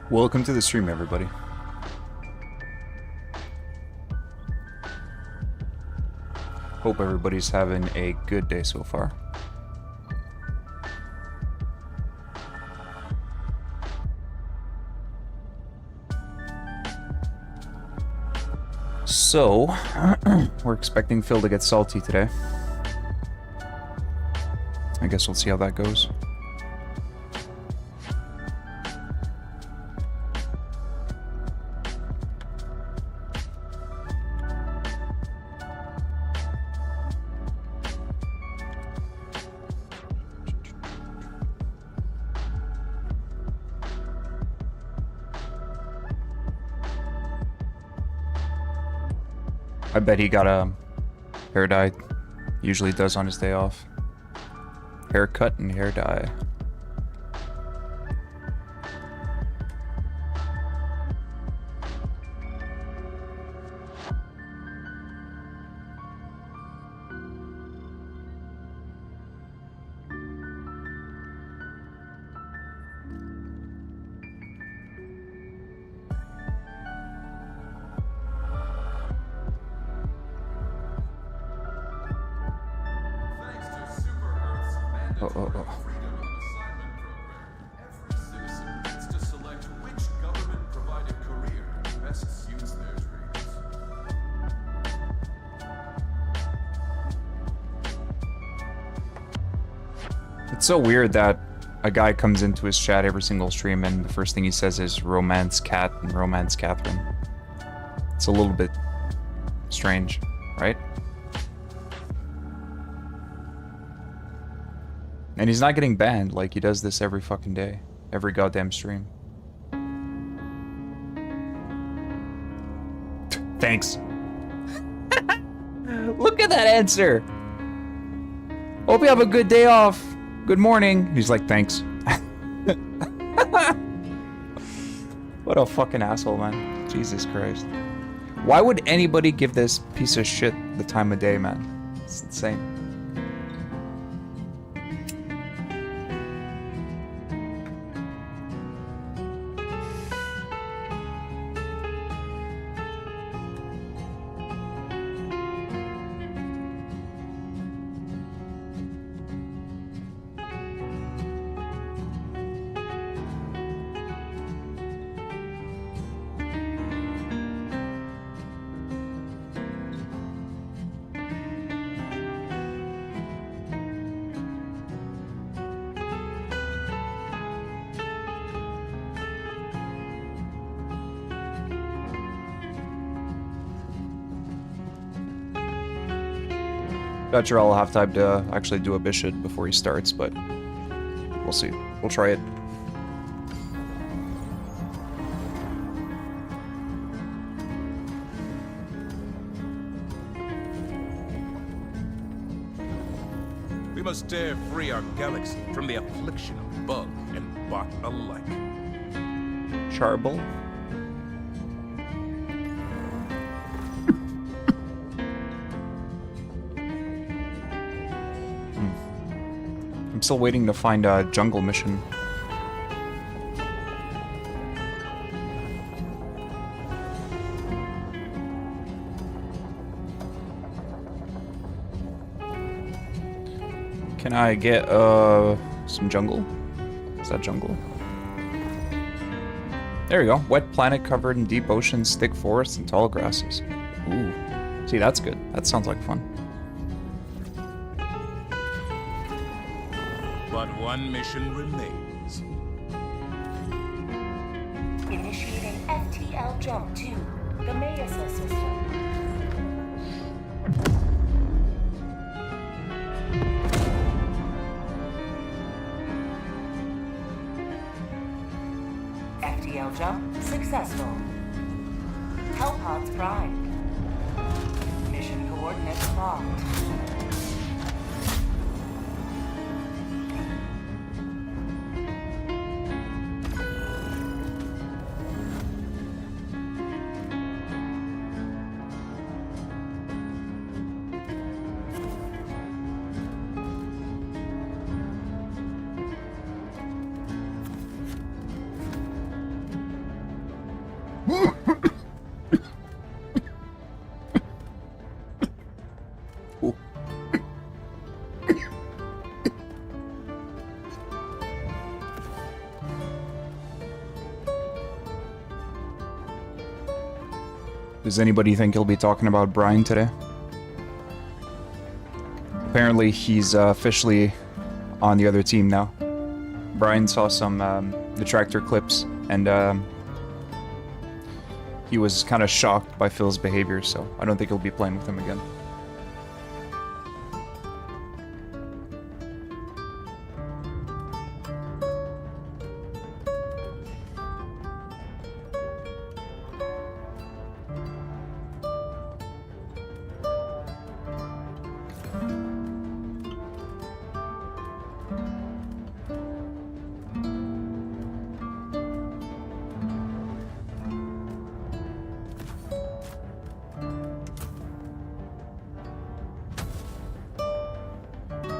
Welcome to the stream, everybody. Hope everybody's having a good day so far. So, we're expecting Phil to get salty today. I guess we'll see how that goes. I bet he got a hair dye. Usually does on his day off. Haircut and hair dye. It's so weird that a guy comes into his chat every single stream and the first thing he says is romance cat and romance Catherine. It's a little bit strange, right? And he's not getting banned, like he does this every fucking day. Every goddamn stream. Thanks. Look at that answer! Hope you have a good day off. Good morning. He's like, thanks. What a fucking asshole, man. Jesus Christ. Why would anybody give this piece of shit the time of day, man? It's insane. Not sure I'll have time to actually do a bishop before he starts, but we'll see. We'll try it. We must dare free our galaxy from the affliction of bug and bot alike. Charbel. I'm still waiting to find a jungle mission. Can I get some jungle? Is that jungle? There we go. Wet planet covered in deep oceans, thick forests, and tall grasses. Ooh. See, that's good. That sounds like fun. But one mission remains. Initiating FTL jump to the Mesa system. FTL jump successful. Hellpods primed. Mission coordinates locked. Does anybody think he'll be talking about Brian today? Apparently he's officially on the other team now. Brian saw some detractor clips, and he was kind of shocked by Phil's behavior, so I don't think he'll be playing with him again.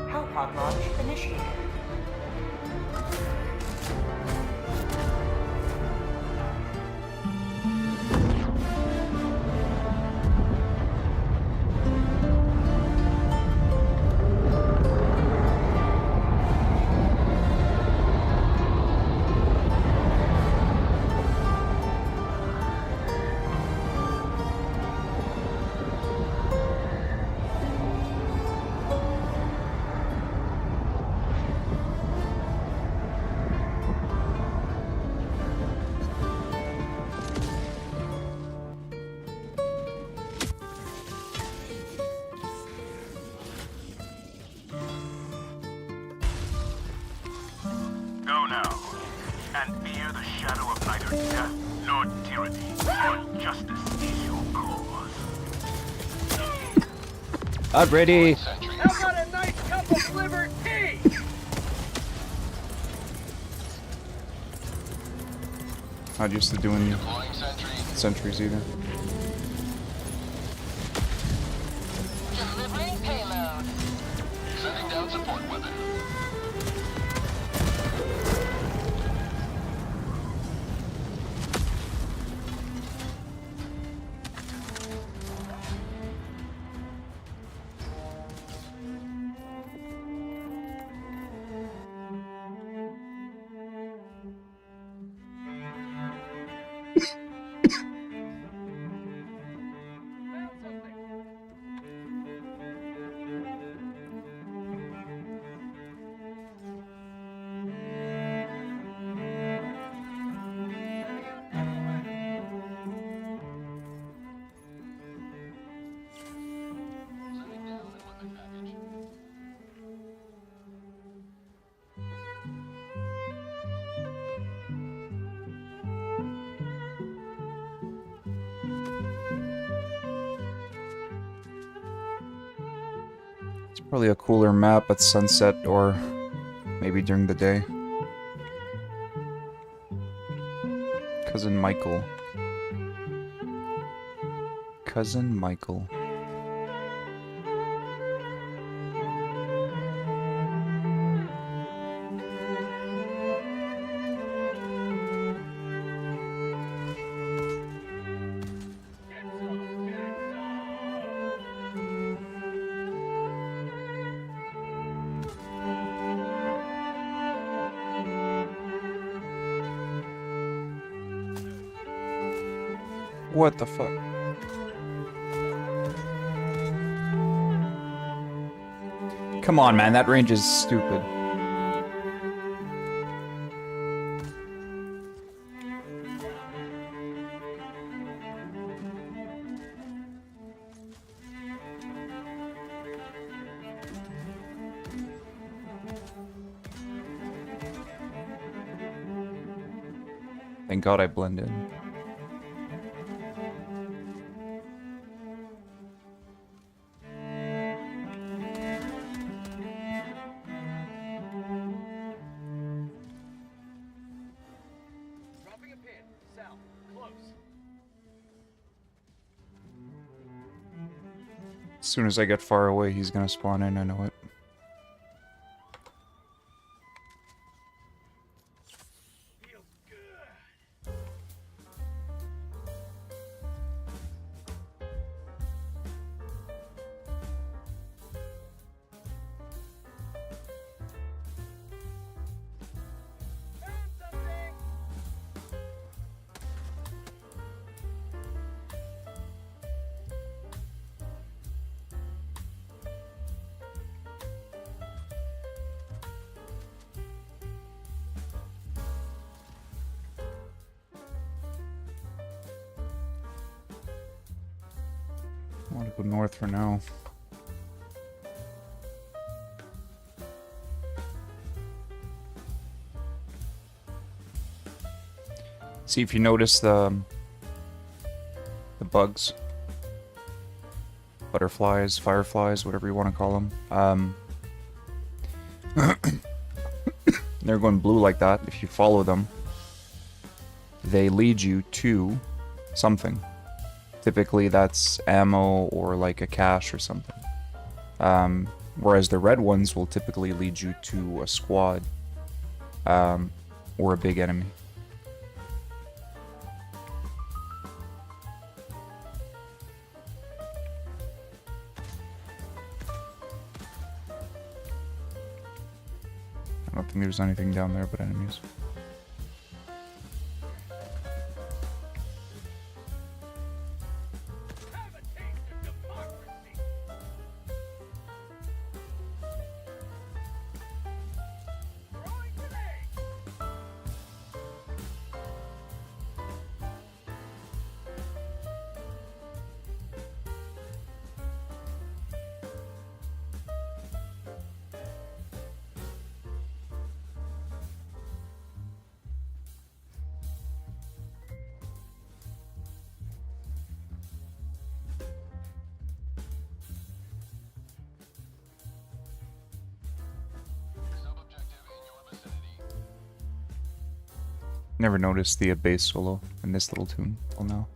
Hellpod launch initiated. Go now, and fear the shadow of neither death nor tyranny, for justice is your cause. I'm ready. How about a nice cup of liver tea? Not used to doing Deploying sentry. sentries either. Delivering payload. Sending down support weapon. It's probably a cooler map at sunset or maybe during the day. Cousin Michael. Cousin Michael. What the fuck? Come on, man, that range is stupid. Thank God I blend in. Dropping a pin. South. Close. As soon as I get far away, he's gonna spawn in, I know it. Feels good. Found something. Go north for now. See if you notice the bugs, butterflies, fireflies, whatever you want to call them. They're going blue like that. If you follow them, they lead you to something. Typically that's ammo or like a cache or something. Whereas the red ones will typically lead you to a squad or a big enemy. I don't think there's anything down there but enemies. Have a taste of democracy. Throwing grenade. Never noticed the bass solo in this little tune till now.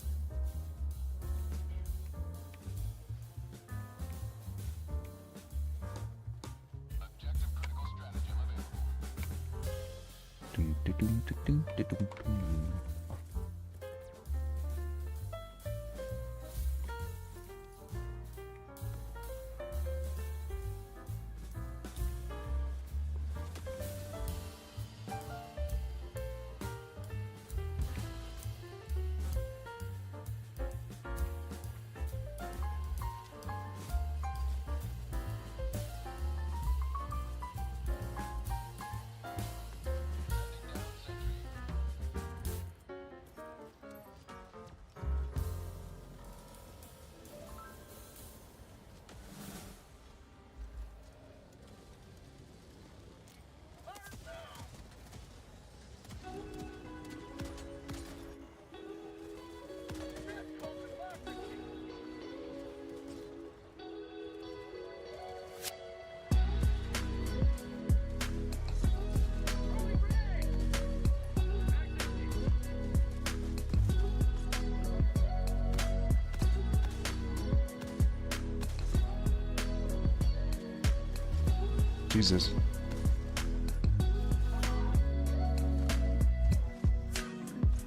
Jesus.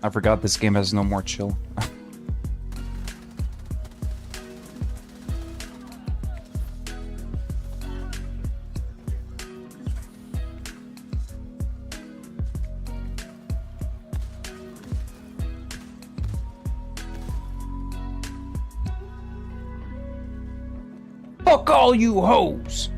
I forgot this game has no more chill. Fuck all you hoes!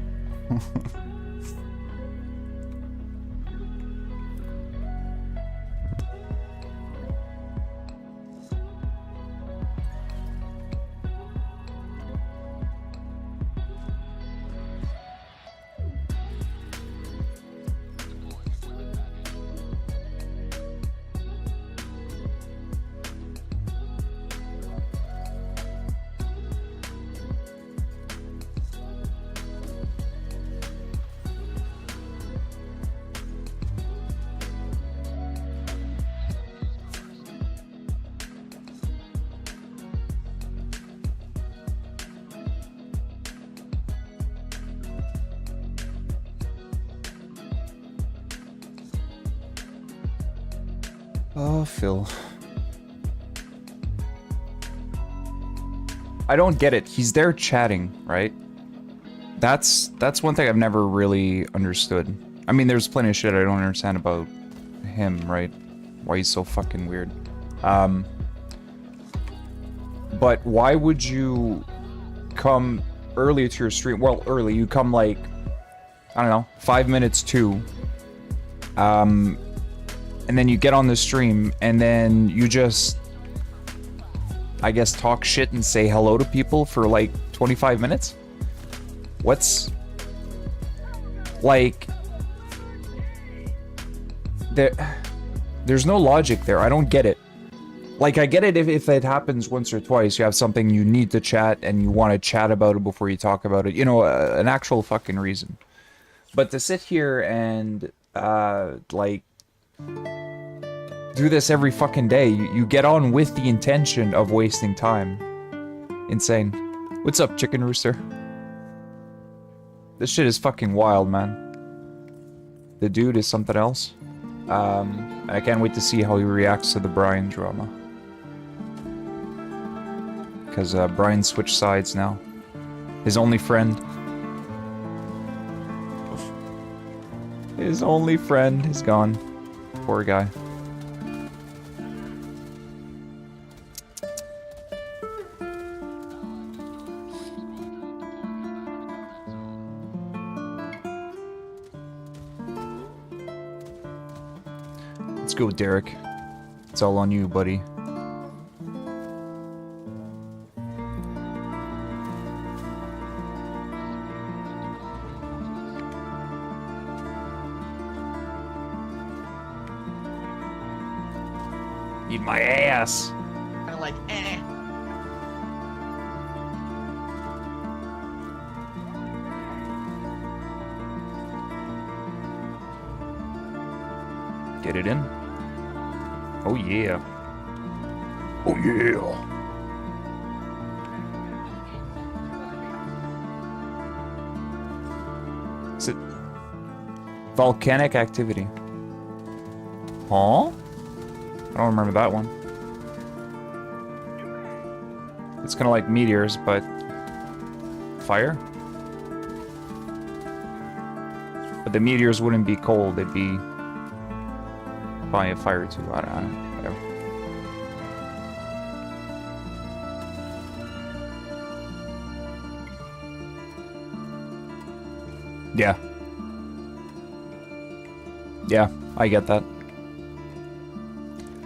Oh, Phil. I don't get it. He's there chatting, right? That's one thing I've never really understood. I mean, there's plenty of shit I don't understand about him, right? Why he's so fucking weird. But why would you come early to your stream? Well, early. You come like, I don't know, 5 minutes to. And then you get on the stream, and then you just, I guess, talk shit and say hello to people for like 25 minutes? What's... Like... There's no logic there. I don't get it. Like, I get it if it happens once or twice. You have something you need to chat and you want to chat about it before you talk about it. You know, an actual fucking reason. But to sit here and, like, do this every fucking day, you get on with the intention of wasting time. Insane. What's up, Chicken Rooster? This shit is fucking wild, man. The dude is something else. I can't wait to see how he reacts to the Brian drama. Because Brian switched sides now. His only friend. His only friend is gone. Poor guy. Let's go, Derek. It's all on you, buddy. Eat my ass. I'm like, eh. Get it in. Oh yeah. Oh yeah. Is it volcanic activity? Huh? I don't remember that one. It's kind of like meteors, but fire? But the meteors wouldn't be cold, they'd be probably a fire too. I don't know, whatever. Yeah. Yeah, I get that.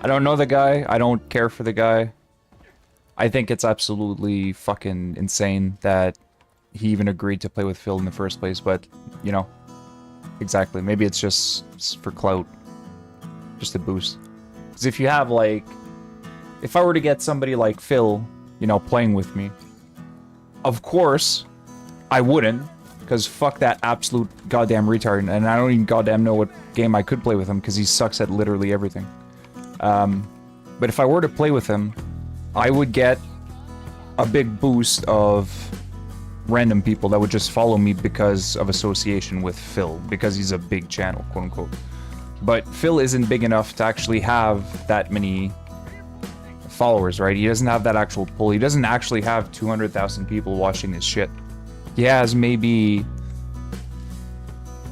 I don't know the guy. I don't care for the guy. I think it's absolutely fucking insane that he even agreed to play with Phil in the first place, but, you know, exactly. Maybe it's just for clout. Just a boost. Because if you have, like... If I were to get somebody like Phil, you know, playing with me, of course, I wouldn't. Because fuck that absolute goddamn retard. And I don't even goddamn know what game I could play with him, because he sucks at literally everything. But if I were to play with him, I would get a big boost of random people that would just follow me because of association with Phil, because he's a big channel, quote unquote. But Phil isn't big enough to actually have that many followers, right? He doesn't have that actual pull. He doesn't actually have 200,000 people watching his shit. He has maybe,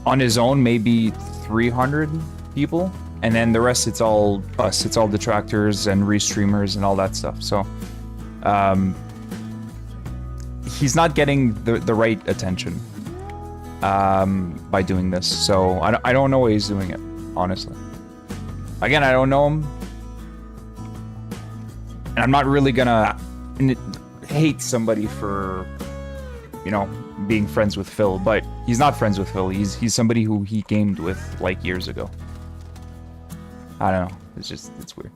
on his own, maybe 300 people. And then the rest, it's all us. It's all detractors and restreamers and all that stuff. So, he's not getting the right attention by doing this. So, I don't know why he's doing it, honestly. Again, I don't know him. And I'm not really gonna hate somebody for, you know, being friends with Phil. But he's not friends with Phil. He's somebody who he gamed with, like, years ago. I don't know. It's weird.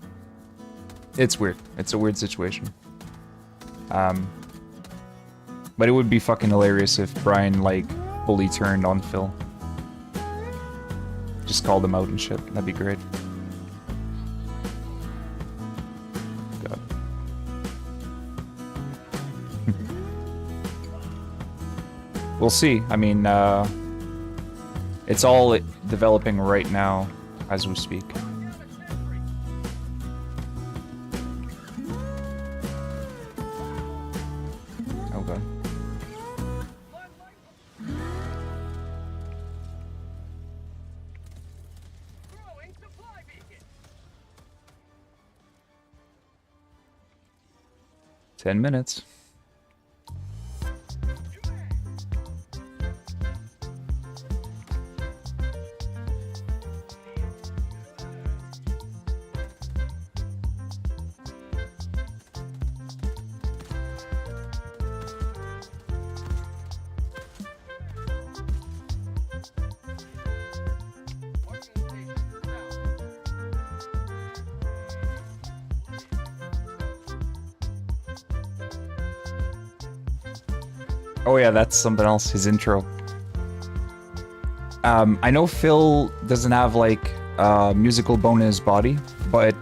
It's weird. It's a weird situation. But it would be fucking hilarious if Brian, like, fully turned on Phil. Just called him out and shit. That'd be great. God. We'll see. I mean, it's all developing right now as we speak. Okay. Throwing supply beacon. 10 minutes. Oh yeah, that's something else. His intro. I know Phil doesn't have like musical bone in his body, but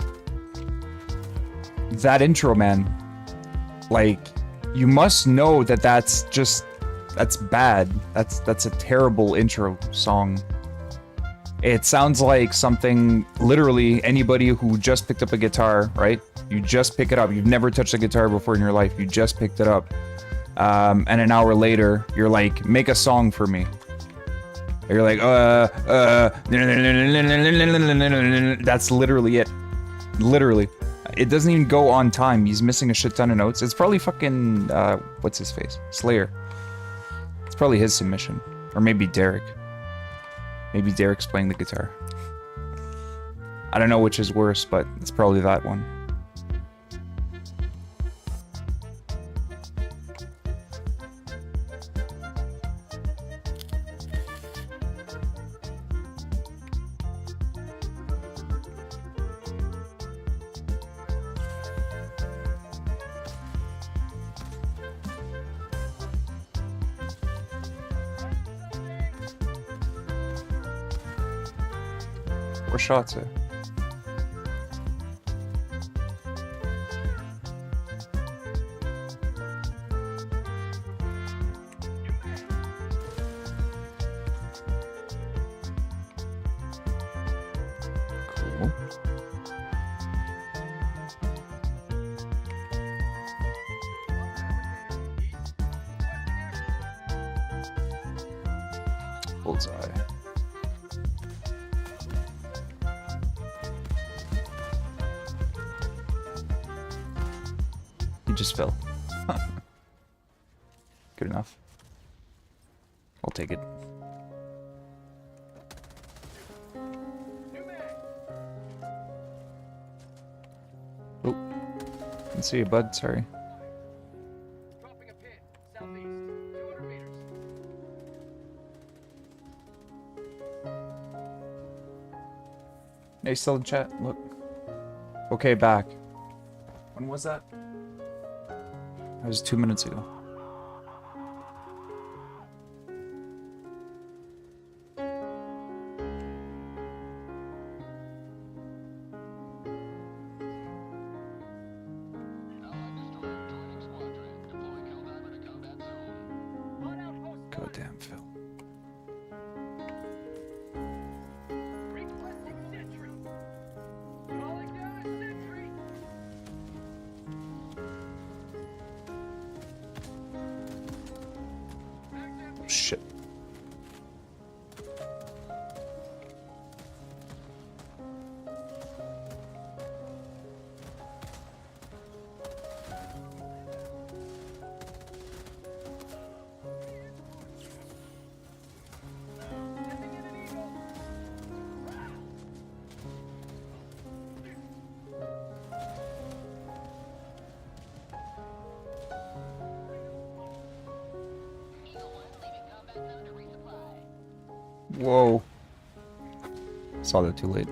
that intro, man, like you must know that that's bad. That's a terrible intro song. It sounds like something literally anybody who just picked up a guitar, right? You just pick it up. You've never touched a guitar before in your life. You just picked it up. And an hour later, you're like, make a song for me. You're like, that's literally it. Literally. It doesn't even go on time. He's missing a shit ton of notes. It's probably fucking, what's his face? Slayer. It's probably his submission. Or maybe Derek. Maybe Derek's playing the guitar. I don't know which is worse, but it's probably that one. Or shots it. Cool. Bullseye. He just fell. Good enough. I'll take it. Oh, didn't see you, bud. Sorry. Dropping a pin. Southeast. 200 meters. Hey, still in chat. Look. Okay, back. When was that? That was 2 minutes ago. Goddamn Phil. Requesting sentry. Calling down a sentry. Shit. Sending in an eagle. Whoa. Saw that too late.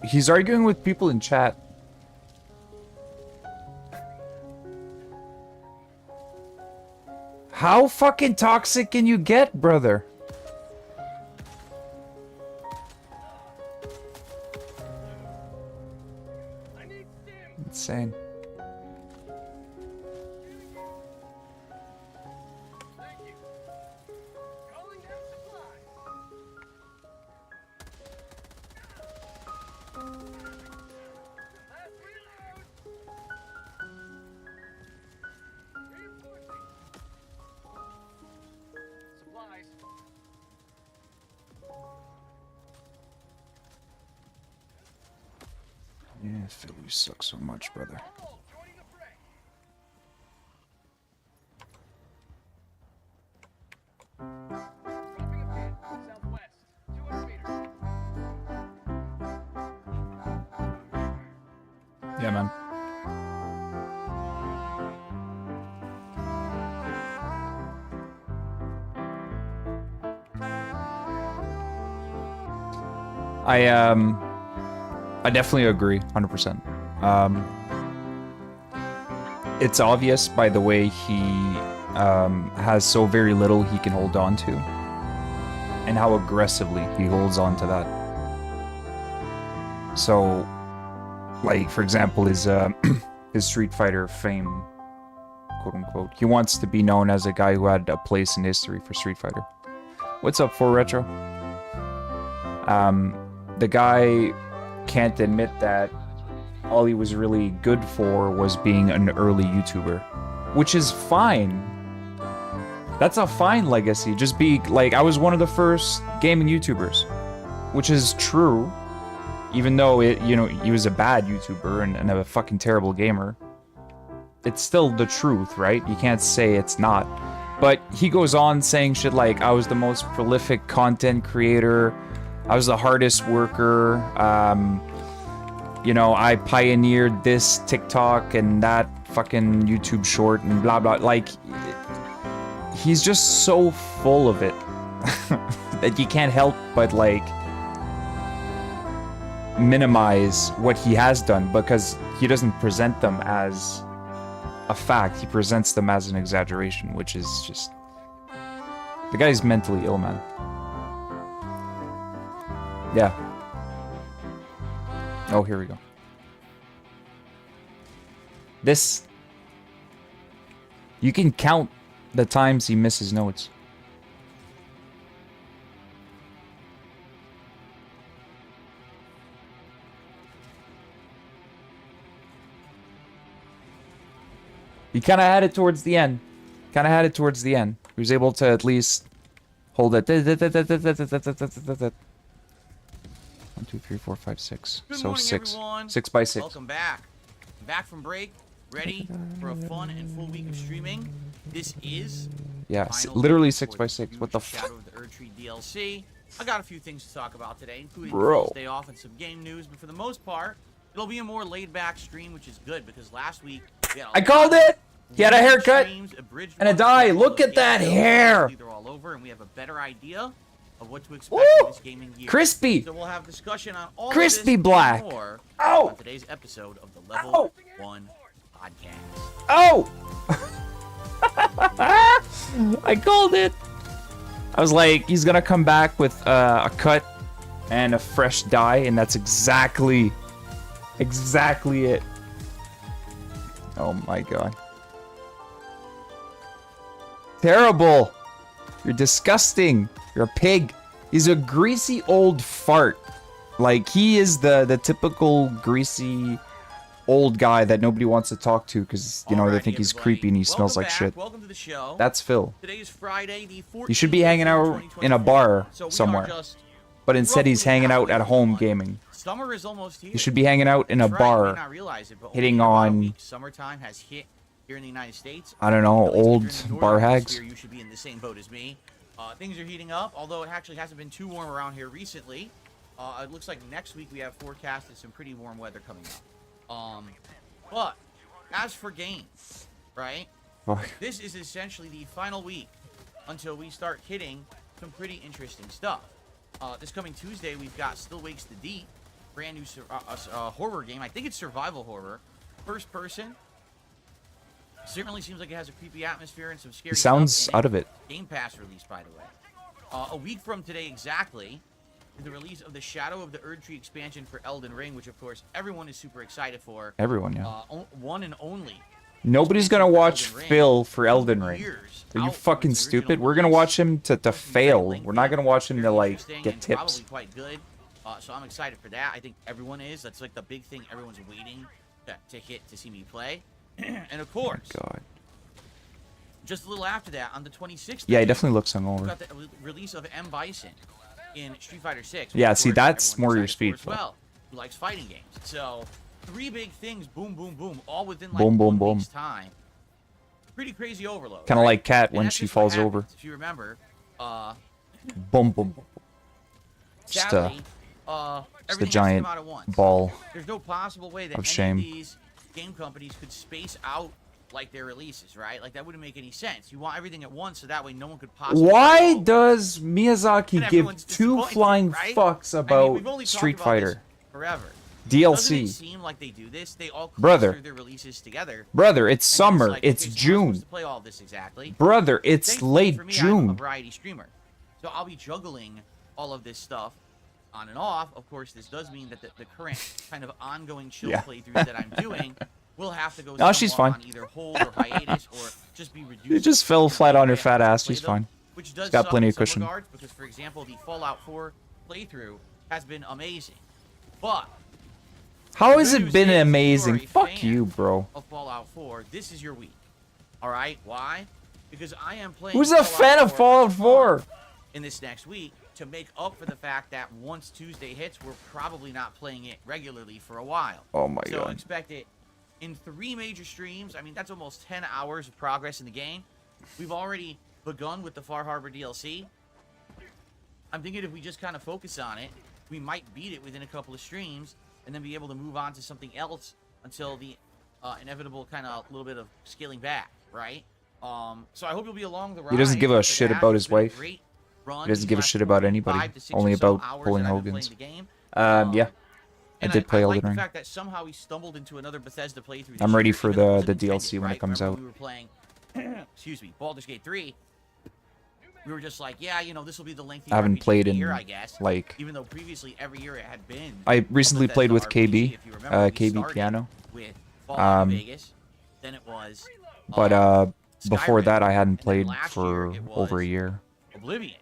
He's arguing with people in chat. How fucking toxic can you get, brother? I need stim. Insane. Thank you. Calling down supplies. Last reload. Reinforcing. Supplies. Yeah, Phil, you suck so much, brother. All joining the fray. Yeah, man. I definitely agree, 100%. It's obvious by the way he has so very little he can hold on to, and how aggressively he holds on to that. So, like for example, his his Street Fighter fame, quote unquote. He wants to be known as a guy who had a place in history for Street Fighter. What's up, 4Retro? The guy can't admit that all he was really good for was being an early YouTuber, which is fine. That's a fine legacy. Just be like, I was one of the first gaming YouTubers, which is true, even though he was a bad YouTuber and a fucking terrible gamer. It's still the truth, right? You can't say it's not. But he goes on saying shit like, I was the most prolific content creator, I was the hardest worker, I pioneered this TikTok and that fucking YouTube short and blah blah. Like, he's just so full of it that you can't help but like minimize what he has done, because he doesn't present them as a fact. He presents them as an exaggeration, which is just... The guy's mentally ill, man. Yeah. Oh, here we go. This... You can count the times he misses notes. He kind of had it towards the end. He was able to at least hold it. 1, 2, 3, 4, 5, 6. Good So morning, 6. everyone. 6 by 6. Welcome back. Back from break, ready for a fun and full week of streaming. This is Yeah, final literally week 6 for by the 6. huge What the Shadow fuck? of the Erdtree DLC. I got a few things to talk about today, including Bro. the day off and some game news, but for the most part, it'll be a more laid-back stream, which is good because last week we had I called it! He had a haircut streams, abridged and a ones, dye. and Look at that games. hair! They're all over, and we have a better idea of what to expect Woo! in this gaming year. Crispy! So we'll have discussion on all Crispy of this and black. more Ow! on today's episode of the Level Ow! 1 podcast. Oh! I called it! I was like, he's gonna come back with a cut and a fresh dye, and that's exactly it. Oh my god. Terrible! You're disgusting! You're a pig! He's a greasy old fart. Like, he is the typical greasy old guy that nobody wants to talk to because, they Alrighty, think he's everybody. creepy and he smells Welcome like back. shit. Welcome to the show. That's Phil. Today is Friday, the 14th. He should be hanging out in a bar So we are somewhere. just But instead he's roughly hanging out halfway at through home one. gaming. Summer is almost here. He should be hanging out in a That's right, you may bar, not realize it, but hitting only in about a on, week, summertime has hit here in the United States. I don't know, At least if old you're in the northern bar hags. hemisphere, you should be in the same boat as me. Things are heating up, although it actually hasn't been too warm around here recently. It looks like next week we have forecasted some pretty warm weather coming up. But as for games, right? Fuck. This is essentially the final week until we start hitting some pretty interesting stuff. This coming Tuesday, we've got Still Wakes the Deep, brand new horror game. I think it's survival horror, first person. Certainly seems like it has a creepy atmosphere and some scary He sounds stuff. out of it. Game Pass release, by the way. A week from today exactly is the release of the Shadow of the Erdtree expansion for Elden Ring, which of course everyone is super excited for. Everyone, yeah. One and only. Nobody's gonna watch Elden Ring. Phil for Elden Ring. Years Are you out from fucking its original stupid? We're gonna release. watch him to fail. Lengthy, We're not gonna watch him to, very like, interesting get and tips. Probably quite good. So I'm excited for that. I think everyone is. That's like the big thing everyone's waiting to hit to see me play. And of course, God. just a little after that, on the 26th. Yeah, he of June, definitely looks we hungover. got the release of M. Bison in Street Fighter 6. Yeah, which, of see, course, that's everyone's more your excited for speed, as well. Who likes fighting games? So 3 big things, boom, boom, boom, all within like Boom, boom, 1 boom. week's time. Pretty crazy overload. Kind of right? like Kat And when that's she just what falls happens. over. If you remember, Boom, boom, boom. Just sadly, Just a everything has to giant come out at once. ball There's no possible way that of any shame. of these game companies could space out like their releases, right? Like that wouldn't make any sense. You want everything at once so that way no one could possibly. Why play does Miyazaki And give everyone's 2 disappointed, flying right? fucks I mean, about we've only talked Street about Fighter? this forever. Doesn't it DLC. seem like they do this? They all Brother. cluster their releases together. Brother, it's And summer. like, It's okay, so I'm supposed June. to play all this exactly. Brother, it's Thankfully late for me, I'm a June. variety streamer, so I'll be juggling all of this stuff on and off. Of course, this does mean that the current kind of ongoing chill Yeah. playthroughs that I'm doing will have to go No, she's somewhat fine. on either hold or hiatus or just be reduced. It just fell to flat the on her way I fat ass. play She's them, fine. Which does She's got suck plenty in of some cushion. regards because, for example, the Fallout 4 playthrough has been amazing, but How has good it news been is, if you are amazing? a Fuck fan you, bro. of Fallout 4, this is your week. All right, why? Because I am playing. Who's a fan of Fallout 4? In this next week to make up for the fact that once Tuesday hits, we're probably not playing it regularly for a while. Oh my So god. expect it in 3 major streams. I mean, that's almost 10 hours of progress in the game. We've already begun with the Far Harbor DLC. I'm thinking if we just kind of focus on it, we might beat it within a couple of streams and then be able to move on to something else until the inevitable kind of little bit of scaling back, right? So I hope you'll be along the ride. He doesn't give a for shit that. about It's his been a wife. great run He doesn't these give a last shit about 5 anybody. to 6 Only or so about hours pulling that I've been Hogan's. playing the game. Yeah. I And did play I Elden like the Ring. fact that somehow we stumbled into another Bethesda playthrough. I'm this ready year, for even though it the wasn't DLC intended, when it right? comes Remember out. when we were playing, excuse me, Baldur's Gate 3. We were just like, yeah, you know, this will be the lengthy I haven't RPG played of in the year, I guess. like. Even though previously every year it had been. I recently a played with Bethesda KB, RPG. If you remember, we KB started Piano. with Fallout Um, New Vegas. Then it was. But before Skyrim, that, I hadn't and then played last for year it over a was year. Oblivion.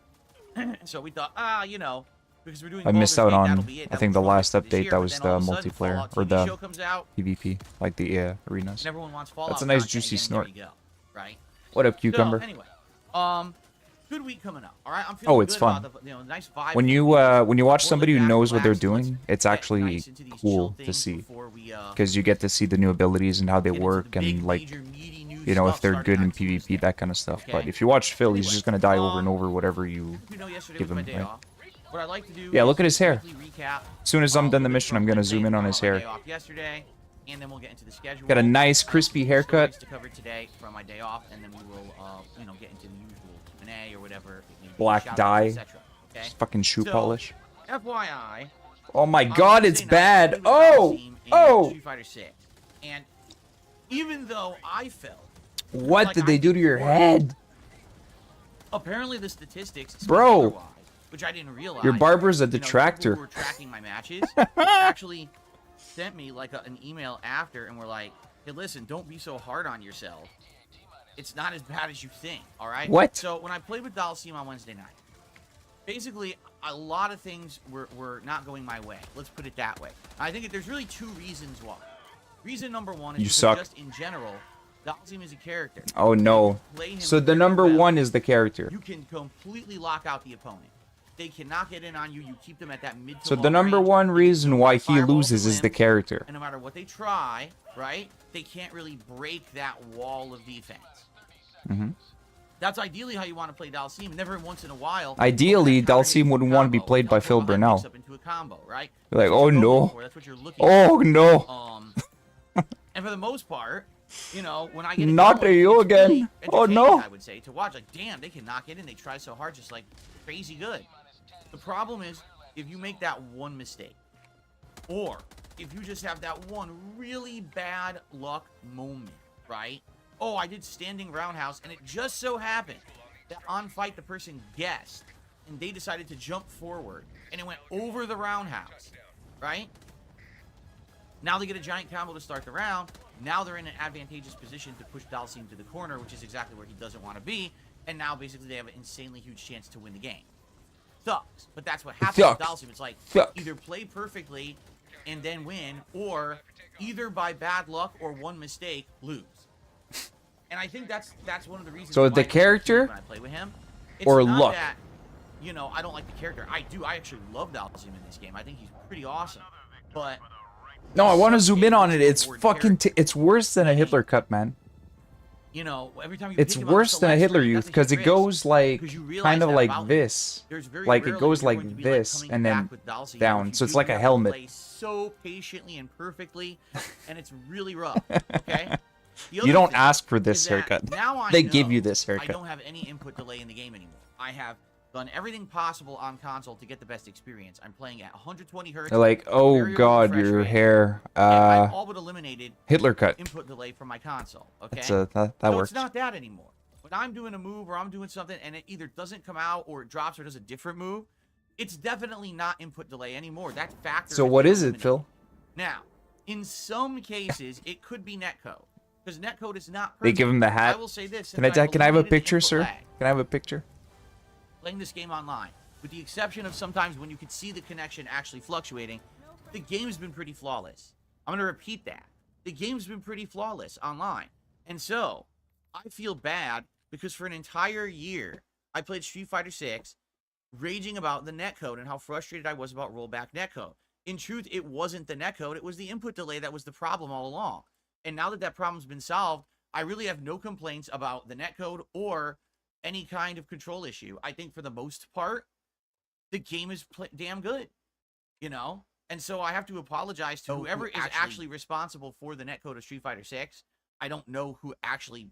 So we thought, you know, because we're doing. I missed Baldur's out Gate, on. that'll be it. I think That'll the be last focused this update year, that but was then the all of a sudden, multiplayer Fallout or TV the show comes out, PvP, like the arenas. and everyone wants Fallout. That's a nice content, juicy and then snort. there you go, right? What up, cucumber? So, anyway, good week coming up. All right, I'm feeling Oh, it's good fun. about the, nice vibe. When you watch somebody who knows what they're doing, it's get actually nice into these cool chill to things see before we, because you get to see the new abilities and how they get into work the big, and like major, meaty new you know if stuff they're starting good in on PvP, Tuesday. that kind of stuff. But Okay. if you watch Phil, he's Anyway, just gonna die over and over whatever you. You know, yesterday give was my him, day right? off. What I like to do. Yeah, look is at his hair. quickly recap, As soon as I'm done the what mission, I'm went gonna on zoom in on his my hair. day off yesterday, and then we'll get into the schedule. Got a nice crispy Some haircut. stories to cover today from my day off, and then we will, you know, get into the usual Q&A or whatever. it may be, Black shout-outs, dye. etc., okay? Just fucking shoe So, polish. FYI. Oh my on god, Wednesday it's night, bad. we played with Oh, Dalsim in oh. Street Fighter 6, and even though I felt What like did I they do to your won, head? apparently the statistics, speak Bro. otherwise, which I didn't realize. Your barber's a you know, detractor. people who were tracking my matches actually sent me like an email after and were like, "Hey, listen, don't be so hard on yourself. It's not as bad as you think, all right?" What? So when I played with Dalsim on Wednesday night, basically a lot of things were not going my way. Let's put it that way. I think there's really 2 reasons why. Reason number 1 is You because suck. just in general, Dalsim is a character. Oh no. Play him So the very number well. 1 is the character. You can completely lock out the opponent. They cannot get in on you. You keep them at that mid to So the long number range. 1 They can reason throw why that he fireball loses to is the limb, character. And no matter what they try, right, they can't really break that wall of defense. Mm-hmm. That's ideally how you want to play Dalsim. And every once in a while, Ideally, that counter hits Dalsim into wouldn't a want to be combo. played by That's Phil what that Burnell. makes up into a combo, right? You're like, That's what oh you're going no. for. That's what you're looking Oh for. no. And for the most part, you know, when I get it Not going, you it's again. really Oh, entertaining, no. I would say to watch. Like, damn, they can knock it in. They try so hard, just like crazy good. The problem is if you make that one mistake, or if you just have that one really bad luck moment, right? Oh, I did standing roundhouse, and it just so happened that on fight the person guessed, and they decided to jump forward, and it went over the roundhouse, right? Now they get a giant combo to start the round. Now they're in an advantageous position to push Dalsim to the corner, which is exactly where he doesn't want to be. And now basically they have an insanely huge chance to win the game. Sucks. But that's what happens with Dalsim. It's like either play perfectly and then win, or either by bad luck or one mistake, lose. And I think that's one of the reasons. So why the it's character when I play with him, it's or not luck? That, you know, I don't like the character. I do. I actually love Dalsim in this game. I think he's pretty awesome. But No, I want to zoom in on it. It's fucking. It's worse than a Hitler cut, man. you know, every time you It's pick him up, worse it's than a less Hitler range. Youth That's a because hit it goes risk. like Because you realize kind of that like about this. There's very Like it rarely goes you're like going to be, this coming and back then with Darksyde. down. If you So it's do, like you a have to helmet. play so patiently and perfectly, and it's really rough. Okay. The You other don't thing ask for is this that haircut. Now I They give you know this haircut. I don't have any input delay in the game anymore. I have done everything possible on console to get the best experience. I'm playing at 120 hertz. They're like, oh very low god, refresh your rate, hair, and I've all but eliminated Hitler cut. input delay from my console. Okay. That So works. it's not that anymore. When I'm doing a move or I'm doing something and it either doesn't come out or it drops or does a different move, it's definitely not input delay anymore. That factor. So has what been is it, eliminated. Phil? Now, in some cases, it could be netcode because netcode is not. They Perfect. give him the hat. I will say this. Can I have a eliminated the picture, input sir? lag, Can I have a picture? playing this game online, with the exception of sometimes when you can see the connection actually fluctuating, the game's been pretty flawless. I'm going to repeat that. The game's been pretty flawless online. And so, I feel bad because for an entire year, I played Street Fighter 6, raging about the netcode and how frustrated I was about rollback netcode. In truth, it wasn't the netcode, it was the input delay that was the problem all along. And now that that problem's been solved, I really have no complaints about the netcode or any kind of control issue. I think for the most part, the game is damn good, you know? And so I have to apologize to whoever is actually responsible for the netcode of Street Fighter 6. I don't know who actually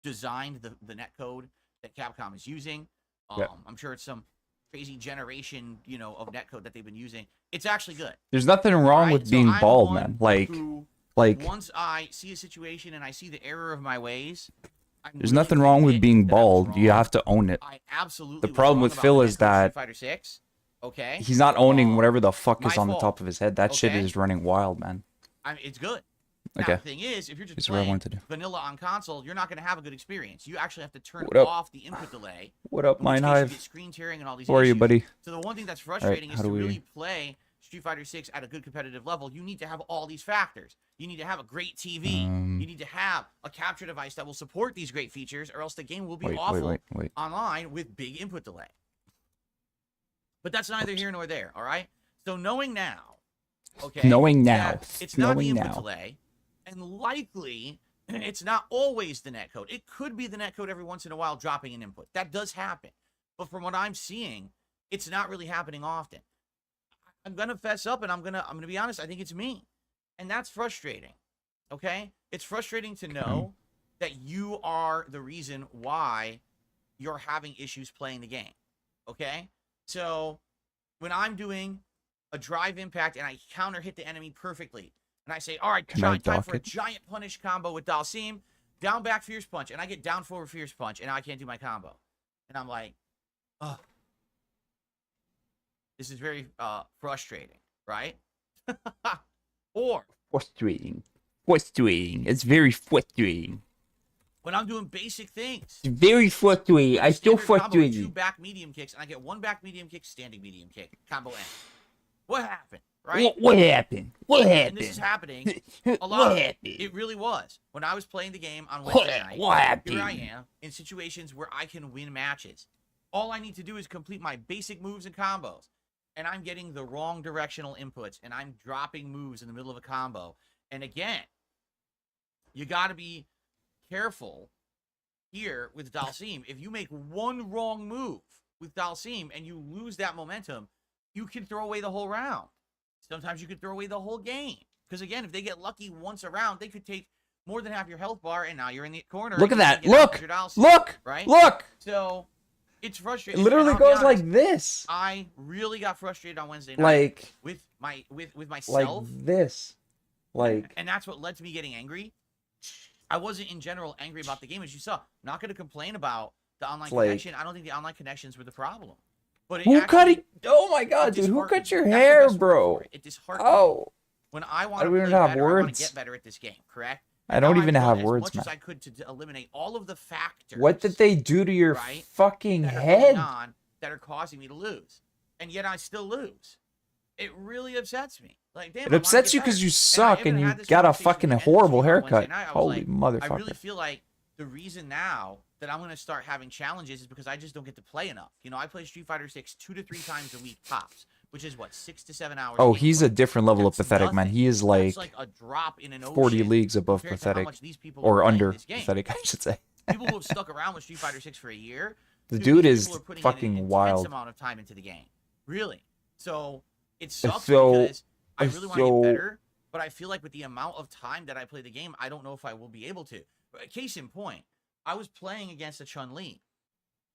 designed the netcode that Capcom is using. I'm sure it's some crazy generation, you know, of netcode that they've been using. It's actually good. There's nothing wrong with being I'm bald, one man. Like who, Like, once I see a situation and I see the error of my ways, I'm there's willing nothing to wrong with admit being that I was bald. You wrong. have to own it. I absolutely The was problem wrong with about Phil the is netcode of that Street Fighter 6. Okay. He's not owning whatever the fuck is my on the fault. top of his head. That shit Okay. is running wild, man. It's good. Okay. Now, the thing is, if you're just This is what I playing wanted to do. vanilla on console, you're not going to have a good experience. You actually have to turn What up? off the input delay. What up, in which case you Minehive? get screen tearing and all these How are you, issues. buddy? So the one thing that's frustrating is how to do we- really play Street Fighter 6 at a good competitive level, you need to have all these factors. You need to have a great TV. You need to have a capture device that will support these great features, or else the game will be awful wait. online with big input delay. But that's neither here nor there, all right? So knowing now, okay, Knowing now. that it's not the Knowing input now. delay, and likely it's not always the netcode. It could be the netcode every once in a while dropping an input. That does happen. But from what I'm seeing, it's not really happening often. I'm gonna fess up and I'm gonna be honest, I think it's me. And that's frustrating. Okay? It's frustrating to know that you are the reason why you're having issues playing the game. Okay? So when I'm doing a drive impact and I counter hit the enemy perfectly, and I say, all right, Can I time dock for a it? giant punish combo with Dalsim, down back fierce punch, and I get down forward fierce punch, and now I can't do my combo. And I'm like, ugh. This is very frustrating, right? Or Frustrating. Frustrating. It's very frustrating. when I'm doing basic things. It's very frustrating. I still Standard combo with two frustrated. back medium kicks, and I get one back medium kick, standing medium kick, combo end. What happened, right? What happened? What And this is happened? happening a lot. What happened? It really was. When I was playing the game on What- Wednesday night, what happened? here I am in situations where I can win matches. All I need to do is complete my basic moves and combos. And I'm getting the wrong directional inputs, and I'm dropping moves in the middle of a combo. And again, you got to be careful here with Dalsim. If you make one wrong move with Dalsim and you lose that momentum, you can throw away the whole round. Sometimes you could throw away the whole game. Because again, if they get lucky once a round, they could take more than half your health bar, and now you're in the corner. Look at and you that. can get Look. your Dalsim, Look. right? Look. So it's It frustrating. literally And I'll be goes honest, like this. I really got frustrated on Wednesday night Like with like myself, this. Like and that's what led to me getting angry. I wasn't in general angry about the game, as you saw. I'm not going to complain about the online It's like- connection. I don't think the online connections were the problem. But it who cut actually- it? Oh my god, dude! Who disheartened cut your me. That's the hair, best word bro? for it. It disheartened me. Oh, When I want I to don't play even have better, I want words. to get better at this game, correct? I don't Now even I've have done words, as much man. as I could to eliminate all of the factors. What did they do to your Right? fucking that are going head? on that are causing me to lose, and yet I still lose. It really upsets me. Like, damn, It upsets you because you suck and you got a fucking horrible haircut. Holy I motherfucker! really feel like the reason now that I'm going to start having challenges is because I just don't get to play enough. You know, I play Street Fighter 6 2 to 3 times a week tops. which is what, 6 to 7 hours. Oh, gameplay. he's a different level of That's pathetic, man. nothing. He is That's like a drop in an 40 ocean leagues above compared to how pathetic. much these people Or are playing under this game. pathetic, I should say. People who have stuck around with Street Fighter 6 for a year. The these dude is people are putting in fucking an intense wild. amount of time into the game. Really. So it sucks So- because I really want to so- get better, but I feel like with the amount of time that I play the game, I don't know if I will be able to. Case in point, I was playing against a Chun-Li.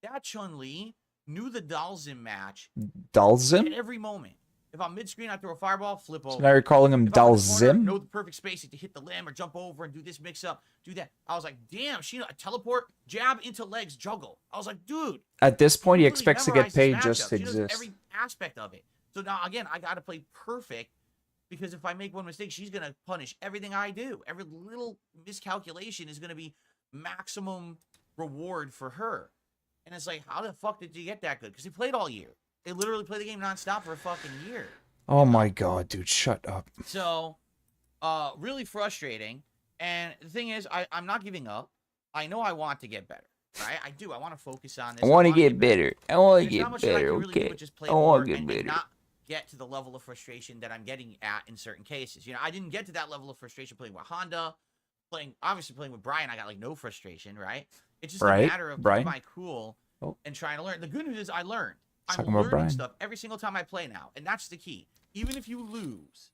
That Chun-Li knew the Dalsim match at Dalsim? every moment. If I'm mid-screen, I throw a fireball, flip over. So now you're calling him If I'm in the corner, Dalsim? know the perfect spacing to hit the limb or jump over and do this mix-up, do that. I was like, damn, she teleport, jab into legs, juggle. I was like, dude. At this point, he Completely expects to get memorized this paid matchup. just to She knows exist. every aspect of it. So now, again, I got to play perfect because if I make one mistake, she's going to punish everything I do. Every little miscalculation is going to be maximum reward for her. And it's like, how the fuck did you get that good? Because he played all year. They literally played the game nonstop for a fucking year. Oh my god, dude, shut up. So, really frustrating. And the thing is, I'm not giving up. I know I want to get better, right? I do. I want to focus on this. I want to wanna get better. I want to There's not get much that I better, can really do okay? but just play I more want to get and better. not get to the level of frustration that I'm getting at in certain cases. You know, I didn't get to that level of frustration playing with Honda, obviously playing with Brian. I got like no frustration, right? It's just a Right, matter of Brian? keeping my cool Oh. and trying to learn. The good news is I learned. I'm Talking about learning Brian. stuff every single time I play now, and that's the key. Even if you lose,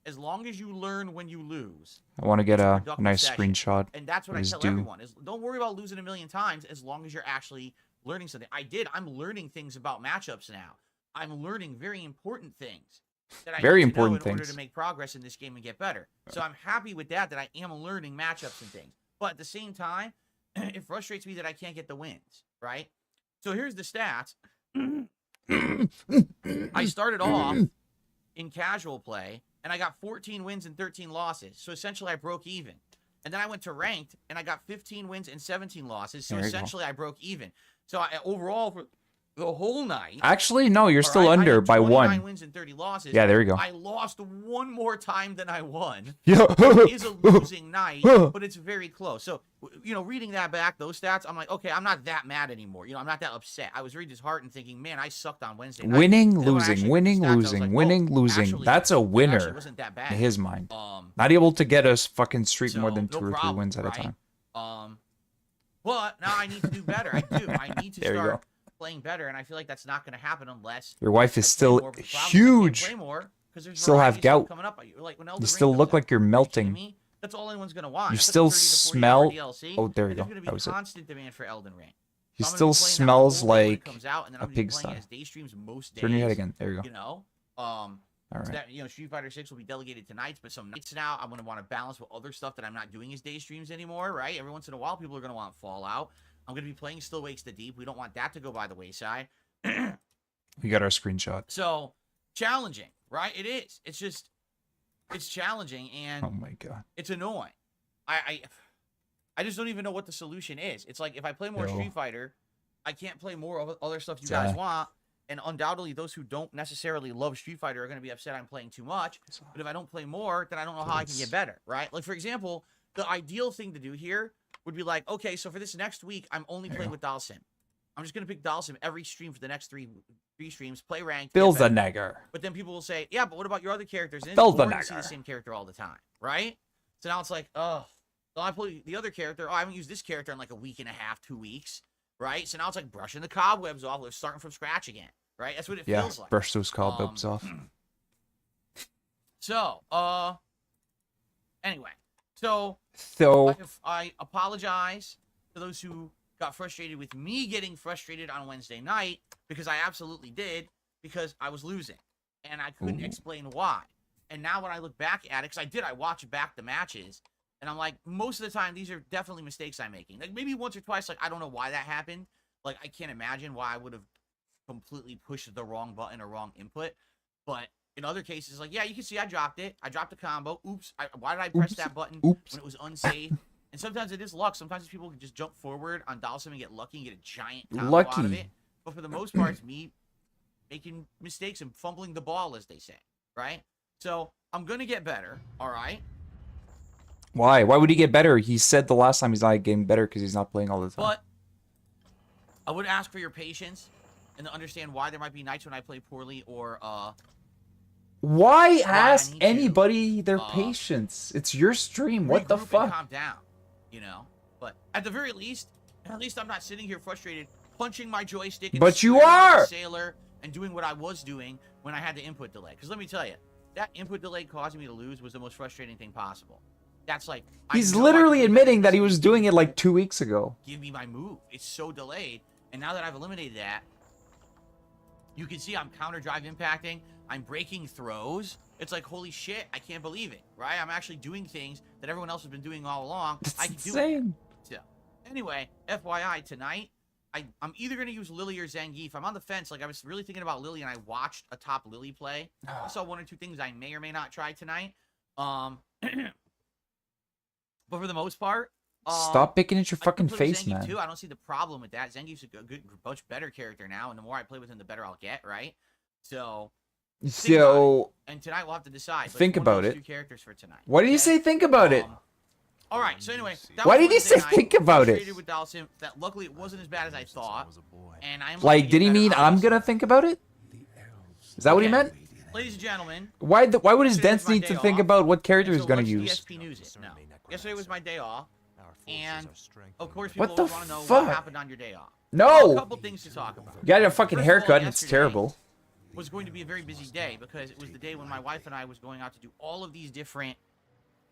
as long as you learn when you lose, I want to get it's a productive nice session. screenshot. And that's what I Please tell do. everyone: is don't worry about losing a million times as long as you're actually learning something. I did. I'm learning things about matchups now. I'm learning very important things that I Very need to know important in order things. to make progress in this game and get better. So I'm happy with that I am learning matchups and things. But at the same time, it frustrates me that I can't get the wins, right? So here's the stats. I started off in casual play, and I got 14 wins and 13 losses. So essentially, I broke even. And then I went to ranked, and I got 15 wins and 17 losses. So There you go. essentially, I broke even. So overall, for the whole night, Actually, no, you're still alright, I under had by 29 one. wins and 30 losses. Yeah, there you go. I lost one more time than I won. Yeah. It is a losing night, but it's very close. So, reading that back, those stats, I'm like, okay, I'm not that mad anymore. I'm not that upset. I was really disheartened thinking, man, I sucked on Wednesday night. Winning, And then when I losing, actually winning, looked at the stats, I was losing, like, winning, oh, losing. actually, That's a it actually winner wasn't that bad. in his mind. Um, Not able to get us fucking streak more so, than no 2 or 3 problem, wins at a right? time. But now I need to do better. I do. I need to There you go. start playing better, and I feel like that's not going to happen unless Your wife I is play still more, but the problem is I can't huge. play more 'cause there's Still have variety of stuff gout. coming up. Like when Elden You Ring still comes look out, like you're are you kidding melting. me? That's all anyone's going to want. You That's a still 30 to 40 smell- hour DLC, Oh, there you and go. There's going to be That was it. constant demand for Elden Ring. He So I'm still gonna be playing that smells whole thing when it like comes out, and then a I'm gonna be pigsty. playing it as day streams most days. Turn your head again. There you go. You know, All so right. that Street Fighter 6 will be delegated to nights, but some nights now I'm gonna want to balance with other stuff that I'm not doing as day streams anymore. Right? Every once in a while, people are gonna want Fallout. I'm gonna be playing Still Wakes the Deep. We don't want that to go by the wayside. We got our screenshot. So challenging, right? It is. It's just, it's challenging and Oh my god. it's annoying. I just don't even know what the solution is. It's like if I play more Yo. Street Fighter, I can't play more of other stuff you Yeah. guys want. And undoubtedly, those who don't necessarily love Street Fighter are going to be upset I'm playing too much. But if I don't play more, then I don't know how I can get better, right? Like, for example, the ideal thing to do here would be like, okay, so for this next week, I'm only playing with Dalsim. I'm just going to pick Dalsim every stream for the next three streams, play ranked. get Bill's a better. nigger. But then people will say, yeah, but what about your other characters? And it's Bill's a boring to see the nigger. same character all the time, right? So now it's like, oh, so I play the other character. Oh, I haven't used this character in like a week and a half, 2 weeks, right? So now it's like brushing the cobwebs off. We're starting from scratch again, right? That's what it Yeah, feels like. brush those cobwebs off. So, anyway, so So, I apologize to those who got frustrated with me getting frustrated on Wednesday night because I absolutely did because I was losing and I couldn't Ooh. explain why. And now when I look back at it, because I watch back the matches and I'm like, most of the time, these are definitely mistakes I'm making. Like maybe once or twice, like I don't know why that happened. Like I can't imagine why I would have completely pushed the wrong button or wrong input. But in other cases, like, yeah, you can see I dropped it. I dropped a combo. Oops. Why did I press Oops. that button Oops. when it was unsafe? And sometimes it is luck. Sometimes people can just jump forward on Dalsim and get lucky and get a giant combo out of Lucky. it. But for the most part, it's me making mistakes and fumbling the ball, as they say, right? So I'm going to get better, all right? why? Why would he get better? He said the last time he's not getting better because he's not playing all the time. But I would ask for your patience and to understand why there might be nights when I play poorly or Why I ask need to, anybody their patience? It's your stream. What the regroup and fuck? calm down, you know. But at the very least, I'm not sitting here frustrated, punching my joystick. And But you swearing like are! a sailor and doing what I was doing when I had the input delay. Because let me tell you, that input delay causing me to lose was the most frustrating thing possible. That's like He's literally admitting that he was doing it like 2 weeks ago. Give me my move. It's so delayed, and now that I've eliminated that, you can see I'm counter drive impacting. I'm breaking throws. It's like, holy shit, I can't believe it, right? I'm actually doing things that everyone else has been doing all along. That's I can insane. do it. So, anyway, FYI, tonight, I'm either going to use Lily or Zangief. I'm on the fence. Like, I was really thinking about Lily, and I watched a top Lily play. I saw 1 or 2 things I may or may not try tonight. But for the most part, Stop picking at your I fucking can play with face, Zangief man. too. I don't see the problem with that. Zangief's a good, much better character now, and the more I play with him, the better I'll get, right? So, think about it. And tonight we'll have to decide. But Think it's one of about those it. 2 characters for tonight. What did you say? Think about it. All right. So anyway, that Why was did he say Wednesday night. think about it? Frustrated with Dhalsim. That luckily it wasn't as bad as I thought. And I'm Like, did he mean I'm gonna think about it? Is that what he Okay. meant? Ladies and gentlemen, Why would his yesterday was dents my need day to think off, about what character and he's so gonna let's use? ESP news it. No. Yesterday was my day off, and of course people What the always want to know fuck? what happened on your day off. No! Well, a couple things to talk about. You got a fucking First of all, haircut and it's yesterday terrible. was going to be a very busy day because it was the day when my wife and I was going out to do all of these different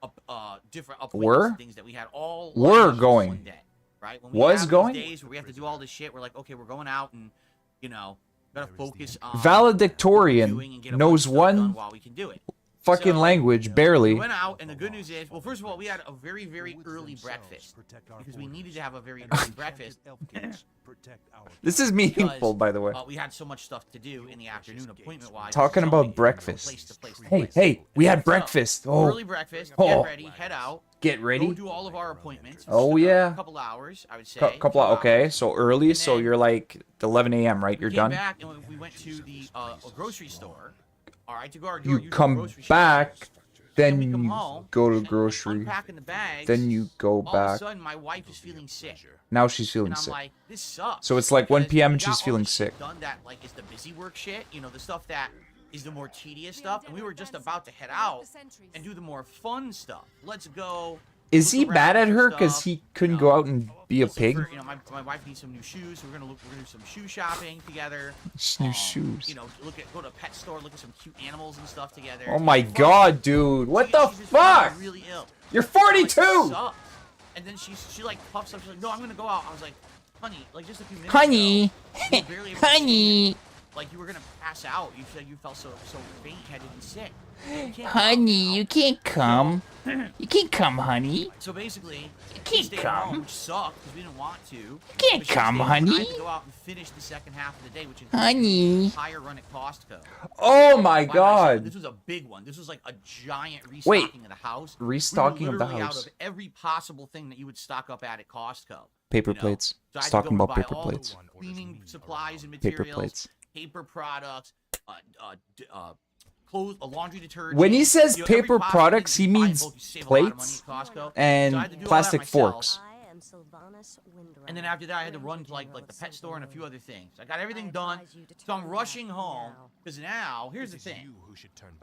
appointments Were? and things that we had all Were lined up going. one day, right? When we Was have going? these days where we have to do all this shit, we're like, okay, we're going out and gotta focus on Valedictorian doing and get a knows bunch of stuff done one while we can do it. fucking So, language, barely. We went out, and the good news is, well, first of all, we had a very, very early breakfast because we needed to have a very early breakfast. This is meaningful, by the way. We had so much stuff to do in the afternoon, appointment-wise. Talking so about many, breakfast. Place to place to Hey, place. hey, we had So, breakfast. Early Oh, breakfast. Oh. Get ready. Head out. get Go ready. do all of our appointments. Oh, Took yeah. A couple hours, I would say. Couple 2 of, okay, hours. so early, And so then you're like 11 a.m., right? You're Came done. back and we went to the grocery store. All right, to go our You usual come grocery back, shopping. then we come you home, go to and grocery, unpacking the bags, then you go all of a back. sudden my wife is feeling sick. Now she's feeling And I'm sick. like, this sucks. So it's like 1 because p.m. we and got she's all feeling this shit sick. Done that like is the busy work shit, the stuff that is the more tedious stuff, and we were just about to head out and do the more fun stuff. Let's go. Is look he mad around at for her stuff, because he couldn't go out and be a let's look pig? for- my wife needs some new shoes, so we're gonna do some shoe shopping together. New shoes. Go to a pet store, look at some cute animals and stuff together. Oh my Fun. god, dude. What She- the she's just feeling fuck? Really ill. You're I'm like, 42! "This sucks." And then she like puffs up. She's like, "No, I'm gonna go out." I was like, "Honey, like just a few minutes Honey. ago, you were barely able to Honey. sit. Like you were gonna pass out. You said you felt so faint-headed and sick. You can't Honey, go you out." can't come. You can't come, honey. So basically, You we can't stayed come. home, which sucked because we didn't want to. You can't come, I honey. had to go out and finish the second half of the day, which included Honey. the entire run at Costco. Oh my By myself. god. This was a big one. This was like a giant restocking of the house. Restocking we were of the literally house. out of every possible thing that you would stock up at Costco. Paper you know? plates. So I had to Talking go about and buy paper all plates. the cleaning supplies and Paper materials, plates. paper products, clothes, laundry detergent. When he says every paper possible products, thing he you buy in means bulk, you save a lot of money plates at Costco. and So I had to do all that plastic myself. forks. And then after that, I had to run to like the pet store and a few other things. I got everything done, so I'm rushing home because now here's the thing: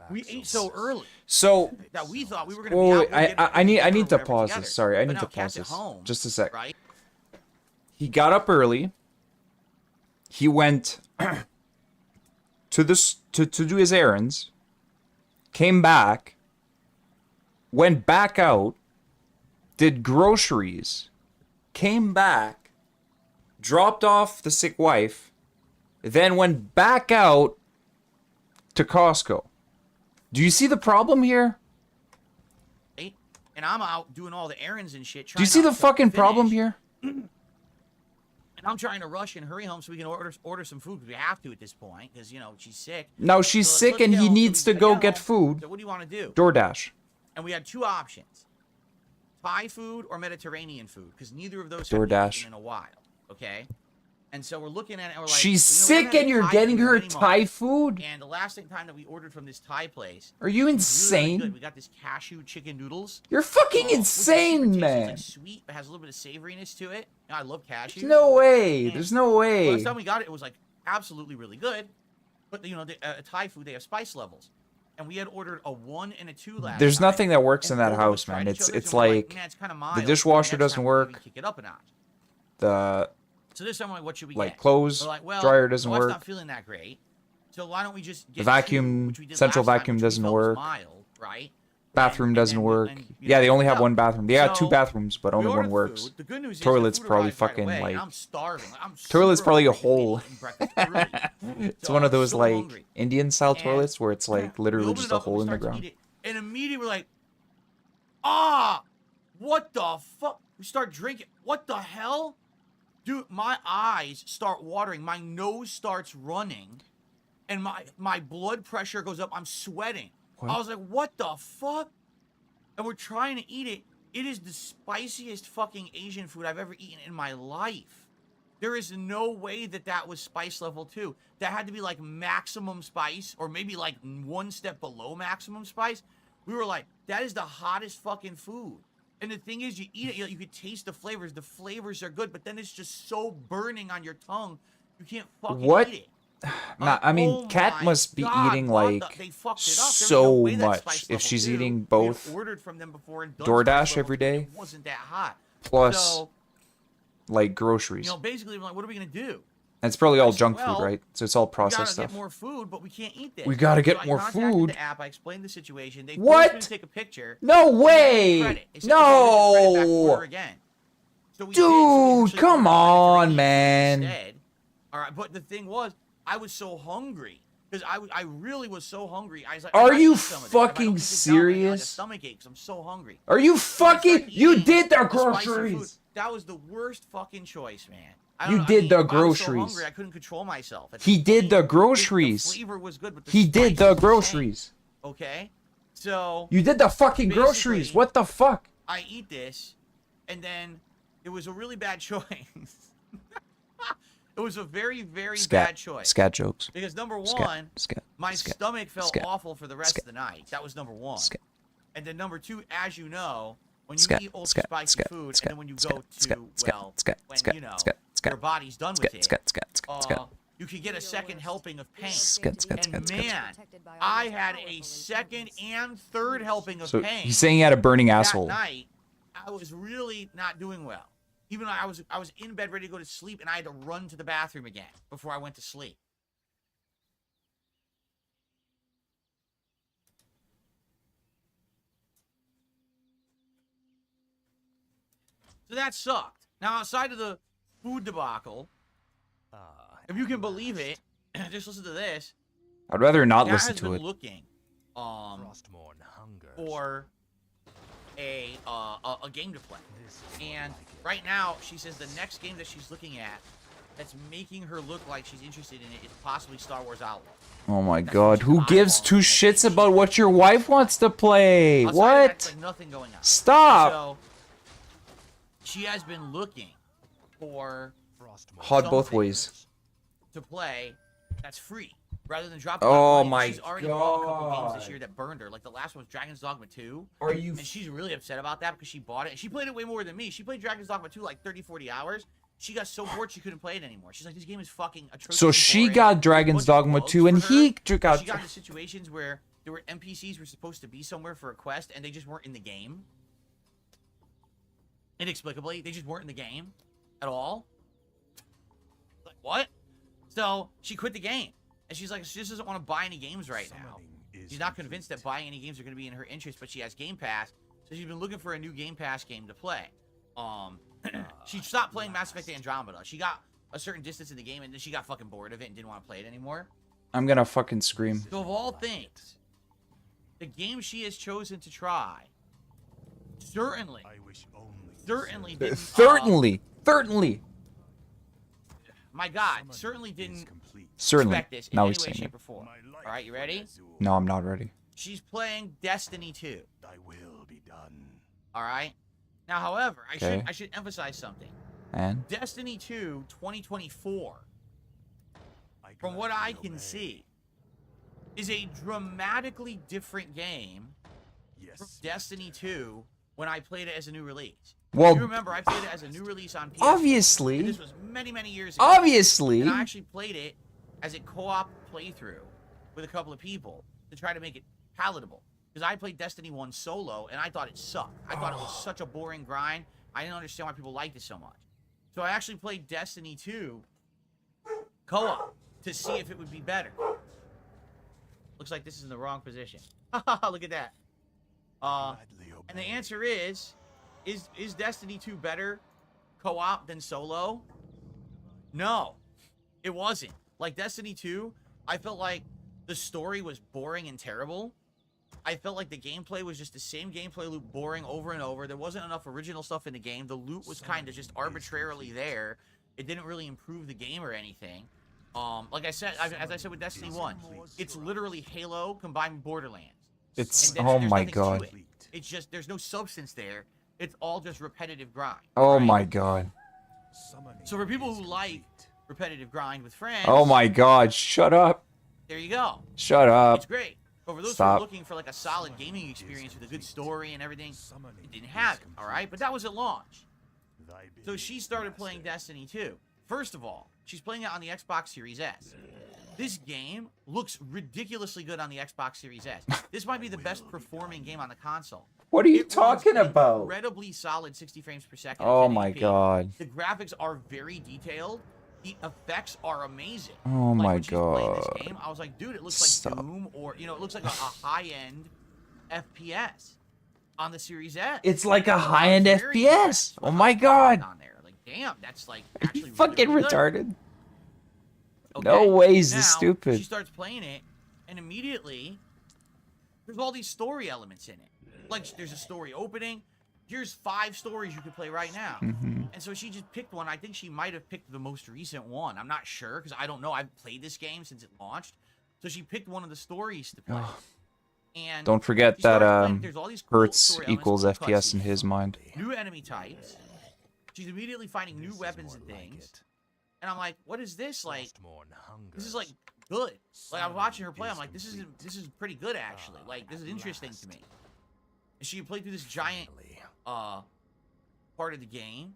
we ate so early So, that we thought we were gonna wait, be wait, out. I need to whatever pause together. this. Sorry, I But need now to Kat's pause at this. home, Just a sec. right? He got up early. He went to do his errands. Came back. Went back out. Did groceries. Came back. Dropped off the sick wife. Then went back out to Costco. Do you see the problem here? And I'm out doing all the errands and shit. Do you see the fucking problem here? here? And I'm trying to rush and hurry home so we can order some food because we have to at this point because she's sick. Now she's So sick let's and get he home. So needs we to go home. get food. So what do you want to do? DoorDash. And we had 2 options: Thai food or Mediterranean food, because neither of those DoorDash. have been eaten in a while. Okay. And so we're looking at it and we're like, She's we're not sick having and you're Thai getting food her anymore. Thai food? And the last time that we ordered from this Thai place, Are you it was really, really insane? good. We got this cashew chicken noodles. You're fucking which is super insane, tasty. man. It's like sweet, but has a little bit of savoriness to it. I love cashews. There's no way. And There's no the way. last time we got it, it was like absolutely really good. But you know, Thai food, they have spice levels, and we had ordered a 1 and a 2 last There's time, nothing that works in and that both of us house, man. tried each It's other's, it's and we're like "Man, it's kinda mild. the Maybe dishwasher next doesn't time we'll maybe work. kick it up a notch." The So this time, I'm like, what should we like get? clothes We're like, well, dryer doesn't my wife's work. not feeling that great. So why don't we just get vacuum- two, which we did central last time, vacuum which we doesn't felt was work. mild, right? bathroom And doesn't then work. and, you Yeah, know, they only picked have up. one bathroom. They got two So, bathrooms, but we only one ordered works. food. The good news is Toilet's the food probably arrived right fucking, away, like- and I'm starving. I'm Toilet's super probably a hungry from hole. eating breakfast early. It's So one of I'm those so like hungry. Indian style And toilets where it's like we literally open just it a up and we hole in the start to ground. eat it, and immediately we're like, ah, what the fuck? We start drinking. What the hell? Dude, my eyes start watering. My nose starts running. And my blood pressure goes up. I'm sweating. What? I was like, what the fuck? And we're trying to eat it. It is the spiciest fucking Asian food I've ever eaten in my life. There is no way that that was spice level 2. That had to be like maximum spice, or maybe like one step below maximum spice. We were like, that is the hottest fucking food. And the thing is, you eat it, you could taste the flavors. The flavors are good, but then it's just so burning on your tongue, you can't fucking What? eat it. Nah, I mean, Oh Kat my must be God, eating what like they fucked it up. There was no so way that's much spice if level she's 2. eating We had both ordered from them before and done DoorDash spice level every 2, and day, it wasn't that hot. plus So, like groceries. you know, basically, we're like, what are we gonna do? And it's probably all I said, junk well, food, right? So it's all We processed gotta stuff. get more food, but we can't eat this. We gotta get So more I contacted food. the app. I explained the situation. They What? forced me to take a picture. No and then way! credit. They said, okay, here's your credit back, No! order again. So we did, so we Dude, actually come ordered on, Asian food man. instead. All right, but the thing was, I was so hungry because I really was so hungry. I was like, I Are gotta you eat some of this. If I don't fucking eat this now, I'm gonna get, like, a serious? stomach ache 'cause I'm so hungry. Are you So I started fucking? You eating did the spicy food. groceries. That was the worst fucking choice, man. You did the I was so groceries. hungry, I couldn't control myself. At He the did point, the groceries. The flavor was good, but the He did spice the was insane, groceries. okay, so You did the fucking Basically- groceries. What the fuck? I eat this, and then it was a really bad choice. It was a very, very bad choice. Scat jokes. Because number Scat. one, Scat. my scat, stomach felt scat, awful for the rest scat, of the night. That was number one. scat, And then number two, as you know, when you scat, eat ultra scat, spicy scat, food, scat, and then when you scat, go scat, to, scat, well, scat, when, scat, you know, scat, scat, your body's done scat, with it, scat, scat, scat, scat. you could get a second helping of pain. Scat, scat, And scat, scat. man, I had a second and third helping of So pain. he's saying he had a burning That asshole. night, I was really not doing well. Even though I was in bed ready to go to sleep, and I had to run to the bathroom again before I went to sleep. So that sucked. Now, outside of the food debacle, if you can believe it, just listen to this. I'd rather not Kat listen has to been it. looking for a game to play. And right now, she says the next game that she's looking at that's making her look like she's interested in it is possibly Star Wars Outlaw. Oh my That's god, what who she's gives eyeballing two in that shits game. about what your wife wants to play? Outside of that, What? it's like nothing going on. Stop! So, she has been looking for Hot both something ways. to play that's free rather than dropping. Oh money. my She's already bought a couple games this God. year that burned her. Like the last one was Dragon's Dogma 2. Are you And she's really upset about that because she bought it. And she played it way more than me. She played Dragon's Dogma 2 like 30, 40 hours. She got so bored she couldn't play it anymore. She's like, this game is fucking atrocious. So she boring. got Dragon's Bunch of Dogma bugs 2 and for he her. got She got into situations where there were NPCs were supposed to be somewhere for a quest and they just weren't in the game. Inexplicably, they just weren't in the game at all. Like, what? So she quit the game. And she's like, she just doesn't want to buy any games right now. She's not convinced that buying any games are going to be in her interest, but she has Game Pass. So she's been looking for a new Game Pass game to play. She stopped playing Mass Effect Andromeda. She got a certain distance in the game, and then she got fucking bored of it and didn't want to play it anymore. I'm gonna fucking scream. So of all things, the game she has chosen to try certainly didn't, Certainly. my God, certainly didn't Certainly. expect this in Now any he's way, saying shape, it. or form. All right, you ready? No, I'm not ready. She's playing Destiny 2. Thy will be done. All right. Now, however, Okay. I should emphasize something. And Destiny 2 2024, from what I can see, is a dramatically different game from Destiny 2 when I played it as a new release. Well, you remember I played it as a new release on PS4. obviously. And this was many, many years ago. obviously. And I actually played it as a co-op playthrough with a couple of people to try to make it palatable. Because I played Destiny 1 solo, and I thought it sucked. I thought it was such a boring grind. I didn't understand why people liked it so much. So I actually played Destiny 2 co-op to see if it would be better. Looks like this is in the wrong position. Look at that. And the answer is Destiny 2 better co-op than solo? No, it wasn't. Like Destiny 2, I felt like the story was boring and terrible. I felt like the gameplay was just the same gameplay loop, boring over and over. There wasn't enough original stuff in the game. The loot was kind of just arbitrarily there. It didn't really improve the game or anything. Like I said, as I said with Destiny 1, it's literally Halo combined with Borderlands. It's, And oh there's my nothing to god. it. It's just, there's no substance there. It's all just repetitive grind. Oh right? my god. So for people who like repetitive grind with friends, Oh my god, shut up. there you go. Shut up. It's great. But for those who Stop. are looking for like a solid gaming experience with a good story and everything, it didn't have it, alright? But that was at launch. So she started playing Destiny 2. First of all, she's playing it on the Xbox Series S. This game looks ridiculously good on the Xbox Series S. This might be the best performing game on the console. What are you It runs talking about? Incredibly solid 60 frames per second. Oh at my 1080p. god. The graphics are very detailed. The effects are amazing. Oh Like, my when she's playing god. this game, I was like, dude, it looks like Stop. Doom, or you know, it looks like a high-end FPS on the Series S. It's like a high-end Very FPS. impressed Oh with my how god. on there. Like, damn, that's like Are actually you fucking really good. retarded? Okay, No way is this now, stupid. She starts playing it, and immediately there's all these story elements in it. Like, there's a story opening. Here's 5 stories you could play right now. Mm-hmm. And so she just picked one. I think she might have picked the most recent one. I'm not sure, because I don't know. I've played this game since it launched. So she picked one of the stories to play. And Don't forget she that started playing. There's all these cool Hertz story elements, equals cool FPS in cutscenes, his mind. new enemy types. She's immediately finding new weapons and things. And I'm like, what is this? Like, this is like good. Like, I'm watching her play. I'm like, this is pretty good actually. Like, this is interesting to me. And she played through this giant part of the game.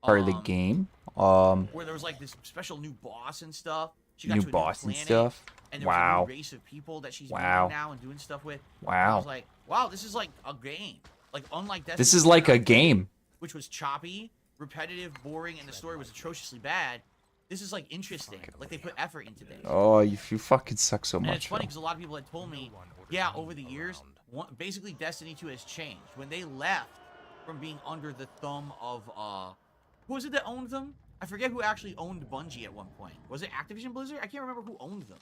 Part of the game. Where there was like this special new boss and stuff. She got New to a boss and planet, stuff. And there was a Wow. new race of people that she's Wow. meeting now and doing stuff with. And I Wow. was like, wow, this is like a game. Like, unlike Destiny, This is like a game. which was choppy, repetitive, boring, and the story was atrociously bad. This is like interesting. Like, they put effort into things. Oh, you fucking suck so And it's much. funny Phil. because a lot of people had told me, yeah, over the years, basically Destiny 2 has changed. When they left from being under the thumb of, who was it that owned them? I forget who actually owned Bungie at one point. Was it Activision Blizzard? I can't remember who owned them.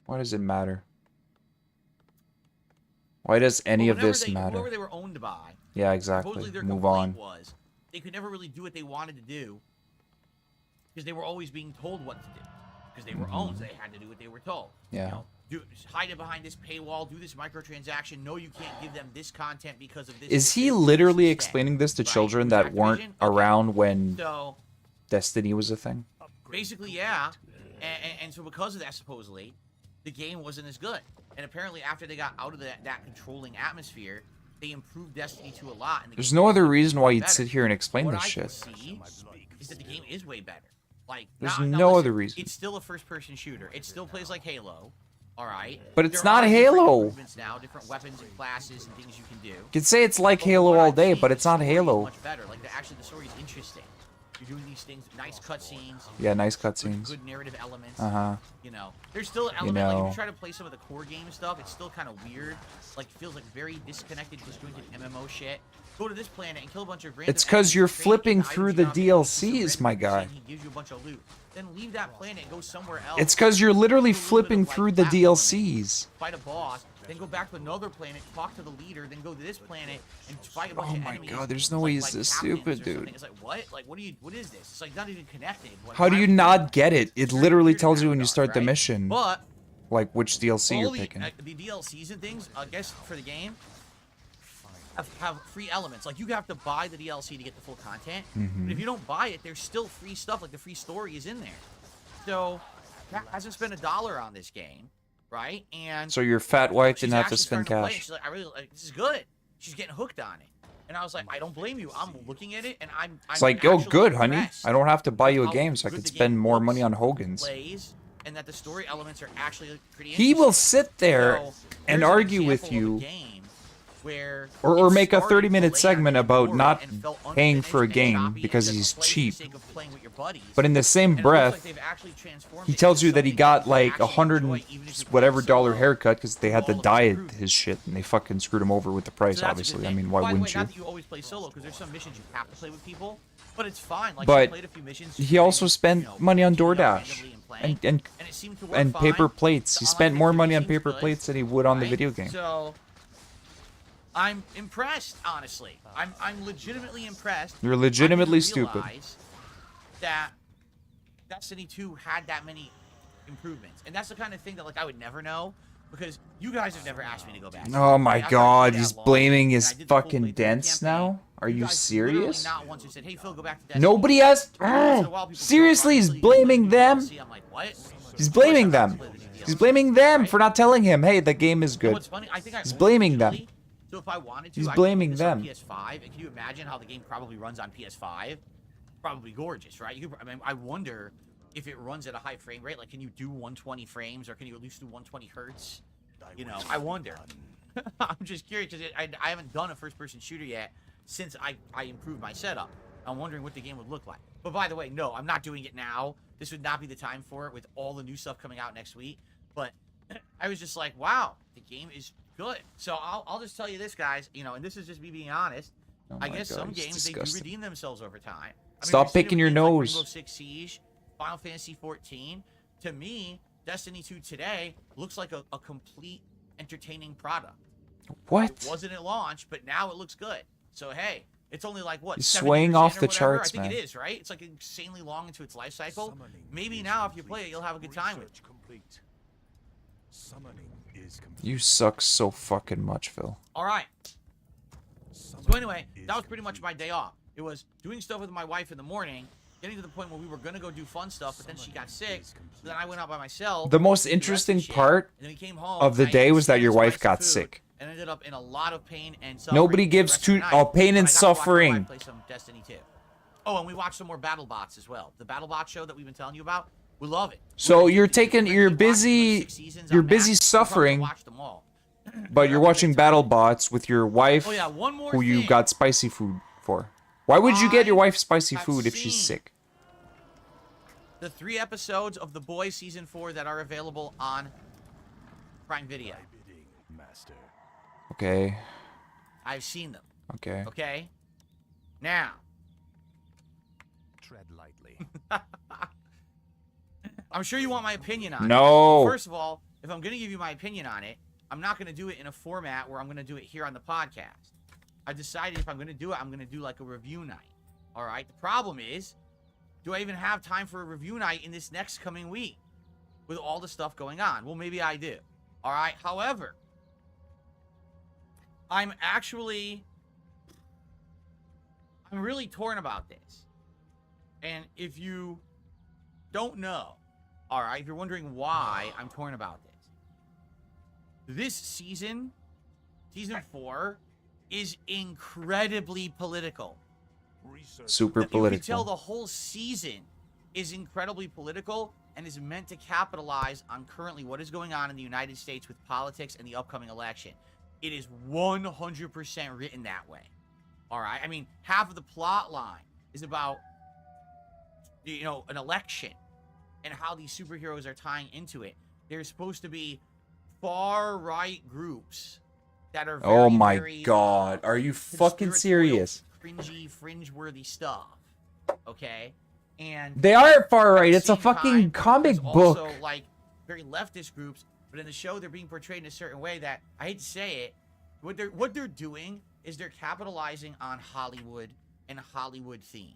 Why does it matter? Why does any But of whenever this Whoever matter? they were owned by, Yeah, supposedly exactly. their Move complaint on. was they could never really do what they wanted to do because they were always being told what to do. Because they were owned, so they had to do what they were told. Yeah. You know, hide it behind this paywall, do this microtransaction. No, you can't give them this content because of this. Is he this, literally this, explaining this to right? children It was that weren't Activision? Okay. around when So Destiny was a thing? basically, yeah. And so because of that, supposedly, the game wasn't as good. And apparently, after they got out of that controlling atmosphere, they improved Destiny 2 a lot. And the There's game no other was reason why you'd better. sit here and explain What this I can shit. see is that the game is way better. Like, There's now, no listen, other reason. It's still a first-person shooter. It still plays like Halo. All right. But it's There not are different Halo. improvements now, different weapons and classes and things you can do. You could say it's like But Halo what all I've day, seen, but the it's not story is Halo. Much better. Like, the story is interesting. You're doing these things, nice cutscenes. Yeah, nice Good, cutscenes. good narrative elements. Uh-huh. You know, there's still an element, like, if know. you try to play some of the core game stuff, it's still kind of weird. Like, it feels like very disconnected, disjointed MMO shit. Go to this planet and kill a bunch of random It's 'cause enemies, you're trade, get flipping items through you the don't have to use, some DLCs, random my person, guy. He gives you a bunch of loot. Then leave that planet and go somewhere else. It's because you're literally Do a little bit flipping of, like, through the platforming, DLCs. Fight a boss, then go back to another planet, talk to the leader, then go to this planet and fight a bunch Oh of my enemies. God, there's no like- way he's like this captains stupid, or dude. something. It's like, what? Like, what is this? It's like not even connected. Like, How do why you would not get it? It It's very literally weird in tells that you when you regard, start the right? mission, But like which DLC all you're the, picking. the DLCs and things, I guess, for the game, have free elements. Like, you have to buy the DLC to get the full content. Mm-hmm. But if you don't buy it, there's still free stuff. Like, the free story is in there. So, Kat hasn't spent $1 on this game, right? And So your fat wife she's didn't have to actually spend starting play it. cash. She's like, I really like this is good. She's getting hooked on it. And I was like, I don't blame you. I'm looking at it, and I'm It's like, oh, actually good, honey. impressed I don't have to buy you a how game so I good can the spend game more looks, money on Hogan's. plays, and that the story elements are actually like, pretty He will interesting. sit there So, and here's an argue with example of a you, game where or it make a started 30-minute bland segment and about boring not and felt paying for a unfinished and game choppy because and he's just play for the cheap. sake of playing with your buddies. But in the same And it looks breath, like they've actually transformed he it tells into you that he something got you like actually 100 enjoy, and even if you play whatever dollar solo. haircut because they had to All of dye it's his shit and they fucking screwed him over with the price, So that's a good obviously. I thing. mean, why By the wouldn't way, you? not that you always play solo, because there's some missions you have to play with people, but it's fine. Like, But you played a few missions, he also spent money on queuing up DoorDash randomly and playing, and it seemed to work and fine. paper plates. The He online spent more money on activity seems paper good, plates than he would on the right? video game. So I'm impressed, honestly. I'm legitimately impressed. You're I didn't legitimately stupid. realize that Destiny 2 had that many improvements, and that's the kind of thing that like I would never know because you guys have never asked me to go back. Oh my After I god, played he's that long, blaming and his I did the full fucking playthrough dents campaign, now? Are you guys literally serious? not once have said, "Hey Phil, go back to Destiny." Nobody has. Once in a while, people Seriously, he's obviously, like, blaming you them. DLC, I'm like, what? He's blaming Of course I have them. to play the new He's DLC, blaming them right? for not telling him, hey, the game is You know good. what's funny? I think He's blaming them. originally- So if I wanted to, He's I could blaming get this on them. PS5, and can you imagine how the game probably runs on PS5? Probably gorgeous, right? I mean, I wonder if it runs at a high frame rate. Like, can you do 120 frames, or can you at least do 120 hertz? You know, I wonder. I'm just curious because I haven't done a first-person shooter yet since I improved my setup. I'm wondering what the game would look like. But by the way, no, I'm not doing it now. This would not be the time for it with all the new stuff coming out next week. But I was just like, wow, the game is good. So I'll just tell you this, guys. You know, and this is just me being honest. Oh I my guess God, some he's games they disgusting. do redeem themselves over time. I mean, Stop we've seen it picking with your games like nose. Rainbow Six Siege, Final Fantasy 14. To me, Destiny 2 today looks like a complete entertaining product. What? It wasn't at launch, but now it looks good. So hey, it's only like what? He's 70% swaying off or the whatever? charts, I think man. it is, right? It's like insanely long into its life cycle. Maybe now, if you play it, you'll have a good time with it. Complete. Summoning is complete. You suck so fucking much, Phil. All right. So anyway, that was pretty much my day off. It was doing stuff with my wife in the morning, getting to the point where we were gonna go do fun stuff, but then she got sick. So then I went out by myself. The most did the rest of interesting the shit, part and then we came home, of the and I day was that ate your wife spicy got food sick. And ended up in a lot of pain and suffering. Nobody for the gives rest of two the night, oh pain but and I got to watch my wife suffering. Play some Destiny 2. Oh, and we watched some more BattleBots as well. The BattleBot show that we've been telling you about. We love it. So We're you're addicted to it. taking We've you're been watching, like, busy 6 seasons you're on busy Max. We'll probably suffering, watch them all. but you're watching BattleBots with your wife Oh yeah, one more who you thing. got spicy food for. Why would you get your wife spicy have food if she's seen sick? The 3 episodes of The Boys season 4 that are available on Prime Video. Bidding, master. Okay. I've seen them. Okay. Okay. Now, Tread lightly. I'm sure you want my opinion on it. No. First of all, if I'm going to give you my opinion on it, I'm not going to do it in a format where I'm going to do it here on the podcast. I've decided if I'm going to do it, I'm going to do like a review night. All right. The problem is, do I even have time for a review night in this next coming week with all the stuff going on? Well, maybe I do. All right. However, I'm really torn about this. And if you don't know, all right, if you're wondering why I'm torn about this season 4, is incredibly political. Super You can tell political. the whole season is incredibly political and is meant to capitalize on currently what is going on in the United States with politics and the upcoming election. It is 100% written that way. All right? I mean, half of the plot line is about, you know, an election and how these superheroes are tying into it. There's supposed to be far-right groups that are very, Oh my very, god. Are you fucking conspiratorial, serious? cringy, fringe-worthy stuff. Okay? And They are far at right. the It's a same fucking time, comic there's book. also like very leftist groups, but in the show they're being portrayed in a certain way that I hate to say it, what they're doing is they're capitalizing on Hollywood and Hollywood themes.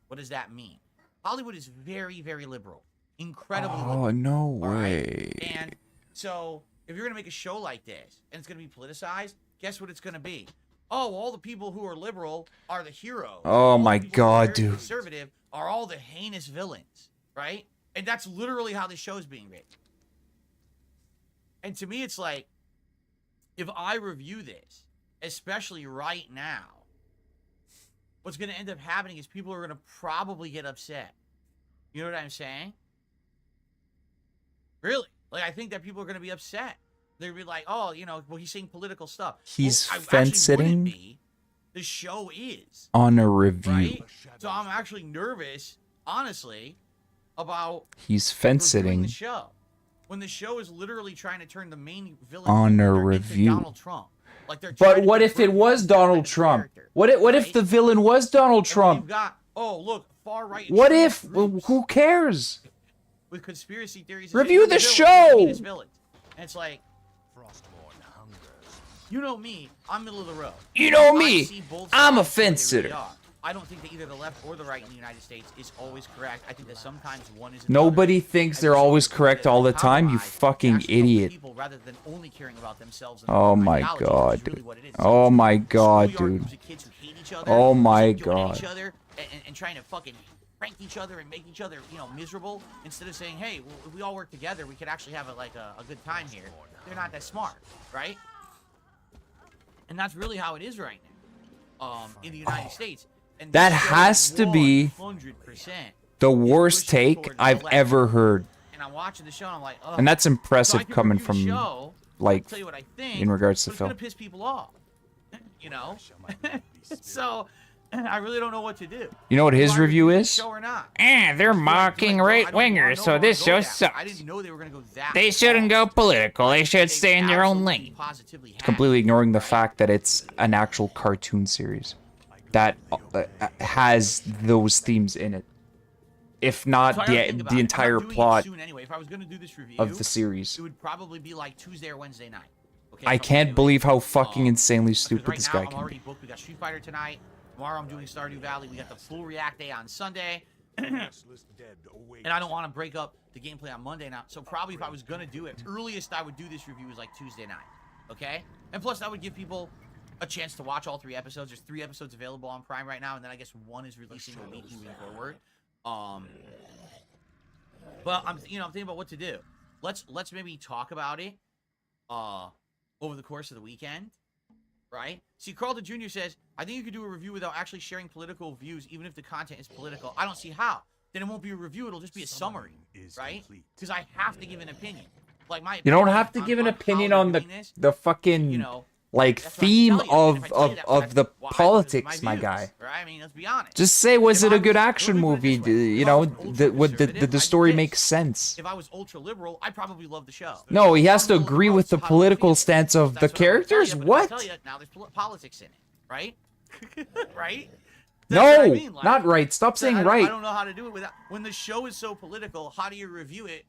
What does that mean? Hollywood is very, very liberal, incredibly liberal. Oh, no All right? way. And so, if you're gonna make a show like this and it's gonna be politicized, guess what it's gonna be? Oh, all the people who are liberal are the heroes. Oh All the my people who are God, very dude. Conservative are all the heinous villains, right? And that's literally how the show's being written. And to me, it's like, if I review this, especially right now, what's going to end up happening is people are going to probably get upset. You know what I'm saying? Really? Like, I think that people are going to be upset. They're going to be like, oh, you know, well, he's saying political stuff. He's well, fence-sitting the show is. on a review. Right? So I'm actually nervous, honestly, about He's reviewing fence-sitting the show. When the show is literally trying to turn the main villain on a character review. into Donald Trump. Like they're trying But to what if it convert was him to that Donald kind of Trump? character, What if right? the villain was Donald And then Trump? you've got, oh, look, far right. What if? groups Who cares? with conspiracy theories? Review the villains, show! meanest villains. And it's like, you know me, I'm middle of the road. You know I me, see both I'm a sides for what they fence-sitter. really are. I don't think that either the left or the right in the United States is always correct. I think that sometimes one is. Nobody thinks they're always correct all the time, you fucking idiot. People rather than only caring about themselves and Oh their my ideology, god, which is really dude. what it is. Oh my god, Schoolyard dude. groups of kids who hate each other, Oh my joining god. each other and trying to fucking prank each other and make each other, you know, miserable instead of saying, hey, well, if we all work together, we could actually have a good time here. They're not that smart, right? And that's really how it is right now, in the United States. And That this show has to be 100% The worst pushing take towards the I've left. ever heard. And I'm watching the show and I'm like, ugh. And that's So I impressive can coming review the from, show, like, tell you what I think, in regards to but it's Phil. gonna piss people off, you know. So I really don't know what to do. You know what his Do I review review the is? show or not? They're Do I mocking go- I right don't wanna wingers, know so how this to show go that. sucks. I didn't know they were gonna go that. They shouldn't go political. They should stay in their own absolutely lane. positively have. Completely ignoring the fact that it's an actual cartoon series that has those themes in it. If not So I gotta think about the it. I'm entire not doing it plot soon anyway. If I was gonna do this review of the series. it would probably be like Tuesday or Wednesday night. Okay, I if I'm can't gonna do it. believe how fucking insanely Because stupid right this now, guy I'm can already be. booked. We got Street Fighter tonight. Tomorrow I'm doing Stardew Valley. We got the full React Day on Sunday. And I don't want to break up the gameplay on Monday now. So probably if I was going to do it, earliest I would do this review is like Tuesday night. Okay? And plus that would give people a chance to watch all 3 episodes. There's 3 episodes available on Prime right now. And then I guess 1 is releasing a week moving forward. But I'm thinking about what to do. Let's maybe talk about it over the course of the weekend. Right? See, Carlton Jr. says, I think you could do a review without actually sharing political views, even if the content is political. I don't see how. Then it won't be a review. It'll just be a summary, right? Because I have to give an opinion. Like my You don't opinion have to on- give an on opinion how on they're the doing this, the fucking you know, like that's what I theme tell you. And if I tell you that, of that's the why I politics, do my views, guy. Right? I mean, let's be honest. Just say, was If it I a good was- action let me put it movie? this way. You If I know, was ultra-conservative, the I'd story do makes this. sense. If I was ultra liberal, I'd probably love the show. No, he has to I'm middle of the agree road, with so the how do I political feel? stance of the That's what I'm gonna tell characters. you, but if I What? tell you, now there's politics in it, right? Right? That's No, what I mean, like, not right. Stop saying I right. don't know how to do it without. When the show is so political, how do you review it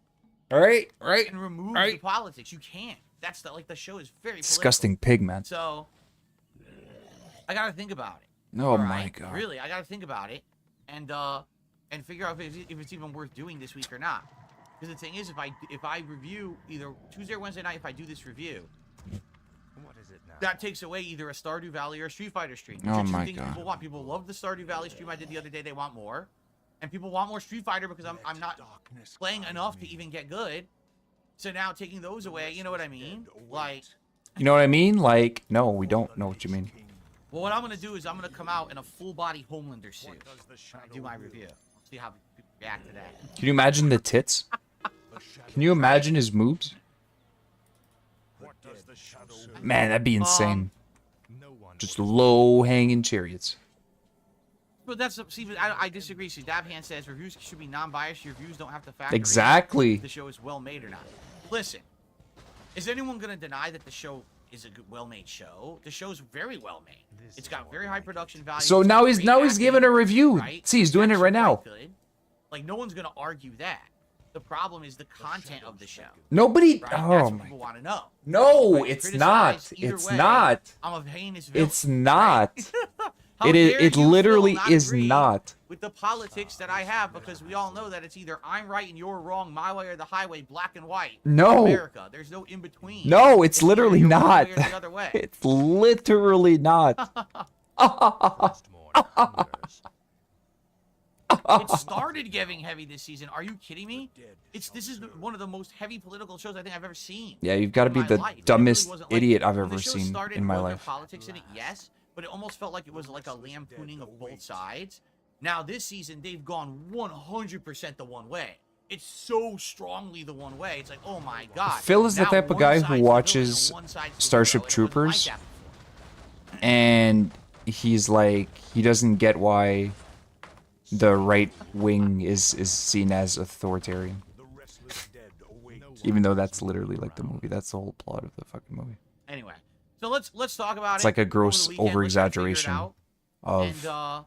All right, right. and remove Right. the politics? You can't. That's the show is very Disgusting pig, man. political. So I gotta think about it. Oh All my right? god. Really, I gotta think about it and figure out if it's even worth doing this week or not. Because the thing is, if I review either Tuesday or Wednesday night, if I do this review, that takes away either a Stardew Valley or a Street Fighter stream. Which Oh are two my things God. People want. People love the Stardew Valley stream I did the other day. They want more, and people want more Street Fighter because I'm not playing enough to even get good. So now taking those away, you know what I mean? Like, You know what I mean? Like, no, we don't know what you mean. well, what I'm gonna do is I'm gonna come out in a full body Homelander suit when I do my review. See how people react to that. Can you imagine the tits? Can you imagine his moves? Man, that'd be insane. Just low-hanging chariots. But that's see, but I disagree. See, Dabhan says reviews should be non-biased. Your reviews don't have to factor Exactly. in if the show is well made or not. Listen, is anyone gonna deny that the show is a good, well-made show? The show's very well made. It's got very high production value. So It's got now he's great giving a acting, review. right? See, he's doing it It's right now. quite good. Like no one's gonna argue that. The problem is the content of the show. Nobody. Right? Oh That's what my. people want to know. No, Right? it's Criticize not. either It's way, not. I'm a heinous villain. It's not. How It is. dare It you, Phil, literally not is agree not. with the politics that I have, because we all know that it's either I'm right and you're wrong, my way or the highway, black and white. No. America. There's no in between. No, it's either literally you're one not. way or the other way. It's literally not. It started getting heavy this season. Are you kidding me? This is one of the most heavy political shows I think I've ever seen. Yeah, you've got to in be my the life. It really dumbest wasn't like- idiot I've when ever the show seen started, in my were there life. politics in it, yes, but it almost felt like it was like a lampooning of both sides. Now this season, they've gone 100% the one way. It's so strongly the one way. It's like, oh my god. Phil is the Now type of one guy side's who the watches villain and one side's the Starship hero, and it wasn't like Troopers, that before. and he's like, he doesn't get why the right wing is seen as authoritarian. Even though that's literally like the movie. That's the whole plot of the fucking movie. Anyway, so let's talk about it. It's like a over the gross weekend. Let's try to figure it over-exaggeration out. of And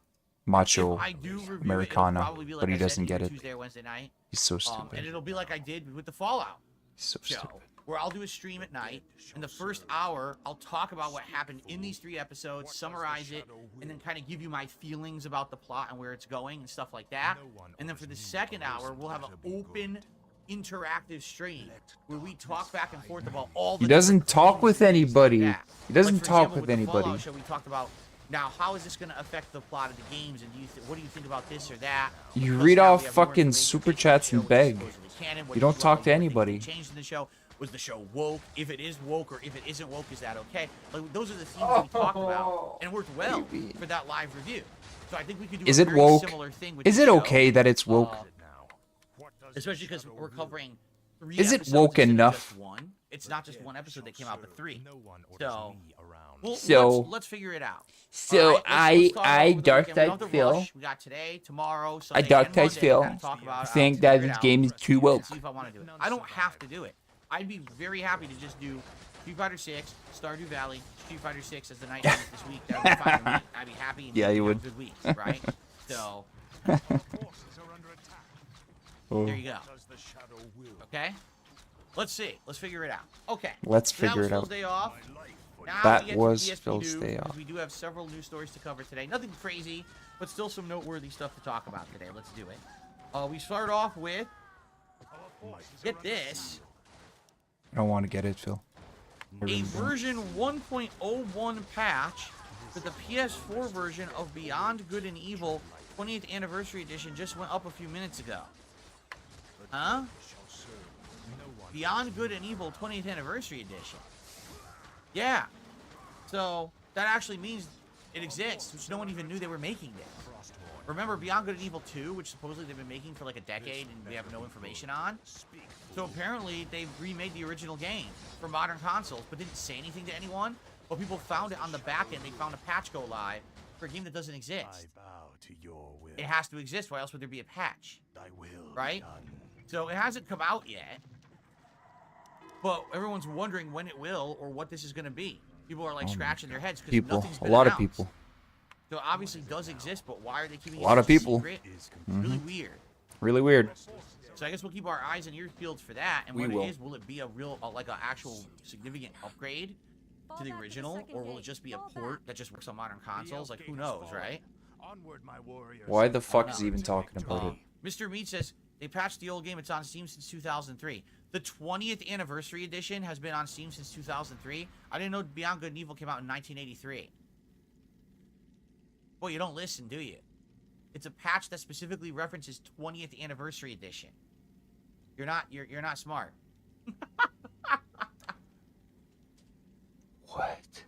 macho if I do review it, it'll Americana, probably be like but he I said, doesn't either get it. Tuesday or Wednesday night. He's so stupid. And it'll be like I did with the Fallout He's so show, stupid. where I'll do a stream at night. In the first hour, I'll talk about what happened in these 3 episodes, summarize it, and then kind of give you my feelings about the plot and where it's going and stuff like that. And then for the second hour, we'll have an open, interactive stream where we talk back and forth about all the He doesn't different talk things with and things like anybody. that. He doesn't Like, for talk example, with the anybody. Fallout show, we talked about now how is this going to affect the plot of the games, and what do you think about this or that? You Because read now off we have more fucking information super in the chats show, and which is beg. supposedly canon. What You do don't feel talk about to what things anybody. they changed in the show? Was the show woke? If it is woke or if it isn't woke, is that okay? Like those are the things we talked about, and it worked well for that live review. So I think we could do Is a it very woke? similar thing with Is the it show, okay that it's woke? especially because we're covering 3 Is it episodes woke instead of enough? just one. It's not just one episode that came out, but 3. So, well, So- let's figure it out. So All right, let's start I over the weekend. We don't have Darksyde to Phil, rush. We got today, tomorrow, I Sunday, and Darksyde Monday to Phil kinda talk about it, think to that figure it this out, game is too and woke. see if I want to do it. I don't have to do it. I'd be very happy to just do Street Fighter 6, Stardew Valley, Street Fighter 6 as the night games this week. That would be fine with me. I'd be happy. And Yeah, you have would. a good week, right? So Oh. there you go. Okay. Let's see. Let's figure it out. Okay. Let's So that figure was it out. Phil's day off. Now That we get to was ESP Phil's news, day because off. we do have several news stories to cover today. Nothing crazy, but still some noteworthy stuff to talk about today. Let's do it. We start off with, get this, I don't want to get it, Phil. I a really don't. version 1.01 patch for the PS4 version of Beyond Good and Evil 20th Anniversary Edition just went up a few minutes ago. Huh? Beyond Good and Evil 20th Anniversary Edition. Yeah. So, that actually means it exists, which no one even knew they were making this. Remember Beyond Good and Evil 2, which supposedly they've been making for like a decade and we have no information on? So apparently they've remade the original game for modern consoles, but didn't say anything to anyone. But people found it on the back end. They found a patch go live for a game that doesn't exist. It has to exist, why else would there be a patch? Right? So it hasn't come out yet. But everyone's wondering when it will or what this is going to be. People are like scratching their heads because People, nothing's a been lot of announced. people. So it obviously does exist, but why are they keeping it A lot of such a people. secret? Really weird. Really weird. So I guess we'll keep our eyes and ears peeled for that. And We what will. it is, will it be a real, like an actual significant upgrade to the original, or will it just be a port that just works on modern consoles? Like who knows, right? Why the fuck is he even talking about it? Mr. Meat says they patched the old game. It's on Steam since 2003. The 20th Anniversary Edition has been on Steam since 2003. I didn't know Beyond Good and Evil came out in 1983. Boy, you don't listen, do you? It's a patch that specifically references 20th Anniversary Edition. You're not smart. What?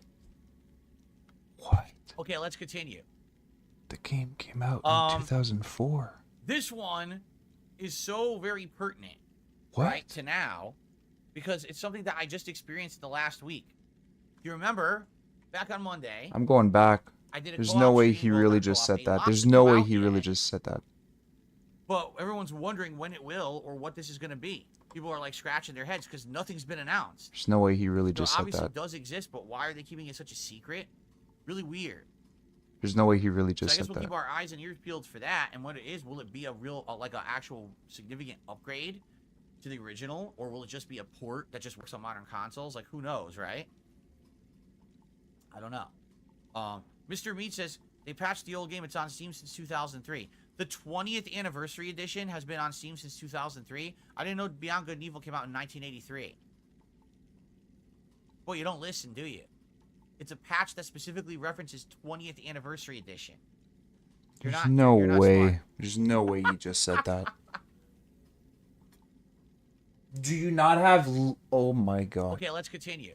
What? Okay, let's continue. The game came out in 2004. This one is so very pertinent, What? right, to now, because it's something that I just experienced the last week. You remember, back on Monday, I'm going back. I did a There's co-op no way stream, he well, really not just co-op, said a that. lot There's to no come way out he really yet. just said that. But everyone's wondering when it will or what this is going to be. People are like scratching their heads because nothing's been announced. There's no way he really So just said obviously that. it does exist, but why are they keeping it such a secret? Really weird. There's no way he really So I just guess said we'll keep that. our eyes and ears peeled for that. And what it is, will it be a real, like an actual significant upgrade to the original? Or will it just be a port that just works on modern consoles? Like, who knows, right? I don't know. Mr. Meat says, they patched the old game. It's on Steam since 2003. The 20th Anniversary Edition has been on Steam since 2003. I didn't know Beyond Good and Evil came out in 1983. Boy, you don't listen, do you? It's a patch that specifically references 20th Anniversary Edition. There's you're no not way. smart. There's no way he just said that. Do you not have... Oh my god. Okay, let's continue.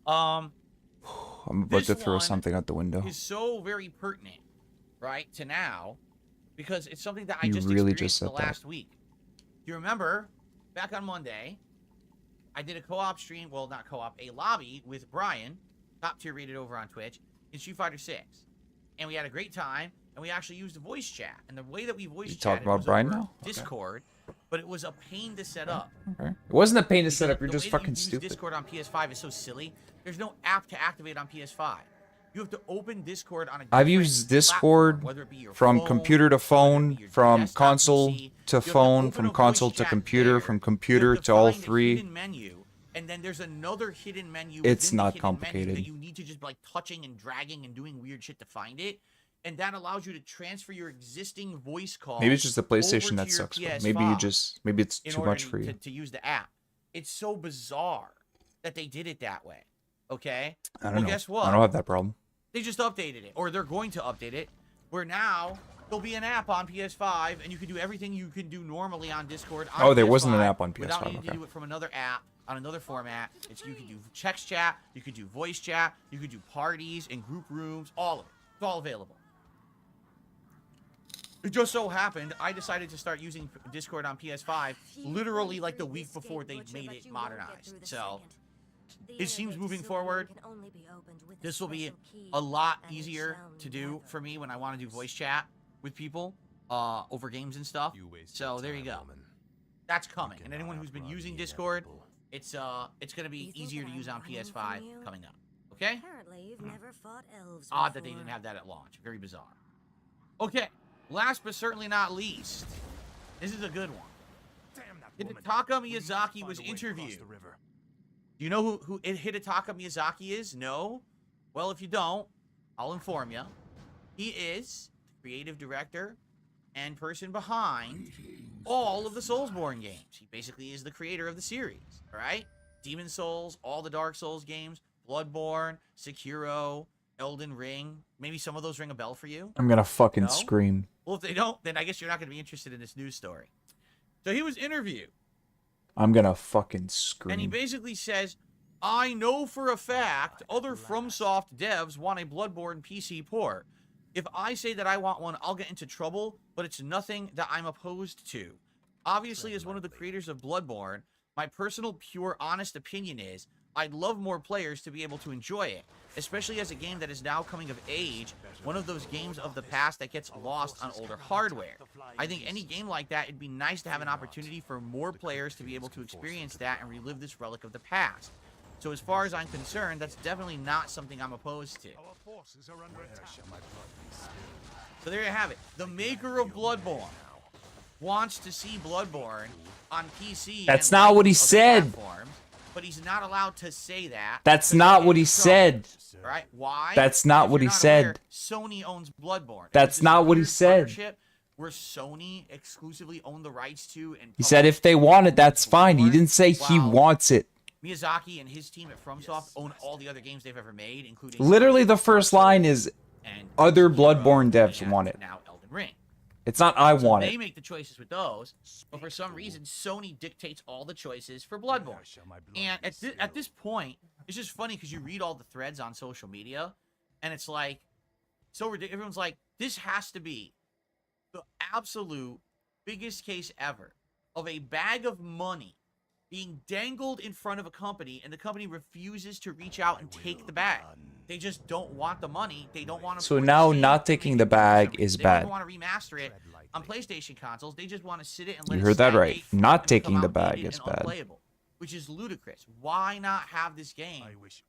I'm I'm about This to throw one something out the window. is so very pertinent, right, to now, because it's something that I You just really experienced just the said that. last week. You remember, back on Monday, I did a co-op stream, well, not co-op, a lobby with Brian, top tier rated over on Twitch, in Street Fighter 6. And we had a great time, and we actually used voice chat. And the way that we voice chatted talking about was Brian over now? Okay. Discord, but it was a pain to set up. Okay. It wasn't a pain to set Because up. You're the just way that fucking you use stupid. Discord on PS5 is so silly. There's no app to activate on PS5. You have to open Discord on a I've different used platform, Discord whether it be your from phone, computer to whether it phone, be your from desktop console PC. You to have to phone, open from a voice console to chat computer, there. from You computer have to all find a three. hidden menu, and then there's another hidden menu. It's within the not hidden menu complicated. that you need to just be like touching and dragging and doing weird shit to find it. And that allows you to transfer your existing voice call. Maybe it's just the PlayStation over that to your sucks. Bro. PS5 Maybe it's in too order much for you. to use the app. It's so bizarre that they did it that way. Okay? I don't know. Guess what? I don't have that problem. They just updated it, or they're going to update it, where now there'll be an app on PS5, and you can do everything you can do normally on Discord. On Oh, there PS5 wasn't an app on without PS5, needing to okay. do it from another app on another format. You can do text chat, you can do voice chat, you can do parties and group rooms, all of it. It's all available. It just so happened I decided to start using Discord on PS5 literally like the week before they made it modernized. So it seems moving forward, this will be a lot easier to do for me when I want to do voice chat with people over games and stuff. So there you go. That's coming. And anyone who's been using Discord, it's gonna be easier to use on PS5 coming up. Okay? Odd that they didn't have that at launch. Very bizarre. Okay. Last but certainly not least, this is a good one. Hidetaka Miyazaki was interviewed. Do you know who Hidetaka Miyazaki is? No? Well, if you don't, I'll inform you. He is the creative director and person behind all of the Soulsborne games. He basically is the creator of the series, all right? Demon Souls, all the Dark Souls games, Bloodborne, Sekiro, Elden Ring. Maybe some of those ring a bell for you. I'm gonna fucking No? scream. Well, if they don't, then I guess you're not going to be interested in this news story. So he was interviewed, I'm gonna fucking and he scream. basically says, I know for a fact other FromSoft devs want a Bloodborne PC port. If I say that I want one, I'll get into trouble, but it's nothing that I'm opposed to. Obviously, as one of the creators of Bloodborne, my personal, pure, honest opinion is I'd love more players to be able to enjoy it, especially as a game that is now coming of age, one of those games of the past that gets lost on older hardware. I think any game like that, it'd be nice to have an opportunity for more players to be able to experience that and relive this relic of the past. So as far as I'm concerned, that's definitely not something I'm opposed to. So there you have it. The maker of Bloodborne wants to see Bloodborne on PC. That's and not what he other said. platforms, but he's not allowed to say that. That's because not he'll what get he in trouble. said. Right? Why? That's not If what you're he not said. aware, Sony owns Bloodborne. That's There's not this what he weird said. partnership where Sony exclusively owned the rights to and He said if they want it, that's fine. He didn't say he Wow. wants it. Miyazaki and his team at FromSoft own all the other games they've ever made, including Literally, the first line is and other Sekiro, Bloodborne and devs yeah, want it. Now Elden Ring. It's not I So want they it. make the choices with those, but for some reason Sony dictates all the choices for Bloodborne. And at this point, it's just funny because you read all the threads on social media, and it's like so ridiculous. Everyone's like, this has to be the absolute biggest case ever of a bag of money being dangled in front of a company, and the company refuses to reach out and take the bag. They just don't want the money. They don't want to. So now not taking the bag is They bad. don't want to remaster it on PlayStation consoles. They just want to sit it and let You it heard that right. stagnate Not and taking become the bag outdated is and bad. unplayable, which is ludicrous. Why not have this game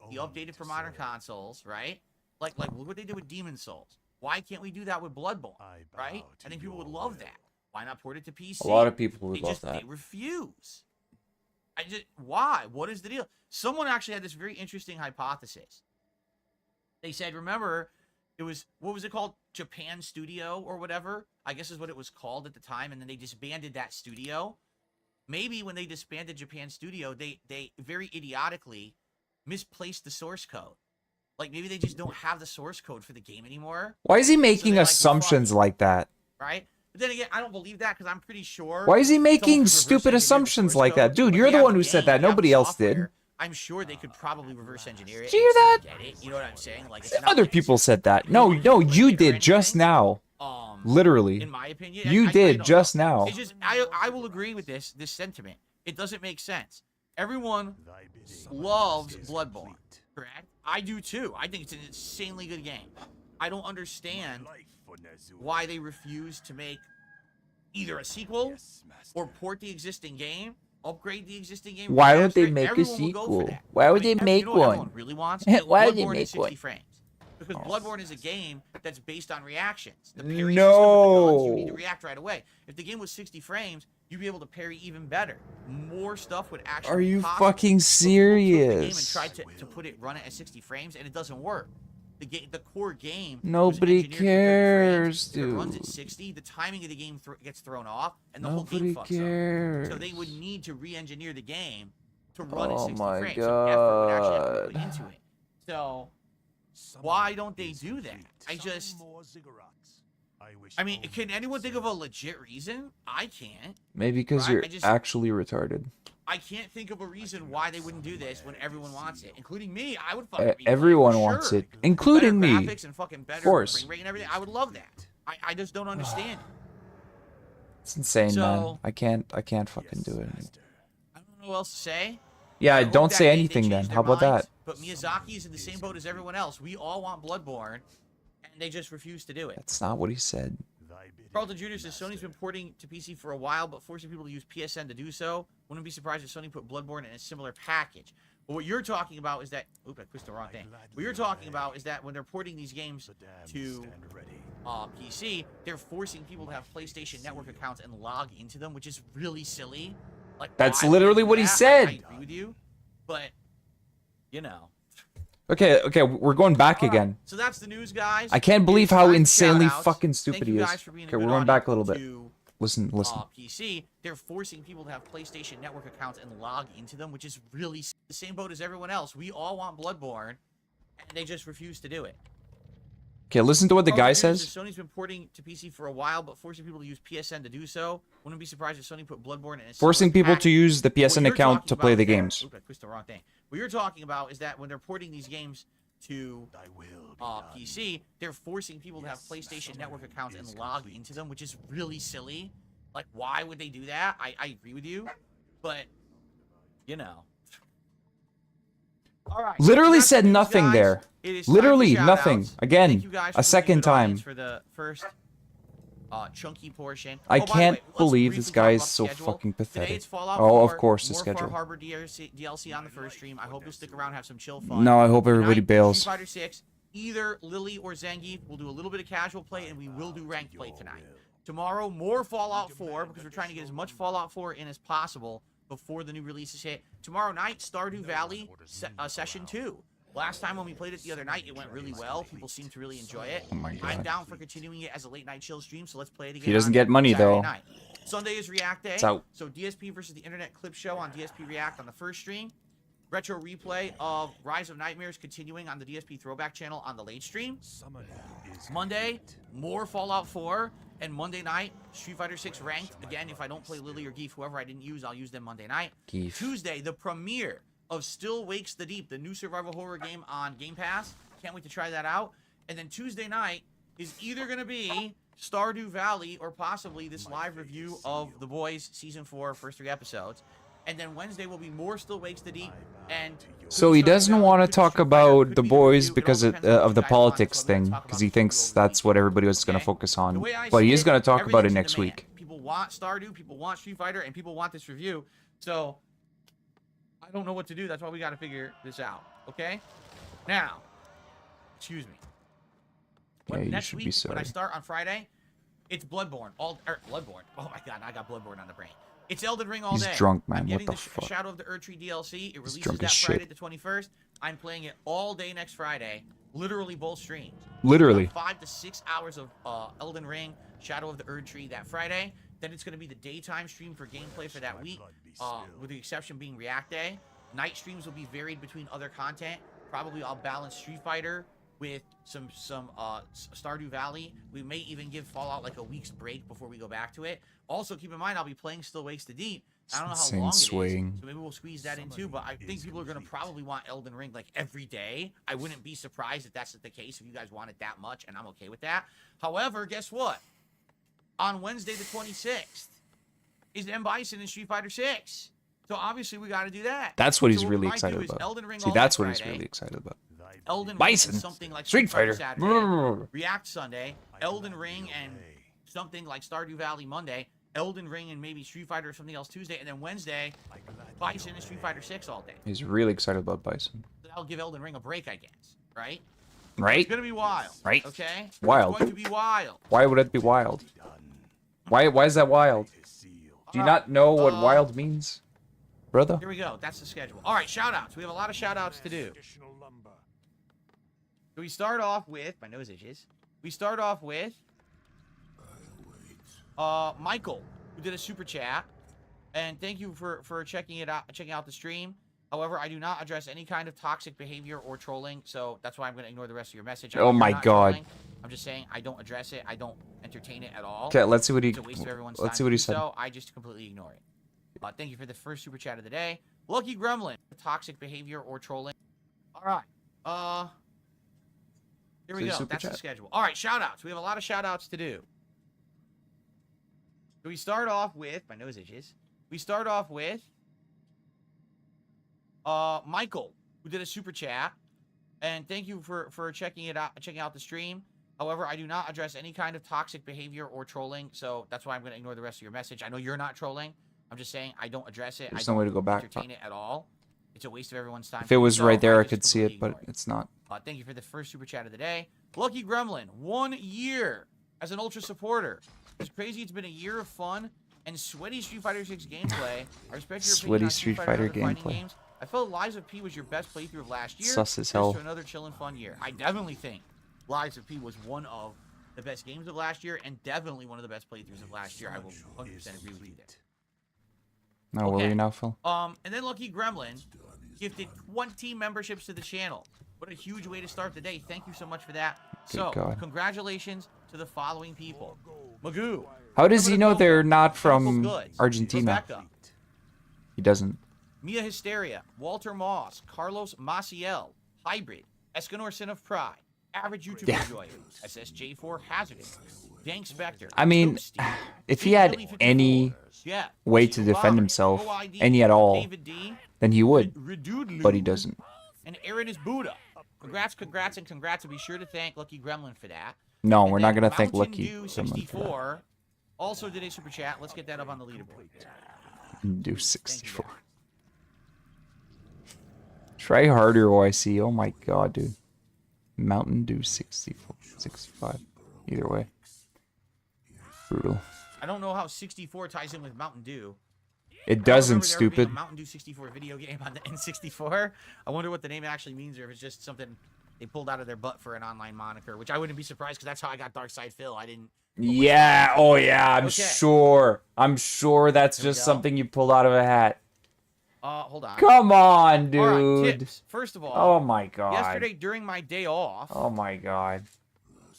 be updated for modern consoles, right? Like look what they did with Demon Souls. Why can't we do that with Bloodborne, right? I think people would love that. Why not port it to PC? A lot of people would They love just, that. They refuse. Why? What is the deal? Someone actually had this very interesting hypothesis. They said, remember, it was, what was it called? Japan Studio or whatever, I guess is what it was called at the time, and then they disbanded that studio. Maybe when they disbanded Japan Studio, they very idiotically misplaced the source code. Like, maybe they just don't have the source code for the game anymore, Why is he making they're like, assumptions like that? right? But then again, I don't believe that because I'm pretty sure. Why is he someone making could reverse stupid engineer the assumptions source like that? code. Dude, But you're you the have one who the said game, that. you have the Nobody else did. software. I'm sure they could probably reverse engineer it. Did you hear and that? still get it. You know what I'm saying? Like it's not Other like people it's said that. No, you did just now. Literally. in my opinion, You I did don't just know. now. It's just I will agree with this sentiment. It doesn't make sense. Everyone loves Bloodborne, correct? I do too. I think it's an insanely good game. I don't understand why they refuse to make either a sequel or port the existing game, upgrade the existing game. Why don't they remaster it. make a Everyone will go for sequel? that. Why would I mean, they make you know what everyone one? really wants? Why would they Bloodborne make is 60 one? frames. Because Bloodborne is a game that's based on reactions. The parry system with the guns, you need to react right away. If the game was 60 frames, you'd be able to parry even better. More stuff would actually Are be you possible. fucking But people took the game and serious? tried to put it, run it at 60 frames, and it doesn't work. The core game. Nobody was engineered for 30 frames. cares, If it runs dude. at 60, the timing of the game gets thrown off, and the whole Nobody game fucks cares. up. So they would need to re-engineer the game to run at Oh 60 my frames. So effort would actually have to God. go into it. So why don't they do that? I mean, can anyone think of a legit reason? I can't. Maybe because Right, you're I just- actually retarded. I can't think of a reason why they wouldn't do this when everyone wants it, including me. I would fucking be Everyone playing, for wants sure. it, including Better me. graphics and fucking better course. frame rate and everything. I would love that. I just don't understand it. It's insane, man. So- I can't fucking do it. I don't know what else to say. Yeah, I hope don't that say they anything then. change their How about minds, that? But Miyazaki is in the same boat as everyone else. We all want Bloodborne, and they just refuse to do it. That's not what he said. Carlton Jr. says Sony's been porting to PC for a while, but forcing people to use PSN to do so. Wouldn't be surprised if Sony put Bloodborne in a similar package. But what you're talking about is that... Oop, I pushed the wrong thing. What you're talking about is that when they're porting these games to PC, they're forcing people to have PlayStation Network accounts and log into them, which is really silly. Like, That's why would they literally do what he that? said. I agree with you, but, you know... Okay, we're going back again. So that's the news, guys. I can't believe It's how time for insanely shout-outs. fucking stupid Thank he you is. guys for being a Okay, good we're going back a little bit. audience to, Listen. PC. They're forcing people to have PlayStation Network accounts and log into them, which is really the same boat as everyone else. We all want Bloodborne, and they just refuse to do it. Okay, listen to what the guy Carlton Jr. says. Sony's been porting to PC for a while, but forcing people to use PSN to do so. Wouldn't be surprised if Sony put Bloodborne in a Forcing similar people pack. to use the What PSN you're account talking to play about the is that- games. Oop, I pushed the wrong thing. What you're talking about is that when they're porting these games to PC, they're forcing people to have PlayStation Network accounts and log into them, which is really silly. Like, why would they do that? I agree with you, but, you know. All right. Literally That's said the news, nothing guys. there. It is time Literally for nothing. shout-outs. Again, Thank you guys a for being second good audience time. for the first chunky portion. I Oh, by the can't way, let's believe briefly this talk guy is about the so schedule. fucking Today pathetic. it's Fallout Oh, 4, of course, the more schedule. Far Harbor DLC on the first stream. I hope you'll stick around, have some chill fun. No, I hope everybody Tonight, bails. Street Fighter 6, either Lily or Zangief will do a little bit of casual play, and we will do ranked play tonight. Tomorrow, more Fallout 4, because we're trying to get as much Fallout 4 in as possible before the new releases hit. Tomorrow night, Stardew Valley Session 2. Last time when we played it the other night, it went really well. People seem to really enjoy it. Oh my I'm God. down for continuing it as a late night chill stream, so let's play it again. He doesn't on get money, Saturday though. night. Sunday is React Day. It's out. So DSP versus the Internet Clip Show on DSP React on the first stream. Retro replay of Rise of Nightmares continuing on the DSP Throwback channel on the late stream. Monday, more Fallout 4. And Monday night, Street Fighter 6 ranked. Again, if I don't play Lily or Geef, whoever I didn't use, I'll use them Monday night. Geef. Tuesday, the premiere of Still Wakes the Deep, the new survival horror game on Game Pass. Can't wait to try that out. And then Tuesday night is either going to be Stardew Valley or possibly this live review of The Boys Season 4, first 3 episodes. And then Wednesday will be more Still Wakes the Deep. And So he doesn't want to talk about the boys because of of the politics thing, because he thinks that's what everybody was going to focus on. But he is going to talk about it next week. People want Stardew, people want Street Fighter, and people want this review. So I don't know what to do. That's why we got to figure this out. Okay? Now, excuse me. Yeah, you Next should week, be when I sorry. start on Friday, it's Bloodborne. Bloodborne. Oh my god, I got Bloodborne on the brain. It's Elden Ring all He's day. drunk, man. I'm What getting the the fuck? Shadow of the Erdtree DLC. It releases drunk that as Friday shit. the 21st. I'm playing it all day next Friday. Literally both streams. Literally. 5 to 6 hours of Elden Ring, Shadow of the Erdtree that Friday. Then it's going to be the daytime stream for gameplay for that week, with the exception being React Day. Night streams will be varied between other content. Probably I'll balance Street Fighter with some Stardew Valley. We may even give Fallout like a week's break before we go back to it. Also, keep in mind I'll be playing Still Wakes the Deep, I don't know how Insane long swaying. it is, so maybe we'll squeeze that in too. But I think people are gonna probably want Elden Ring like every day. I wouldn't be surprised if that's the case if you guys want it that much, and I'm okay with that. However, guess what? On Wednesday the 26th is M Bison in Street Fighter 6. So obviously we got to do that. That's what he's So really we might excited do is about. Elden Ring See, all that's day what he's Friday. really excited about. Elden Ring Bison. and something like Street Fighter. Saturday. React Sunday. Elden Ring and something like Stardew Valley Monday. Elden Ring and maybe Street Fighter or something else Tuesday. And then Wednesday, Bison and Street Fighter 6 all day. He's really excited about Bison. That'll give Elden Ring a break, I guess. Right? Right? It's going to be wild. Right. Okay? Wild. It's going to be wild. Why would it be wild? Why is that wild? Do you not know what wild means? Brother? Here we go. That's the schedule. All right, shout-outs. We have a lot of shout-outs to do. So we start off with... My nose itches. We start off with... Michael, who did a super chat. And thank you for checking out the stream. However, I do not address any kind of toxic behavior or trolling, so that's why I'm going to ignore the rest of your message. Oh my God. Trolling. I'm just saying I don't address it. I don't entertain it at all. Okay, let's see what he... It's a waste of everyone's Let's time see what he to do said. So I just completely ignore it. Thank you for the first super chat of the day. Lucky Gremlin, toxic behavior or trolling. All right. Here we See go. super That's the chat. schedule. All right, shout-outs. We have a lot of shout-outs to do. So we start off with... My nose itches. We start off with... Michael, who did a super chat. And thank you for checking out the stream. However, I do not address any kind of toxic behavior or trolling, so that's why I'm going to ignore the rest of your message. I know you're not trolling. I'm just saying I don't address it. There's I no way don't to go back. entertain it at all. It's a waste of everyone's time. If it was So right there, I just could see it, completely but ignore it's not. Thank you for the first super chat of the day. Lucky Gremlin, 1 year as an Ultra supporter. It's crazy. It's been a year of fun and sweaty Street Fighter 6 gameplay. I respect your Sweaty opinion on Street and Fighter other fighting gameplay. games. I felt Lies of P was your best playthrough of last year. Sus as Here's hell. to another chill and fun year. I definitely think Lies of P was one of the best games of last year and definitely one of the best playthroughs of last year. I will 100% agree with you there. No, will Okay. you now, Phil? And then Lucky Gremlin gifted 20 memberships to the channel. What a huge way to start the day. Thank you so much for that. So, God. congratulations to the following people. Magoo. How does he know they're not Chemical from Goods, Argentina? Rebecca. He doesn't. Mia Hysteria. Walter Moss. Carlos Maciel. Hybrid. Escanor Sin of Pride. Average YouTube Enjoyer. SSJ4 Hazardous. Dank Spectre. I mean, Toasty, if he had Billy 54, any Jeff, way to defend Shuari, himself, OID, any at all, David D, then he would, Redoodloo, but he doesn't. and Aaron is Buddha. Congrats, and congrats. And be sure to thank Lucky Gremlin for that. No, And we're then not gonna thank Mountain Lucky Dew Gremlin for that. 64 also did a super chat. Let's get that up on the leaderboard. Do 64. Try harder, OIC. Oh my god, dude. Mountain Dew 64, 65. Either way. Brutal. I don't know how 64 ties in with Mountain Dew. It I don't doesn't, remember there being stupid. a Mountain Dew 64 video game on the N64. I wonder what the name actually means, or if it's just something they pulled out of their butt for an online moniker, which I wouldn't be surprised because that's how I got Darksyde Phil. I didn't. Yeah, oh yeah, I'm Okay. sure. I'm sure that's There we just go. something you pulled out of a hat. Hold on. Come on, All right, dude. tips. First of all, Oh my god. yesterday during my day off, Oh my god.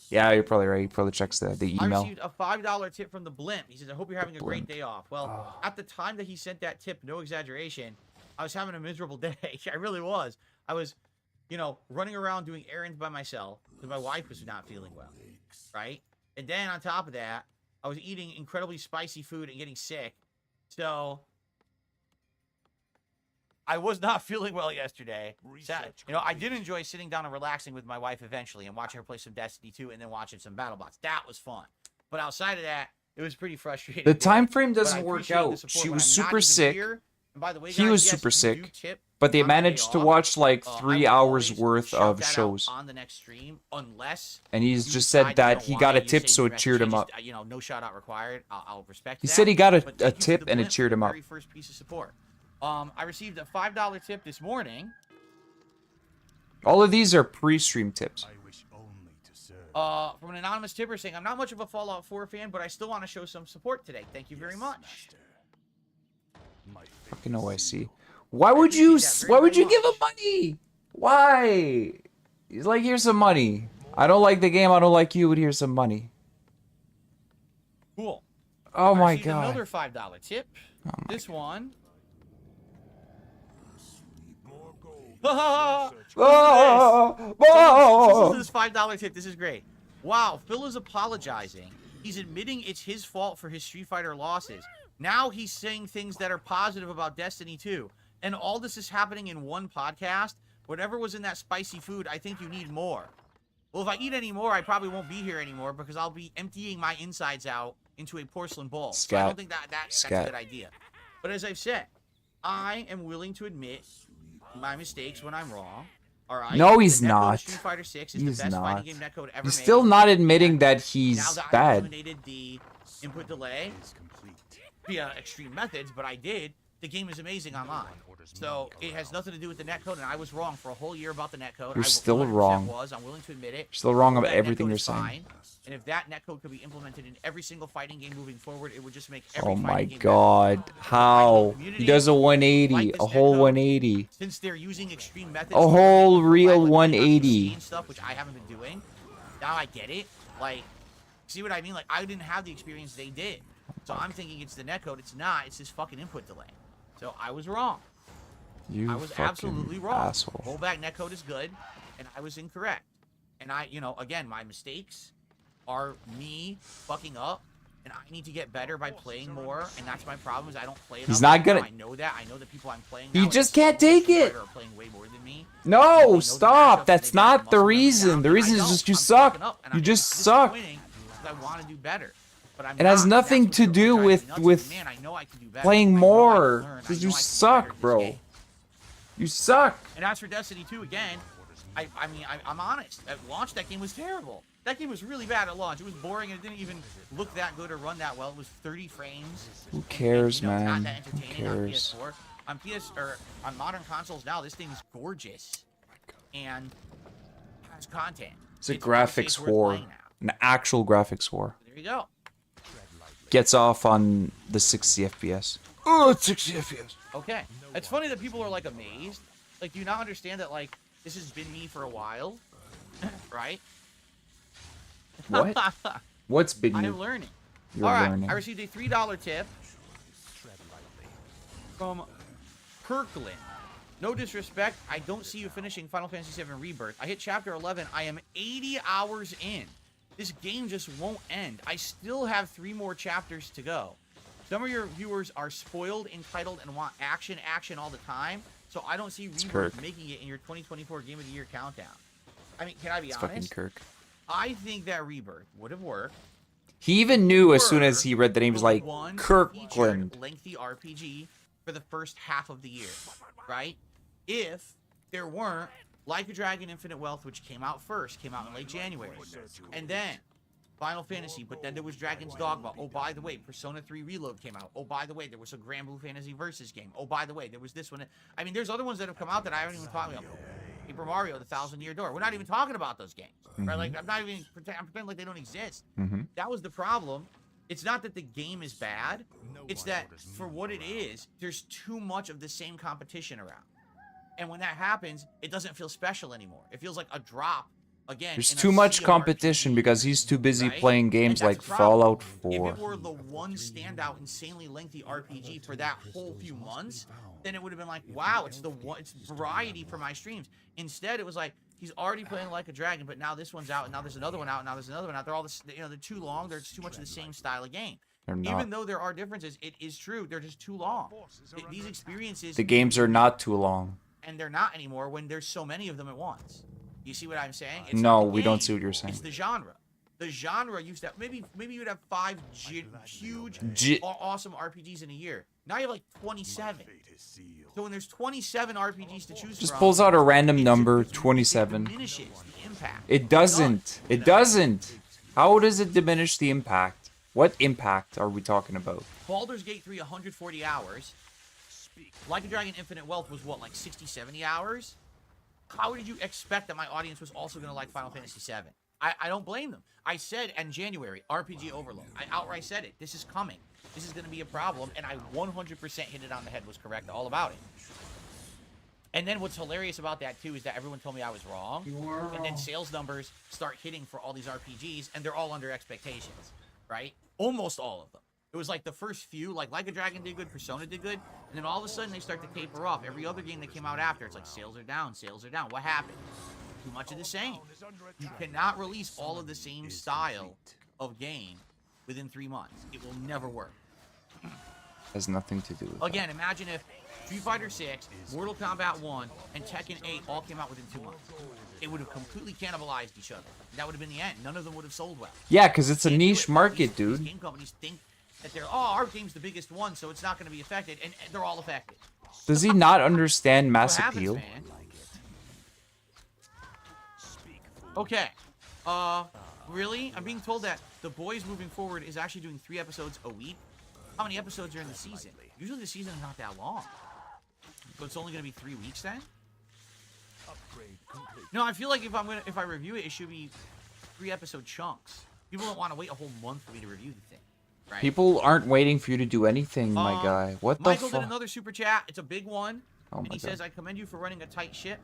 Yeah, you're probably right. He probably checks the I email. received a $5 tip from the Blimp. He says, I hope you're having a great Blimp. day off. Well, at the time that he sent that tip, no exaggeration, I was having a miserable day. I really was. I was, running around doing errands by myself because my wife was not feeling well, right? And then on top of that, I was eating incredibly spicy food and getting sick. So I was not feeling well yesterday. I did enjoy sitting down and relaxing with my wife eventually and watching her play some Destiny 2 and then watching some BattleBots. That was fun. But outside of that, it was pretty frustrating. The time frame But I doesn't work appreciate the out. support She when was I'm not super even sick. here. And by the way, He guys, was yes, super you do sick. tip But they on my day managed to off. watch like I 3 will hours always worth shout of that out shows. on the next stream, unless And he's you just decide said you that don't he want got a you tip, say so you it cheered him just, up. no shout out required. I'll respect He that. said he got But a thank you for tip the and it Blimp cheered for him the up. very first piece of support. I received a $5 tip this morning. All of these are pre-stream tips. From an anonymous tipper saying, I'm not much of a Fallout 4 fan, but I still want to show some support today. Thank you very much. Fucking OIC. Why would you? appreciate that Why very, would you very give him money? Why? He's like, here's some money. I don't like the game. I don't like you. But here's some money. Cool. Oh I my received god. Another $5 tip. This one. Oh, This is $5 tip. This is great. Wow, Phil is apologizing. He's admitting it's his fault for his Street Fighter losses. Now he's saying things that are positive about Destiny 2. And all this is happening in one podcast. Whatever was in that spicy food, I think you need more. Well, if I eat any more, I probably won't be here anymore because I'll be emptying my insides out into a porcelain bowl. So I don't think that's a good idea. But as I've said, I am willing to admit my mistakes when I'm wrong. All right. No, he's the netcode not. of Street Fighter 6 is He's the best not. fighting game netcode ever He's made. still not admitting that Now he's that I bad. eliminated the input delay via extreme methods, but I did. The game is amazing online. So it has nothing to do with the netcode, and I was wrong for a whole year about the netcode. You're I still 100% wrong. I'm willing to admit it. You're still wrong about That everything netcode you're is saying. fine. And if that netcode could be implemented in every single fighting game moving forward, it would just make every Oh my fighting game god. better. How? He does a Like 180. this A whole netcode, 180. Since they're using extreme methods, A to whole provide, real like, 180. and stuff, which I haven't been doing. Now I get it. Like, see what I mean? Like, I didn't have the experience they did. So I'm thinking it's the netcode. It's not. It's this fucking input delay. So I was wrong. You I was fucking absolutely wrong. asshole. Rollback netcode is good, and I was incorrect. And I, again, my mistakes are me fucking up, and I need to get better by playing more. And that's my problem is I don't play enough. He's not gonna- I know that. I know that people I'm playing. He now just are can't take Street it. Fighter are playing way more than me. No, They know the stop. matchups, That's they've got not the muscle memory reason. down, The and reason I is just don't. you I'm suck. fucking up, and You I'm just suck. disappointing 'cause I want to do better. But I'm It has not, and nothing that's to what do drives me with- nuts. with Man, I know I can do better. playing I know I can more. learn. I Because know you I can do better suck, at this bro. game. You suck. And as for Destiny 2, again, I'm honest. At launch, that game was terrible. That game was really bad at launch. It was boring, and it didn't even look that good or run that well. It was 30 frames. Who cares, and, man? Not that Who entertaining on cares? PS4. On modern consoles now, this thing is gorgeous and has content. It's a honestly, graphics worth war. playing now. An actual graphics war. There you go. Gets off on the 60 FPS. Oh, it's 60 FPS. Okay. It's funny that people are like amazed. Like, do you not understand that like this has been me for a while, right? What? What's been I'm you? learning. You're All right, learning. I received a $3 tip from Kirkland. No disrespect, I don't see you finishing Final Fantasy VII Rebirth. I hit chapter 11. I am 80 hours in. This game just won't end. I still have 3 more chapters to go. Some of your viewers are spoiled, entitled, and want action all the time. So I don't see Rebirth Kirk. making it in your 2024 Game of the Year countdown. I mean, can I be It's fucking honest? Kirk. I think that Rebirth would have worked. He even knew as soon as he read the name, he was The like, one Kirkland. featured lengthy RPG for the first half of the year, right? If there weren't Like a Dragon Infinite Wealth, which came out in late January, and then Final Fantasy, but then there was Dragon's Dogma. Oh, by the way, Persona 3 Reload came out. Oh, by the way, there was a Grand Blue Fantasy Versus game. Oh, by the way, there was this one. I mean, there's other ones that have come out that I haven't even talked about. Paper Mario, The Thousand Year Door. We're not even talking about those games, right? Like, I'm pretending like they don't exist. That was the problem. It's not that the game is bad. It's that for what it is, there's too much of the same competition around. And when that happens, it doesn't feel special anymore. It feels like a drop again. There's in a too much sea of competition RPGs, because he's too busy right? playing And games that's like the problem. Fallout If 4. it were the one standout, insanely lengthy RPG for that whole few months, then it would have been like, wow, it's variety for my streams. Instead, it was like, he's already playing Like a Dragon, but now this one's out, and now there's another one out, and now there's another one out. They're all this, they're too long. There's too much of the same style of game. They're not. Even though there are differences, it is true. They're just too long. These experiences, The games are not too long. and they're not anymore when there's so many of them at once. You see what I'm saying? It's No, not the we don't game, see what you're saying. It's the genre. The genre used to have, maybe you'd have 5 huge, awesome RPGs in a year. Now you have like 27. So when there's 27 RPGs to choose Just from, pulls out a random it number, just 27. diminishes the impact. It doesn't. It doesn't. How does it diminish the impact? What impact are we talking about? Baldur's Gate 3, 140 hours. Like a Dragon Infinite Wealth was what, like 60, 70 hours? How did you expect that my audience was also going to like Final Fantasy VII? I don't blame them. I said in January, RPG overload. I outright said it. This is coming. This is going to be a problem, and I 100% hit it on the head, was correct all about it. And then what's hilarious about that, too, is that everyone told me I was wrong. And then sales numbers start hitting for all these RPGs, and they're all under expectations, right? Almost all of them. It was like the first few, like a Dragon did good, Persona did good, and then all of a sudden they start to taper off. Every other game that came out after, it's like sales are down, sales are down. What happened? Too much of the same. You cannot release all of the same style of game within 3 months. It will never work. Has nothing to do with Again, imagine if Street Fighter 6, Mortal Kombat 1, and Tekken 8 all came out within 2 months. It would have completely cannibalized each other. That would have been the end. None of them would have sold well. Yeah, because it's a Can't do niche it. market, These dude. game companies think that our game's the biggest one, so it's not going to be affected, and they're all affected. Does he not understand mass What happens, appeal? man? Okay. Really? I'm being told that The Boys moving forward is actually doing 3 episodes a week. How many episodes are in the season? Usually the season is not that long. So it's only going to be 3 weeks then? No, I feel like if I review it, it should be 3 episode chunks. People don't want to wait a whole month for me to review the thing. Right? People aren't waiting for you to do anything, my guy. What the Michael did fuck? another super chat. It's a big one. Oh And my he God. says, I commend you for running a tight ship.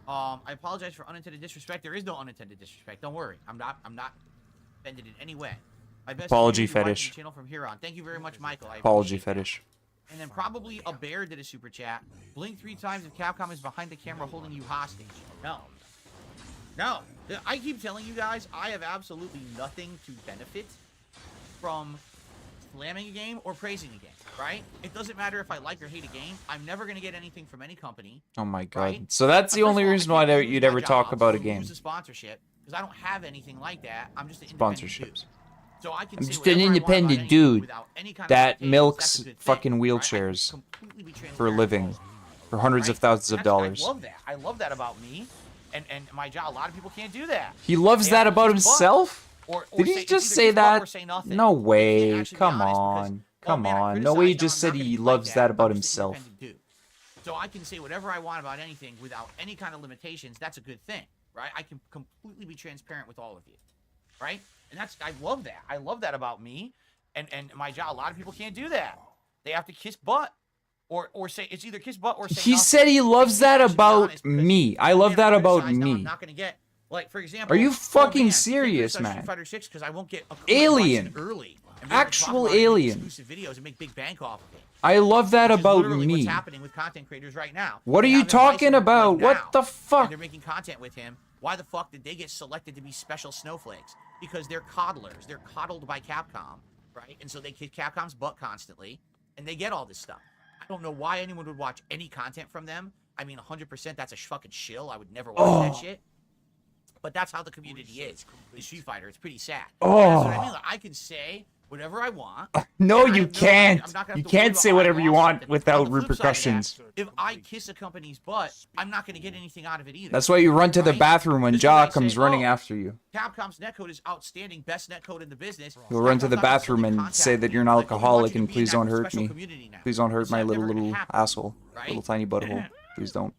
I apologize for unintended disrespect. There is no unintended disrespect. Don't worry. I'm not offended in any way. My best Apology to watch the fetish. channel from here on. Thank you very much, Michael. I Apology appreciate that. fetish. And then probably a bear did a super chat. Blink 3 times if Capcom is behind the camera holding you hostage. No. No. I keep telling you guys, I have absolutely nothing to benefit from slamming a game or praising a game, right? It doesn't matter if I like or hate a game. I'm never going to get anything from any company. Oh my god. Right? So that's the First only of all, I reason why can't use you'd my ever talk job about a to game. use a sponsorship because I don't have anything like that. I'm just an independent dude. Sponsorships. So I can I'm say just whatever an I want independent about anything dude without any kind of that limitations. milks That's a good thing, fucking right? I can wheelchairs completely be for a transparent living with all of you, for hundreds of right? thousands of That's- dollars. I love that. I love that about me and my job. A lot of people can't do that. He loves They that have to about kiss butt. himself? Or Did he say, just it's say either kiss butt that? or say nothing. No They can't way. actually be Come honest on. because, Come man, I on. No way he criticized just them, said I'm not he gonna be like loves that about I'm just an himself. independent dude. So I can say whatever I want about anything without any kind of limitations. That's a good thing, right? I can completely be transparent with all of you, right? And I love that. I love that about me and my job. A lot of people can't do that. They have to kiss butt or say it's either kiss butt or say He nothing. said he loves They that can't actually be about honest because, me. I love man, that I'm about criticized now, I'm me. not gonna get like for example. Are you fucking man, serious, they criticize man? Street Fighter 6 because I won't get a Alien. early. And be able to talk Actual about it in alien. exclusive videos and make big bank off of it. I love that Which is about literally me. What's happening with content creators right now? What are They you have him talking licensed, about? like, What now, the fuck? And they're making content with him. Why the fuck did they get selected to be special snowflakes? Because they're coddlers. They're coddled by Capcom, right? And so they kick Capcom's butt constantly, and they get all this stuff. I don't know why anyone would watch any content from them. I mean, 100% that's a fucking shill. I would never watch that shit. But that's how the community is. The Street Fighter. It's pretty sad. That's what I mean. Like, I can say whatever I want. No, and I you have no- can't. I'm not gonna have You to worry can't about say how I whatever you lost want something. without On the flip side of that, repercussions. if I kiss a company's butt, I'm not going to get anything out of it either. That's why you run to the right? bathroom when Just Jaw because I comes say, running "Oh, after you. Capcom's netcode is outstanding, best netcode in the business. You'll run to the Capcom's not gonna bathroom suddenly and contact say that me, you're an like, "Oh, we want alcoholic you to and be in please that don't hurt special me. community now." Please don't hurt It's my never little gonna happen, asshole. right? Little tiny butthole. Please don't.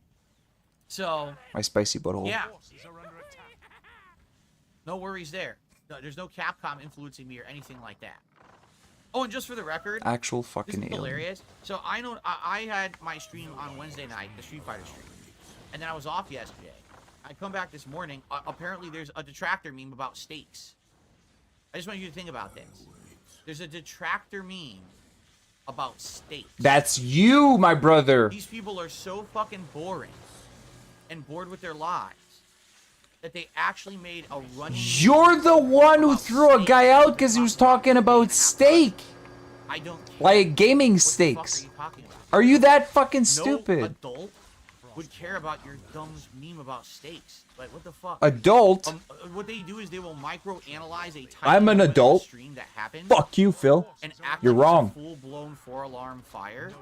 So, My spicy butthole. yeah. No worries there. No, there's no Capcom influencing me or anything like that. Oh, and just for the record, Actual this fucking is alien. hilarious. So I know I had my stream on Wednesday night, the Street Fighter stream, and then I was off yesterday. I come back this morning. Apparently, there's a detractor meme about steaks. I just want you to think about this. There's a detractor meme about steaks. That's you, my brother. These people are so fucking boring and bored with their lives that they actually made a running. You're the one who threw a guy out because he was talking about steak. I don't care. Like gaming What the fuck steaks. are you talking about? Are you that fucking No stupid? adult would care about your dumb meme about steaks. Like, what the fuck? Adult? What they do is they will micro-analyze a tiny I'm an moment of adult. stream that happened Fuck you, Phil. and act You're like wrong. It's a full-blown 4-alarm fire.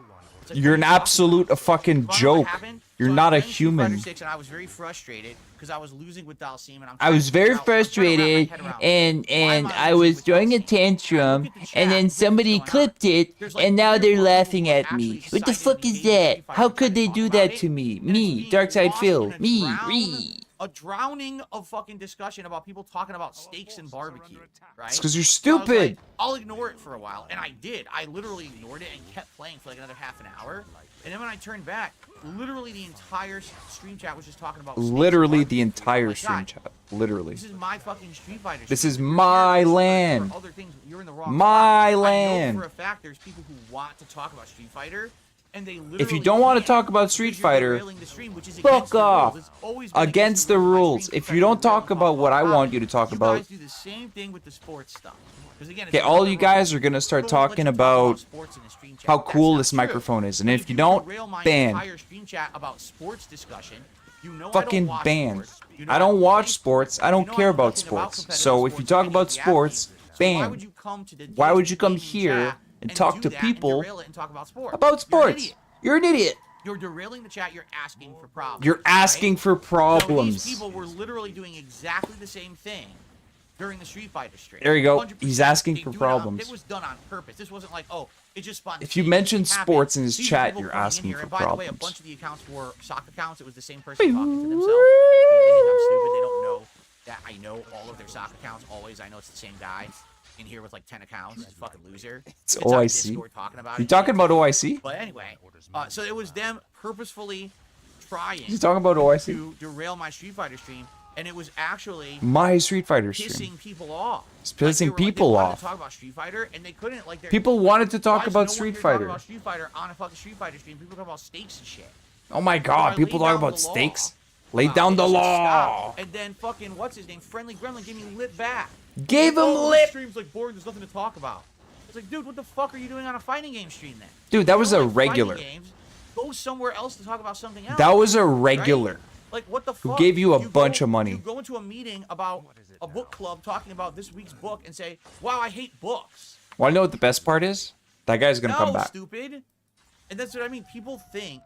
It's like, You're what an are you talking absolute about? fucking You wanna know what joke. happened? You're So I not a was playing Street Fighter human. 6 and I was very frustrated because I was losing with Dalsim and I was very frustrated and I was throwing a tantrum and then somebody clipped it and now they're laughing at me. What the fuck is that? How could they do that to me? Me, Darksyde Phil. Me. A drowning of fucking discussion about people talking about steaks and barbecue, right? It's 'cause you're So I was stupid. like, I'll ignore it for a while, and I did. I literally ignored it and kept playing for like another half an hour. And then when I turned back, literally the entire stream chat was just talking about steaks and Literally barbecue. the entire Oh my stream God. chat. Literally. This is my fucking Street Fighter. This stream. is If you're my here for land. other things, you're in the wrong My spot. land. I know for a fact there's people who want to talk about Street Fighter, and they literally If you don't want to can't talk about because Street you're Fighter, derailing the stream, which is against fuck the rules. off. It's always been Against the rules. If you don't talk about what I want you to talk You about, guys do the same thing with the sports stuff. 'Cause again, okay, all you guys are gonna start talking about how cool this microphone is, and if you don't, ban. Fucking ban. I don't watch sports. I don't care about sports. So if you talk about sports, ban. Why would you come here and talk to people about sports? You're an idiot. You're derailing the chat. You're asking for problems. You're asking for So problems. these people were literally doing exactly the same thing during the Street Fighter stream. There you go. 100% He's asking they for do it problems. It was done on purpose. This wasn't like, oh, it just spontaneously If you mention happened. sports in his These chat, people you're coming in asking here, for and by the way, a problems. bunch of the accounts were sock accounts. It was the same person talking to themselves. They think I'm stupid. They don't know that I know all of their sock accounts. Always, I know it's the same guy in here with like 10 accounts. He's a fucking loser. It's on OIC. Discord talking about You it. talking about OIC? But anyway, so it was them purposefully trying You talking about OIC? to derail my Street Fighter stream, and it was actually My Street Fighter stream. pissing people off. It's Like, pissing they people wanted off. to talk about Street Fighter, and they couldn't. Like, People wanted to talk why is about no one Street here talking Fighter. about Street Fighter on a fucking Street Fighter stream. People talk about steaks and shit. Oh my So I god, people laid talk down about the law. steaks. Lay Wow, down they the said law. stop. And then fucking what's his name? Friendly Gremlin gave me lit back. Gave him Oh, this lip. stream's like boring. There's nothing to talk about. It's like, dude, what the fuck are you doing on a fighting game stream then? Dude, that was You a don't like fighting regular. games, go somewhere else to talk about something else. That was a regular. Right? Like, what the Who fuck? gave you a go- bunch of money. You go into a meeting about a book club talking about this week's book and say, wow, I hate books. Wanna know what the best part is? That guy's gonna No, come back. stupid. And that's what I mean. People think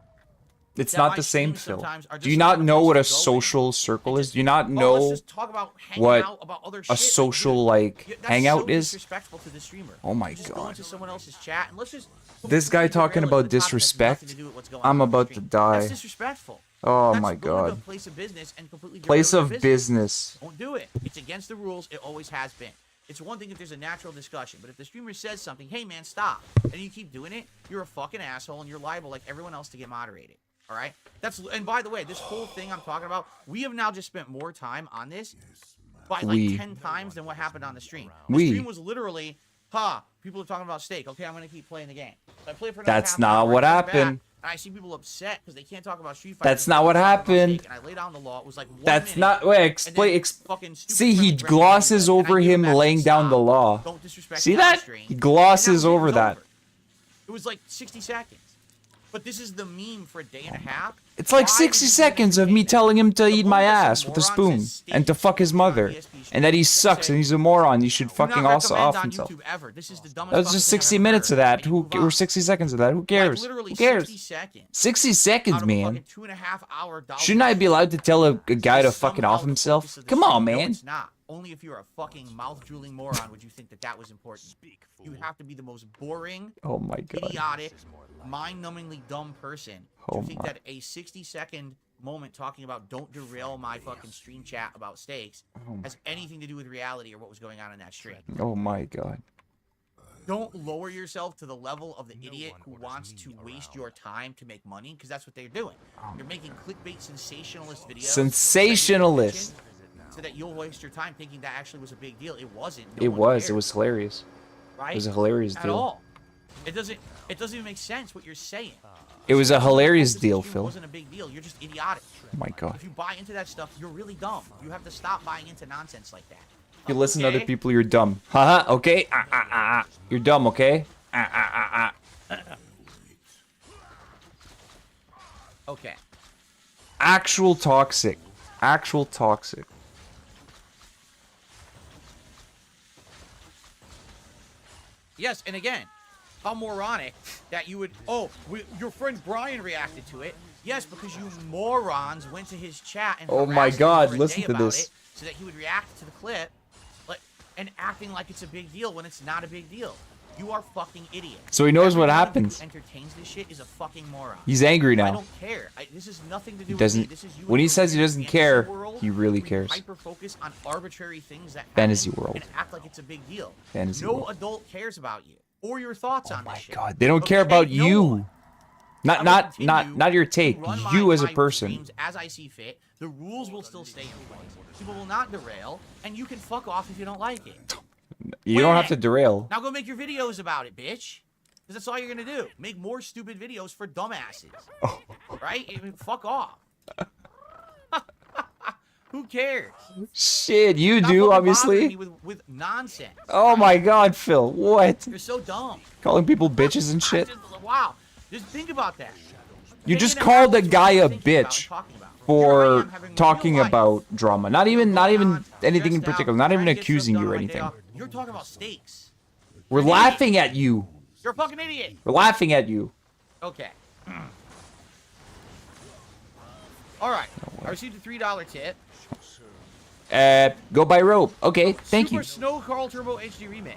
It's that not my the same, streams Phil. sometimes are Do just you not another know place what to a go in social circle and is? just, Do you not oh, let's know just talk about hanging what out about other a shit. Like, social, dude, like, that's hangout so is? disrespectful to the streamer. Oh my Just go god. into someone else's chat and let's just This guy completely talking derail it about to the topic that has disrespect? nothing to do with what's going I'm on the about to stream. die. That's disrespectful. Oh That's my going to a god. place of business and completely Place derail of your business. Don't do it. It's against the rules. It always has been. It's one thing if there's a natural discussion, but if the streamer says something, hey man, stop, and you keep doing it, you're a fucking asshole and you're liable like everyone else to get moderated. All right? And by the way, this whole thing I'm talking about, we have now just spent more time on this by like We. 10 times than what happened on the stream. We. The stream was literally, people are talking about steak. Okay, I'm gonna keep playing the game. So I play for another That's half not hour, what I come back, happened. and I see people upset because they can't talk about Street Fighter. That's not what They talk about happened. steak, And I lay down the law. It was like 1 That's minute, not. Wait, and explain. then fucking stupid See, he friendly Gremlin glosses came in, and I over gave him back laying the down the stop. law. Don't disrespect See me on that? the stream. He glosses And now the over game's that. over. It was like 60 seconds. But this is the meme for a day and a half. It's like Why 60 would you seconds of me entertain that? telling him to The eat my moment that ass some with a moron spoon says steak and to fuck his on mother, the ESP and that he stream, sucks say, and he's a moron. You should "Do fucking not also recommend off on himself. YouTube ever. This is the dumbest That was fucking just thing I've 60 ever minutes heard. of that. And move Or on. 60 seconds of that. Who Like, cares? literally Who cares? 60 seconds. 60 seconds, Out of a man. fucking 2.5 hour dollar Shouldn't I be allowed to tell a guy to is fucking somehow off the himself? focus of the Come on, stream. No, man. it's not. Only if you're a fucking mouth-drooling moron would you think that that was important. You have to be the most boring, Oh my god. idiotic, mind-numbingly dumb person Oh to think my. that a 60-second moment talking about don't derail my fucking stream chat about steaks has anything to do with reality or what was going on in that stream. Oh my god. Don't lower yourself to the level of the idiot who wants to waste your time to make money, because that's what they're doing. You're making clickbait sensationalist videos. Sensationalist. So that you'll waste your time thinking that actually was a big deal. It wasn't. No It one was. It cared, was hilarious. right? It was a hilarious At deal. all. It doesn't even make sense what you're saying. It was a hilarious This deal, stream Phil. wasn't a big deal. You're just idiotic. Oh my god. If you buy into that stuff, you're really dumb. You have to stop buying into nonsense like that. If you listen to other Okay? people, you're dumb. Haha, okay? You're dumb, okay? Okay. Actual toxic. Actual toxic. Yes, and again, how moronic that you would. Oh, your friend Brian reacted to it. Yes, because you morons went to his chat and Oh my harassed him God, for a listen day to about this. it so that he would react to the clip, and acting like it's a big deal when it's not a big deal. You are fucking idiot. So he knows what Everyone happens. Who entertains this shit is a fucking moron. He's angry I now. don't care. This is nothing to do He with doesn't. me. This is you When in he your says he weird doesn't fantasy care, world he really where you cares. hyper-focus on arbitrary things that Fantasy happen world. and act like it's a big deal. Fantasy no world. adult cares about you or your thoughts Oh on my this shit. god. They don't care Okay? about No you. one. Not I will not continue not your to take. run You as a my person. streams as I see fit. The rules will still stay in place. People will not derail, and you can fuck off if you don't like it. You don't have to derail. Now go make your videos about it, bitch. Because that's all you're gonna do. Make more stupid videos for dumbasses. Right? I mean, fuck off. Who cares? Shit, you Stop do fucking obviously. bothering me with nonsense. Oh my God, Phil. What? You're so dumb. Calling people bitches and shit. Wow. Just think about that. You just Thinking called a about guy a what you're thinking about and bitch talking about. Here I for am having talking real life. about drama. Not even anything in Stressed out, particular. Not even trying to get accusing stuff you or done on my day anything. off. You're talking about steaks. We're You're an idiot. laughing at you. You're a fucking idiot. We're laughing at you. Okay. All right. I received a $3 tip. Go buy rope. Okay, thank Super you. Snow Carl Turbo HD Remix.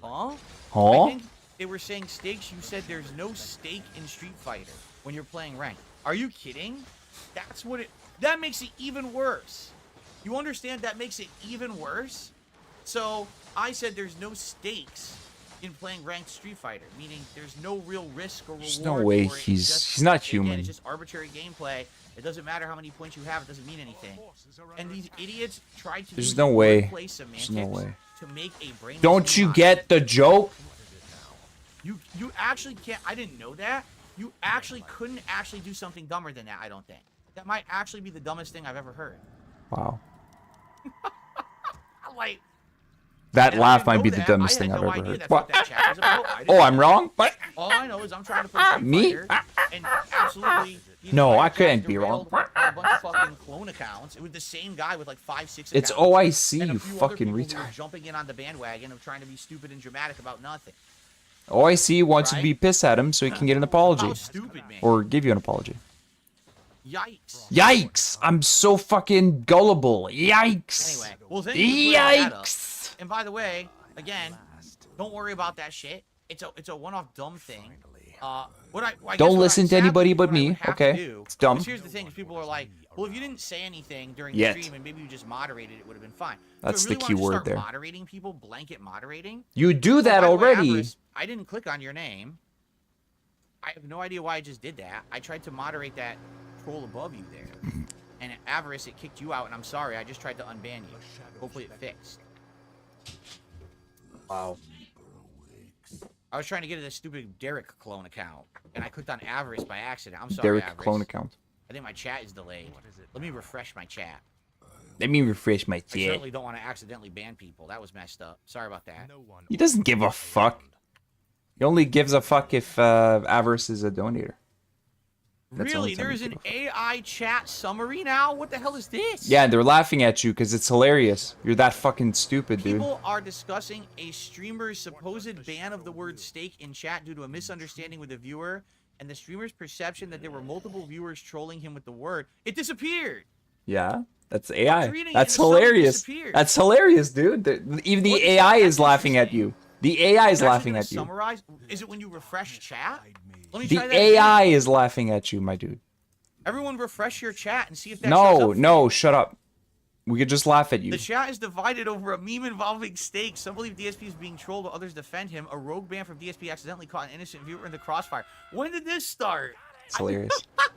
Huh? I Huh? think they were saying steaks. You said there's no steak in Street Fighter when you're playing ranked. Are you kidding? That's what it... That makes it even worse. You understand that makes it even worse? So, I said there's no stakes in playing ranked Street Fighter, meaning there's no real risk or reward. There's no way for it. he's It's just- not again, human. It's just arbitrary gameplay. It doesn't matter how many points you have. It doesn't mean anything. And these idiots tried to There's use no way. wordplay semantics There's no way. to make a brainless Don't you design. get the joke? You actually can't. I didn't know that. You actually couldn't actually do something dumber than that. I don't think. That might actually be the dumbest thing I've ever heard. Wow. Like That and I laugh didn't might know be the that. dumbest I thing had I've no ever idea heard. that's What? what that chat was about. I didn't Oh, know I'm that. wrong? What? All I know is I'm trying to play Street Me? Fighter, and absolutely. No, I Jack couldn't be wrong. derailed A bunch of fucking clone accounts. It was the same guy with like 5, 6 It's accounts. OIC, and a you few other fucking people who were retard. jumping in on the bandwagon of trying to be stupid and dramatic about nothing. OIC wants you to Right? be pissed at him so he can get an apology. How stupid, man. Or give you an apology. Yikes. Yikes! I'm so fucking gullible. Yikes! Anyway, well, thank you for clearing that up. Yikes! And by the way, again, don't worry about that shit. It's a one-off dumb thing. I guess Don't what listen to sadly, anybody but what I me, would have okay? to do It's dumb. is here's the thing: is people are like, well, if you didn't say anything during Yet. the stream and maybe you just moderated, it would have been fine. That's so I really the key wanted to word start there. Moderating people, blanket moderating. You do Oh, that by the way, already. Avarice, I didn't click on your name. I have no idea why I just did that. I tried to moderate that troll above you there, and Avarice, it kicked you out, and I'm sorry. I just tried to unban you. Hopefully, it fixed. Wow. I was trying to get to this stupid Derek clone account, and I clicked on Avarice by accident. I'm sorry, Derek Avarice. clone account. I think my chat is delayed. Let me refresh my chat. Let me refresh my I chat. certainly don't want to accidentally ban people. That was messed up. Sorry about that. He doesn't give a fuck. He only gives a fuck if Avarice is a donator. That's the only Really? time There's he an gives a fuck. AI chat summary now? What the hell is this? Yeah, they're laughing at you because it's hilarious. You're that fucking stupid, dude. People are discussing a streamer's supposed ban of the word steak in chat due to a misunderstanding with a viewer and the streamer's perception that there were multiple viewers trolling him with the word. It disappeared. Yeah, that's AI. reading it, That's and it suddenly hilarious. disappeared. That's hilarious, dude. Even the What is AI that is laughing at actually you. The AI is It's actually laughing gonna at you. Summarize? Is it when you refresh chat? Let me The try that AI again. is laughing at you, my dude. Everyone refresh your chat and see if that shows No, up. no, shut up. We could just laugh at you. The chat is divided over a meme involving steaks. Some believe DSP is being trolled while others defend him. A rogue ban from DSP accidentally caught an innocent viewer in the crossfire. When did this start? It's hilarious. That's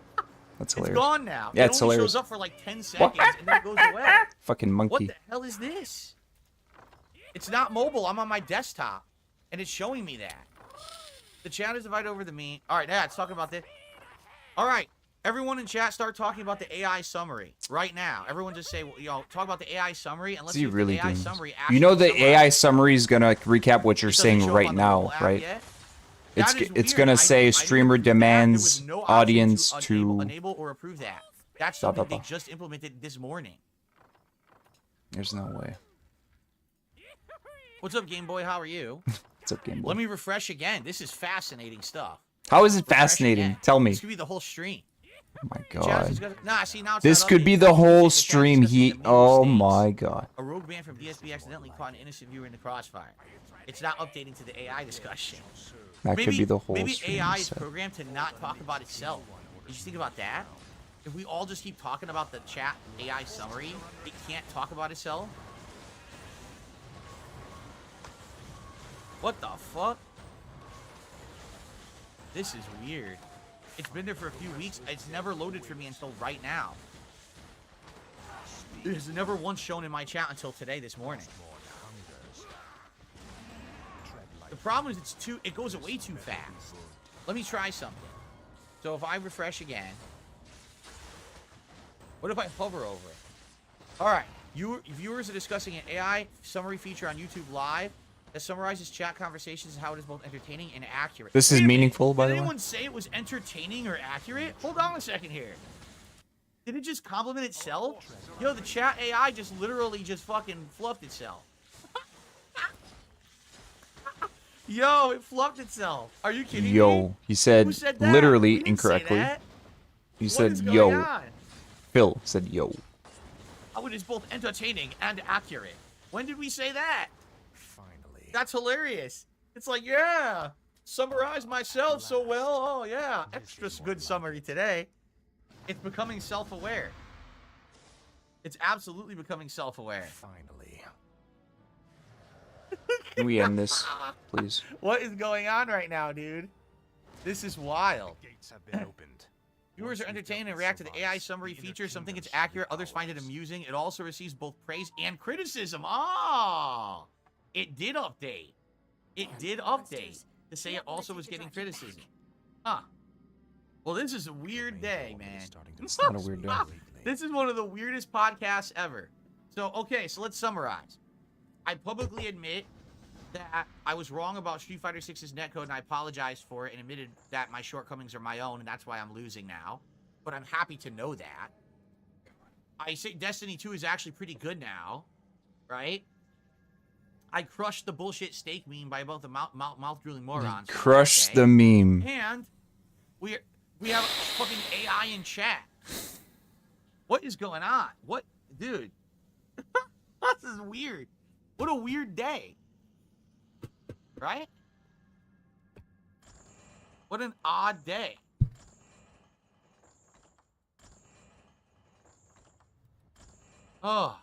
It's hilarious. gone now. Yeah, it it's only hilarious. shows up for like 10 seconds and then it goes away. Fucking What monkey. the hell is this? It's not mobile. I'm on my desktop and it's showing me that. The chat is divided over the meme. All right, it's talking about this. All right. Everyone in chat start talking about the AI summary right now. Everyone just say, talk about the AI summary and let's Is he see if really the AI doing this? summary You know actually the AI summary is gonna recap what you're It doesn't saying show up right on the now, mobile app right? yet. It's That is it's weird. gonna I say didn't streamer approve that. There demands was no option audience enable, to. enable or approve that. That's Blah, blah, something they blah. just implemented this morning. There's no way. What's up, Game Boy? How are you? What's up, Game Boy? Let me refresh again. This is fascinating stuff. How is it Refresh fascinating? again. Tell me. This could be the whole stream. Oh my Chaz is god. gonna- Nah, see now it's This not could be updated. the It's whole the chat stream. discussing the meme Oh states. my god. A rogue ban from DSP accidentally caught an innocent viewer in the crossfire. It's not updating to the AI discussion. That could be the whole maybe stream. AI is so- programmed to not talk about itself. Did you think about that? If we all just keep talking about the chat AI summary, it can't talk about itself? What the fuck? This is weird. It's been there for a few weeks. It's never loaded for me until right now. It has never once shown in my chat until today, this morning. The problem is it goes away too fast. Let me try something. So if I refresh again, what if I hover over it? All right, viewers are discussing an AI summary feature on YouTube Live that summarizes chat conversations and how it is both entertaining and accurate. This is meaningful, by the way. Did anyone say it was entertaining or accurate? Hold on a second here. Did it just compliment itself? Yo, the chat AI just literally just fucking fluffed itself. Yo, it fluffed itself. Are you kidding me? Yo, he said, Who said that? literally We didn't say incorrectly. that. He What said is going yo. on? Phil said yo. How it is both entertaining and accurate. When did we say that? Finally. That's hilarious. It's like, yeah, summarize myself so well. Oh, yeah, extra good summary today. It's becoming self-aware. It's absolutely becoming self-aware. Finally. Can we end this, please? What is going on right now, dude? This is wild. Gates have been opened. Viewers are entertained and react to the AI summary feature. Some think it's accurate, others find it amusing. It also receives both praise and criticism. Oh, it did update. It did update to say it also was getting criticism. Huh. Well, this is a weird day, man. It's not a weird day. This is one of the weirdest podcasts ever. So, okay, so let's summarize. I publicly admit that I was wrong about Street Fighter 6's netcode, and I apologized for it and admitted that my shortcomings are my own, and that's why I'm losing now. But I'm happy to know that. I say Destiny 2 is actually pretty good now, right? I crushed the bullshit steak meme by both the mouth-drooling morons. Crush the meme. And we have fucking AI in chat. What is going on? What, dude? This is weird. What a weird day. Right? What an odd day. Oh.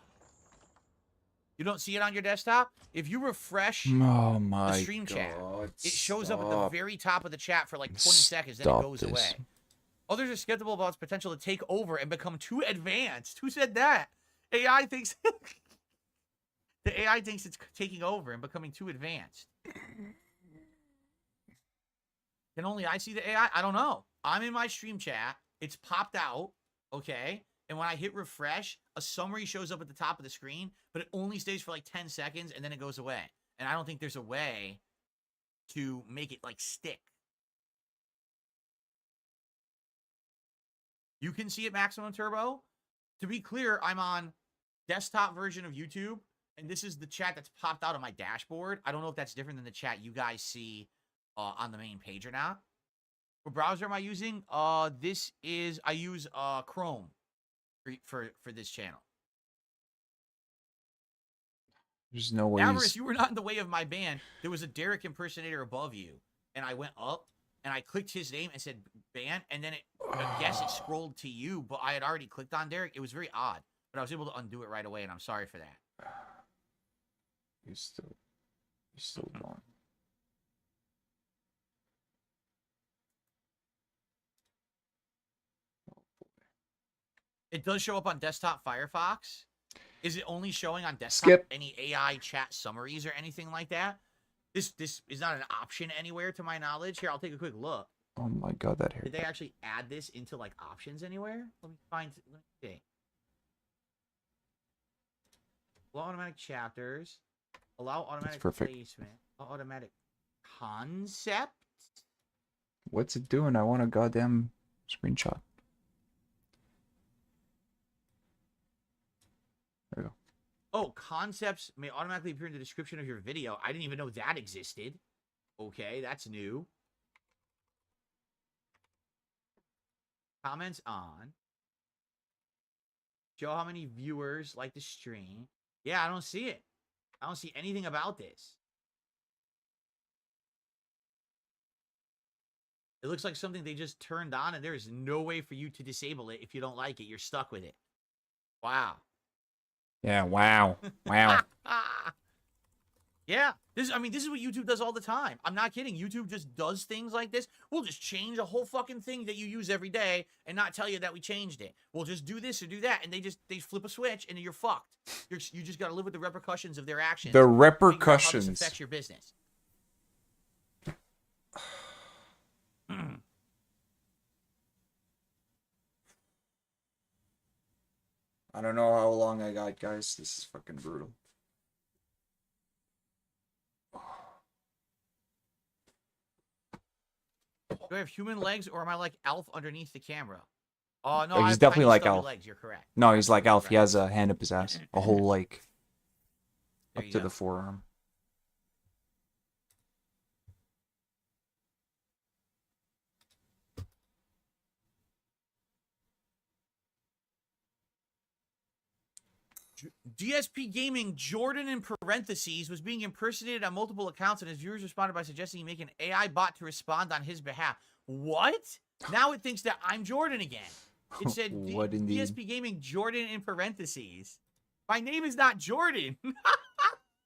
You don't see it on your desktop? If you refresh Oh the my stream chat, god. it shows up at the very top of the chat for like 20 seconds, then it Stop goes this. away. Others are skeptical about its potential to take over and become too advanced. Who said that? AI thinks... The AI thinks it's taking over and becoming too advanced. Can only I see the AI? I don't know. I'm in my stream chat. It's popped out, okay? And when I hit refresh, a summary shows up at the top of the screen, but it only stays for like 10 seconds and then it goes away. And I don't think there's a way to make it like stick. You can see it maximum turbo. To be clear, I'm on desktop version of YouTube. And this is the chat that's popped out on my dashboard. I don't know if that's different than the chat you guys see on the main page or not. What browser am I using? I use Chrome for this channel. There's no way. Avarice, you were not in the way of my ban. There was a Derek impersonator above you. And I went up and I clicked his name and said ban. And then I guess it scrolled to you, but I had already clicked on Derek. It was very odd. But I was able to undo it right away, and I'm sorry for that. He's still going. It does show up on desktop Firefox. Is it only showing on desktop Skip. any AI chat summaries or anything like that? This is not an option anywhere to my knowledge. Here, I'll take a quick look. Oh my god, that hair. Did they actually add this into like options anywhere? Let me see. Allow automatic chapters. Allow automatic perfect. placement. Allow automatic concept. What's it doing? I want a goddamn screenshot. There we go. Oh, concepts may automatically appear in the description of your video. I didn't even know that existed. Okay, that's new. Comments on. Show how many viewers like the stream. Yeah, I don't see it. I don't see anything about this. It looks like something they just turned on, and there is no way for you to disable it. If you don't like it, you're stuck with it. Wow. Yeah, wow. Wow. Yeah, Yeah. This is what YouTube does all the time. I'm not kidding. YouTube just does things like this. We'll just change a whole fucking thing that you use every day and not tell you that we changed it. We'll just do this or do that, and they flip a switch and you're fucked. You just got to live with the repercussions of their actions. The Figure out how repercussions. this affects your business. I don't know how long I got, guys. This is fucking brutal. Do I have human legs, or am I like Alf underneath the camera? Oh no, He's I have definitely tiny like stubby Alf. legs. You're correct. No, he's like Alf. He Correct. has a hand up his ass. A whole, like, There up you to go. the forearm. DSP Gaming Jordan in parentheses was being impersonated on multiple accounts, and his viewers responded by suggesting he make an AI bot to respond on his behalf. What? Now it thinks that I'm Jordan again. It said What indeed? DSP Gaming Jordan in parentheses. My name is not Jordan.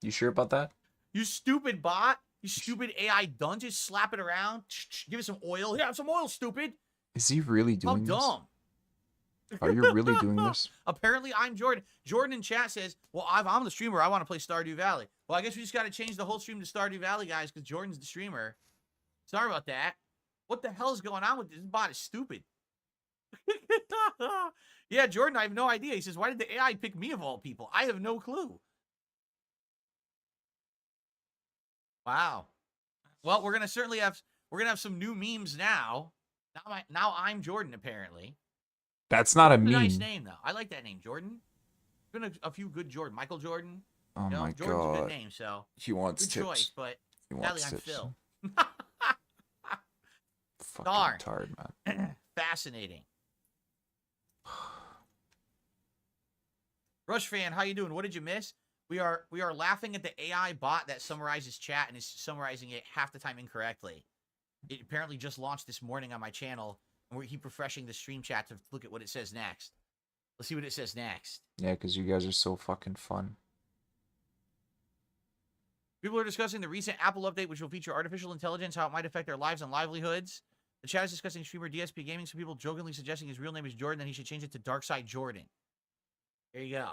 You sure about that? You stupid bot. You stupid AI done. Just slap it around. Give it some oil. Here, have some oil, stupid. Is he really How doing this? dumb. Are you really doing this? Apparently, I'm Jordan. Jordan in chat says, well, I'm the streamer. I want to play Stardew Valley. Well, I guess we just got to change the whole stream to Stardew Valley, guys, because Jordan's the streamer. Sorry about that. What the hell is going on with this? This bot is stupid. Yeah, Jordan, I have no idea. He says, why did the AI pick me of all people? I have no clue. Wow. Well, we're gonna have some new memes now. Now I'm Jordan, apparently. That's not a It's a meme. nice name, though. I like that name, Jordan. Been a few good Jordan. Michael Jordan. Oh You know, my Jordan's a good god. name, so He wants good tips. choice. But He sadly, wants I'm tips. Phil. Fucking Darn. tired, man. Fascinating. Rush fan, how you doing? What did you miss? We are laughing at the AI bot that summarizes chat and is summarizing it half the time incorrectly. It apparently just launched this morning on my channel, and we keep refreshing the stream chat to look at what it says next. Let's see what it says next. Yeah, because you guys are so fucking fun. People are discussing the recent Apple update, which will feature artificial intelligence, how it might affect their lives and livelihoods. The chat is discussing streamer DSP Gaming, some people jokingly suggesting his real name is Jordan, and he should change it to Darksyde Jordan. There you go.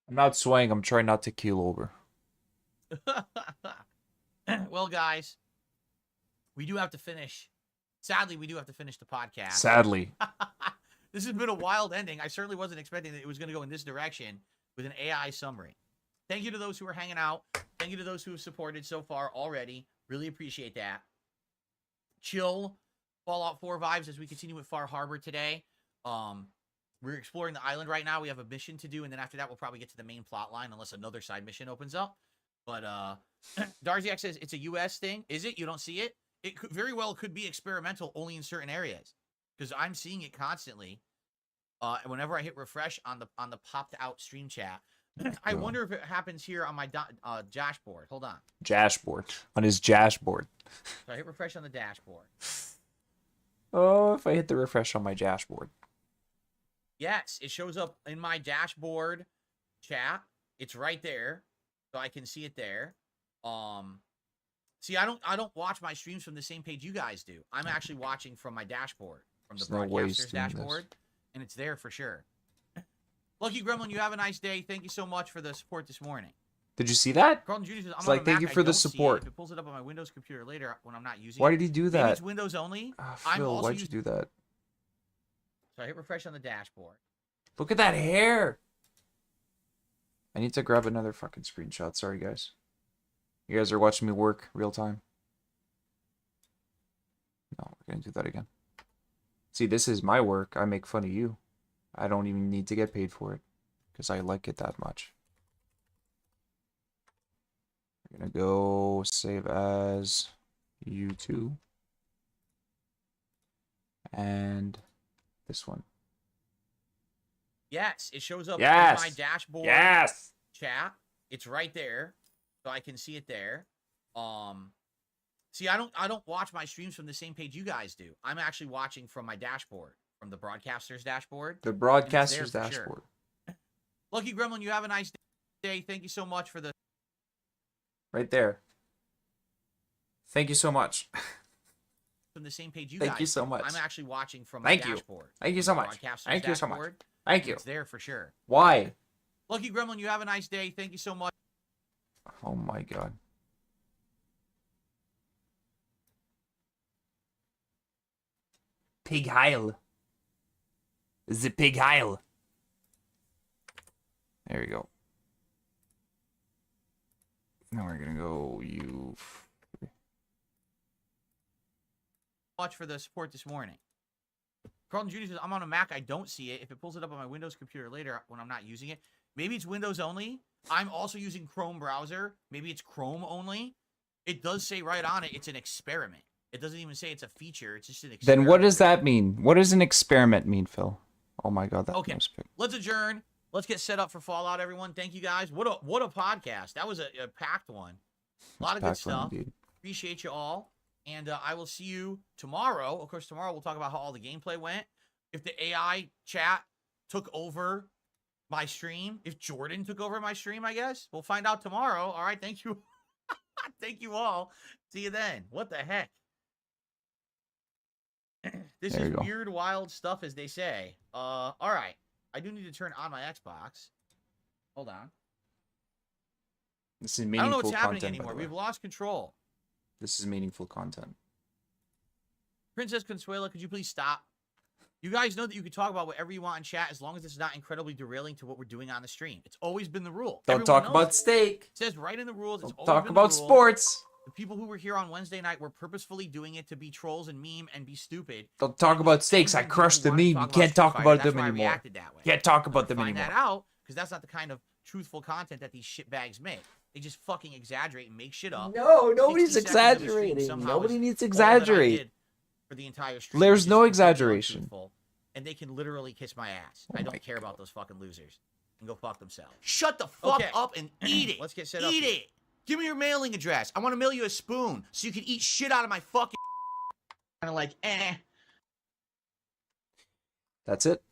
I'm not swaying. I'm trying not to keel over. Well, guys, we do have to finish. Sadly, we do have to finish the podcast. Sadly. This has been a wild ending. I certainly wasn't expecting that it was going to go in this direction with an AI summary. Thank you to those who are hanging out. Thank you to those who have supported so far already. Really appreciate that. Chill Fallout 4 vibes as we continue with Far Harbor today. We're exploring the island right now. We have a mission to do, and then after that, we'll probably get to the main plot line unless another side mission opens up. But Darksyde says it's a U.S. thing. Is it? You don't see it? It could, very well could be experimental only in certain areas, because I'm seeing it constantly. Whenever I hit refresh on the popped out stream chat, I wonder if it happens here on my dashboard. Hold on. Dashboard. On his dashboard. So I hit refresh on the dashboard. Oh, if I hit the refresh on my dashboard. Yes, it shows up in my dashboard chat. It's right there, so I can see it there. See, I don't watch my streams from the same page you guys do. I'm actually watching from my dashboard, from the There's no ways broadcaster's doing this. dashboard, and it's there for sure. Lucky Gremlin, you have a nice day. Thank you so much for the support this morning. Did you see that? Carlton Jr. says, I'm It's on like, a thank Mac, you I for the don't see it. support. If it pulls it up on my Windows computer later when I'm not using Why it. did he do Maybe that? it's Windows only. Ah, I'm Phil, also why'd you using... do that? So I hit refresh on the dashboard. Look at that hair! I need to grab another fucking screenshot. Sorry, guys. You guys are watching me work real time. No, we're gonna do that again. See, this is my work. I make fun of you. I don't even need to get paid for it. Because I like it that much. We're gonna go save as U2. And this one. Yes, it shows up Yes. in my dashboard Yes! chat. It's right there, so I can see it there. See, I don't watch my streams from the same page you guys do. I'm actually watching from my dashboard, from the broadcaster's dashboard. The and it's broadcaster's there for sure. dashboard. Lucky Gremlin, you have a nice day. Thank you so much for the... Right there. Thank you so much. From the same page you guys. Thank you so much. I'm actually watching from Thank the you. dashboard. Thank you so The much. broadcaster's Thank you so much. dashboard, Thank and you. It's there for sure. Why? Lucky Gremlin, you have a nice day. Thank you so much. Oh my god. Pig Heil. The Pig Heil. There you go. Now we're gonna go Much for the support this morning. Carlton Jr. says, I'm on a Mac. I don't see it. If it pulls it up on my Windows computer later when I'm not using it, maybe it's Windows only. I'm also using Chrome browser. Maybe it's Chrome only. It does say right on it, it's an experiment. It doesn't even say it's a feature. It's just an experiment. Then what does that mean? What does an experiment mean, Phil? Oh my god, that Okay, was big. let's adjourn. Let's get set up for Fallout, everyone. Thank you guys. What a podcast. That was a packed one. A lot of good stuff. Indeed. Appreciate you all. And I will see you tomorrow. Of course, tomorrow we'll talk about how all the gameplay went. If the AI chat took over my stream, if Jordan took over my stream, I guess. We'll find out tomorrow. All right, thank you. Thank you all. See you then. What the heck? This There is you go. weird, wild stuff, as they say. All right. I do need to turn on my Xbox. Hold on. This is I don't meaningful know what's happening content, by anymore. the way. We've lost control. This is meaningful content. Princess Consuela, could you please stop? You guys know that you can talk about whatever you want in chat as long as it's not incredibly derailing to what we're doing on the stream. It's always been the rule. Don't Everyone talk knows about it. steak. It says right in the rules. It's Don't always talk been the about rule. sports. The people who were here on Wednesday night were purposefully doing it to be trolls and meme and be stupid. Don't talk about steaks. I crushed the meme. You can't talk about them anymore. Reacted that way. Can't talk about them Find anymore. that out because that's not the kind of truthful content that these shitbags make. They just fucking exaggerate and make shit up. No, nobody's 60 seconds of a stream exaggerating. somehow Nobody is needs to all that I exaggerate. did for the entire stream. There's It's no just completely exaggeration. untruthful, and they can literally kiss my ass. Oh I my don't care about those fucking losers. And go fuck themselves. Shut the fuck up and eat it. Let's get set up. Eat it. Give me your mailing address. I want to mail you a spoon so you can eat shit out of my fucking. Kind of like, That's it.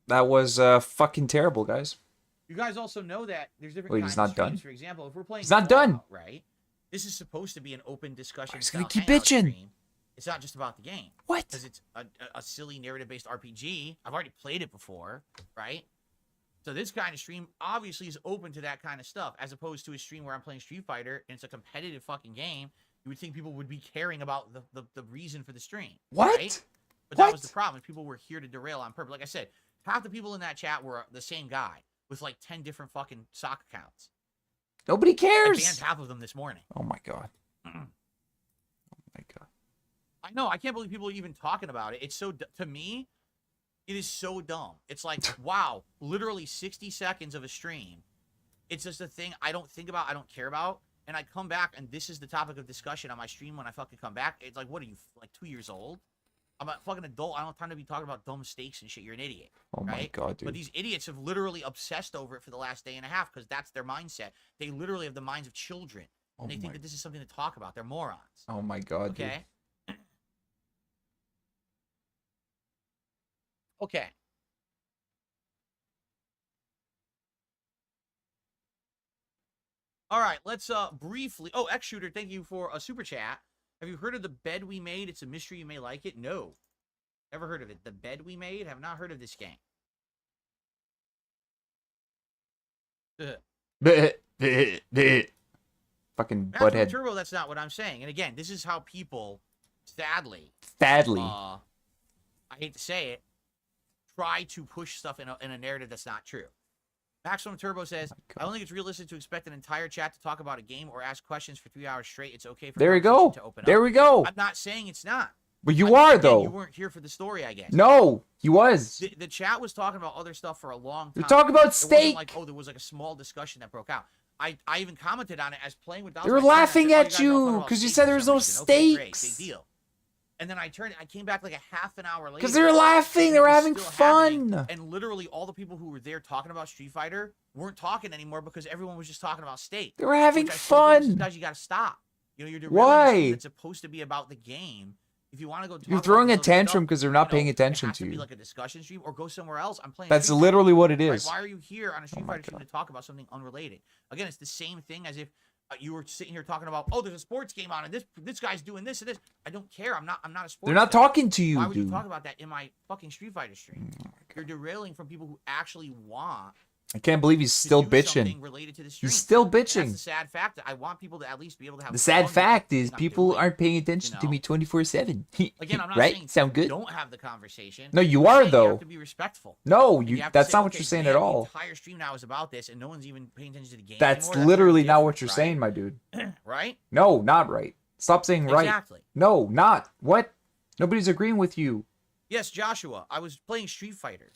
That was fucking terrible, guys. You guys also know that there's different Wait, kinds he's not of streams. done? For example, if we're playing He's not done. Fallout, right? This is supposed to be an open discussion. He's gonna style keep hangout bitching. stream. It's not just about the game. What? Because it's a silly narrative-based RPG. I've already played it before, right? So this kind of stream obviously is open to that kind of stuff, as opposed to a stream where I'm playing Street Fighter and it's a competitive fucking game. You would think people would be caring about the reason for the stream. What? Right? But that was What? the problem. People were here to derail on purpose. Like I said, half the people in that chat were the same guy with like 10 different fucking sock accounts. Nobody I cares. banned half of them this morning. Oh my god. Oh my god. I know. I can't believe people are even talking about it. It's so to me, it is so dumb. It's like, wow, literally 60 seconds of a stream. It's just a thing I don't think about, I don't care about, and I come back and this is the topic of discussion on my stream when I fucking come back. It's like, what are you, like 2 years old? I'm a fucking adult. I don't have time to be talking about dumb steaks and shit. You're an idiot. Oh my right? god, dude. But these idiots have literally obsessed over it for the last day and a half because that's their mindset. They literally have the minds of children. And they think that this is something to talk about. They're morons. Oh my god, dude. Okay. Okay. All right, let's briefly. Oh, X Shooter, thank you for a super chat. Have you heard of the bed we made? It's a mystery. You may like it. No, never heard of it. The bed we made. Have not heard of this game. Fucking Maximum butthead. Turbo. That's not what I'm saying. And again, this is how people, sadly, Sadly. I hate to say it, try to push stuff in a narrative that's not true. Maximum Turbo says, I don't think it's realistic to expect an entire chat to talk about a game or ask questions for 3 hours straight. It's okay for There we conversation go. to open There up. we go. I'm not saying it's not. But you Again, are though. You weren't here for the story, I guess. No, he was. The chat was talking about other stuff for a long time. You're talking about It wasn't steak. like, oh, there was like a small discussion that broke out. I even commented on it as playing with. They were laughing at you because you said there was no Okay, great, big steaks. deal. And then I came back like a half an hour later. Because they were laughing. and They it were was having still fun. happening, and literally all the people who were there talking about Street Fighter weren't talking anymore because everyone was just talking about steak. They were having which I told them, fun. Guys, you got to stop. You know, you're derailing Why? something that's supposed to be about the game. If you want to go, talk You're about throwing a this other tantrum stuff, because they're not paying it attention has to Be you. like a discussion stream, or go somewhere else. I'm playing. That's Street literally Fighter, what it right? is. Why are you here on a Street my Fighter stream God. to talk about something unrelated? Again, it's the same thing as if you were sitting here talking about, oh, there's a sports game on, and this guy's doing this and this. I don't care. I'm not a sports. They're not guy. talking to you, Why would dude. you talk about that in my fucking Street Fighter stream? You're derailing from people who actually want. I can't believe he's to still do bitching. something related to the stream. He's still And that's bitching. the sad fact. I want people to at least be able to have. The sad fun with fact the is thing I'm people doing, aren't paying attention you to know? me 24/7. Again, I'm not right? saying Sound good? don't have the conversation. No, you I'm are saying though. You have to be respectful. No, And you. have to That's say, not what okay, you're saying man, at all. The entire stream now is about this, and no one's even paying attention to the game. That's anymore. literally very not what you're different, saying, my dude. right? Right? No, not right. Stop saying right. Exactly. No, not. What? Nobody's agreeing with you. Yes, Joshua. I was playing Street Fighter.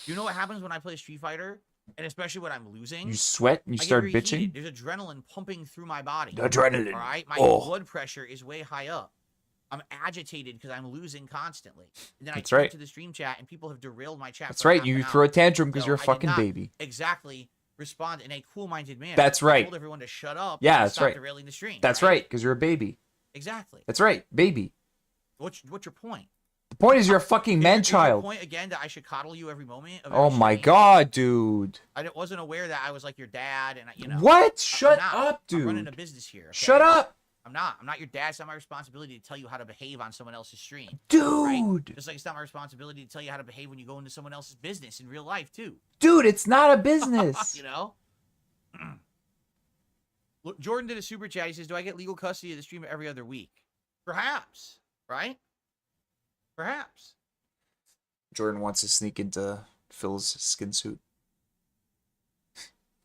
You know what happens when I play Street Fighter, and especially when I'm losing? You sweat and you I get start very bitching. heated. There's adrenaline pumping through my body. Adrenaline. All right, my Oh. blood pressure is way high up. I'm agitated because I'm losing constantly. And then That's I right. talk to the stream chat, and people have derailed my chat. That's for right. half You an throw a hour. tantrum because So you're a I did fucking not baby. Exactly. Respond in a cool-minded manner. That's I right. told everyone to shut up. Yeah, and that's stop right. derailing the stream. That's right, because you're a baby. Exactly. That's right, baby. What's your point? The point is you're a fucking Is man your child. point again that I should coddle you every moment? Of Oh every my stream? god, dude. I wasn't aware that I was like your dad, and you know. What? I'm Shut not. up, I'm running a dude. business here. Okay? Shut up, I'm not your dad. It's not my responsibility to tell you how to behave on someone else's stream. Right? dude. Just like it's not my responsibility to tell you how to behave when you go into someone else's business in real life too. Dude, it's not a business. You know. Look, Jordan did a super chat. He says, "Do I get legal custody of the stream every other week? Perhaps, right? Perhaps." Jordan wants to sneak into Phil's skin suit.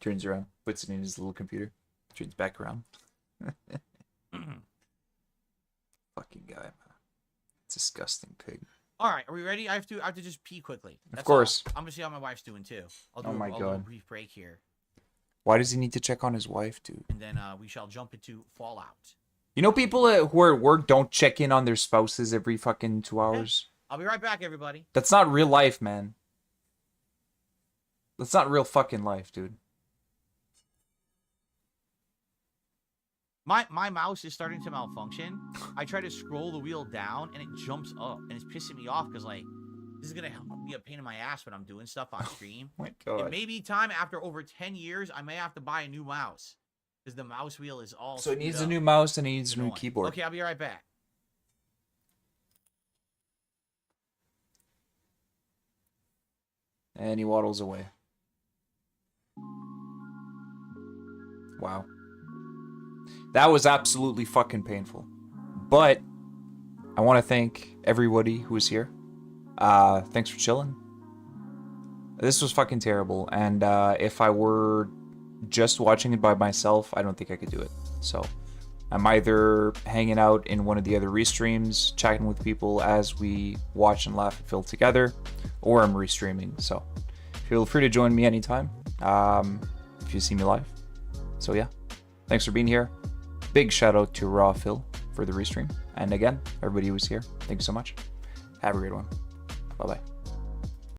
Turns around, puts it in his little computer. Turns back around. Fucking guy, man. Disgusting pig. All right, are we ready? I have to just pee quickly. Of That's course. all. I'm gonna see how my wife's doing too. I'll do Oh my a God. brief break here, Why does he need to check on his wife, dude? and then we shall jump into Fallout. You know people who are at work don't check in on their spouses every fucking 2 hours? I'll be right back, everybody. That's not real life, man. That's not real fucking life, dude. My mouse is starting to malfunction. I try to scroll the wheel down, and it jumps up, and it's pissing me off because like this is gonna be a pain in my ass when I'm doing stuff on stream. Oh my It god. may be time after over 10 years. I may have to buy a new mouse because the mouse wheel is all. So it screwed needs a up. new mouse and it needs It's a new annoying. keyboard. Okay, I'll be right back. And he waddles away. Wow. That was absolutely fucking painful. But I want to thank everybody who was here. Thanks for chilling. This was fucking terrible. And if I were just watching it by myself, I don't think I could do it. So I'm either hanging out in one of the other restreams, chatting with people as we watch and laugh and fill together, or I'm restreaming. So feel free to join me anytime if you see me live. So yeah, thanks for being here. Big shout out to Raw Phil for the restream. And again, everybody who was here, thank you so much. Have a great one. Bye-bye.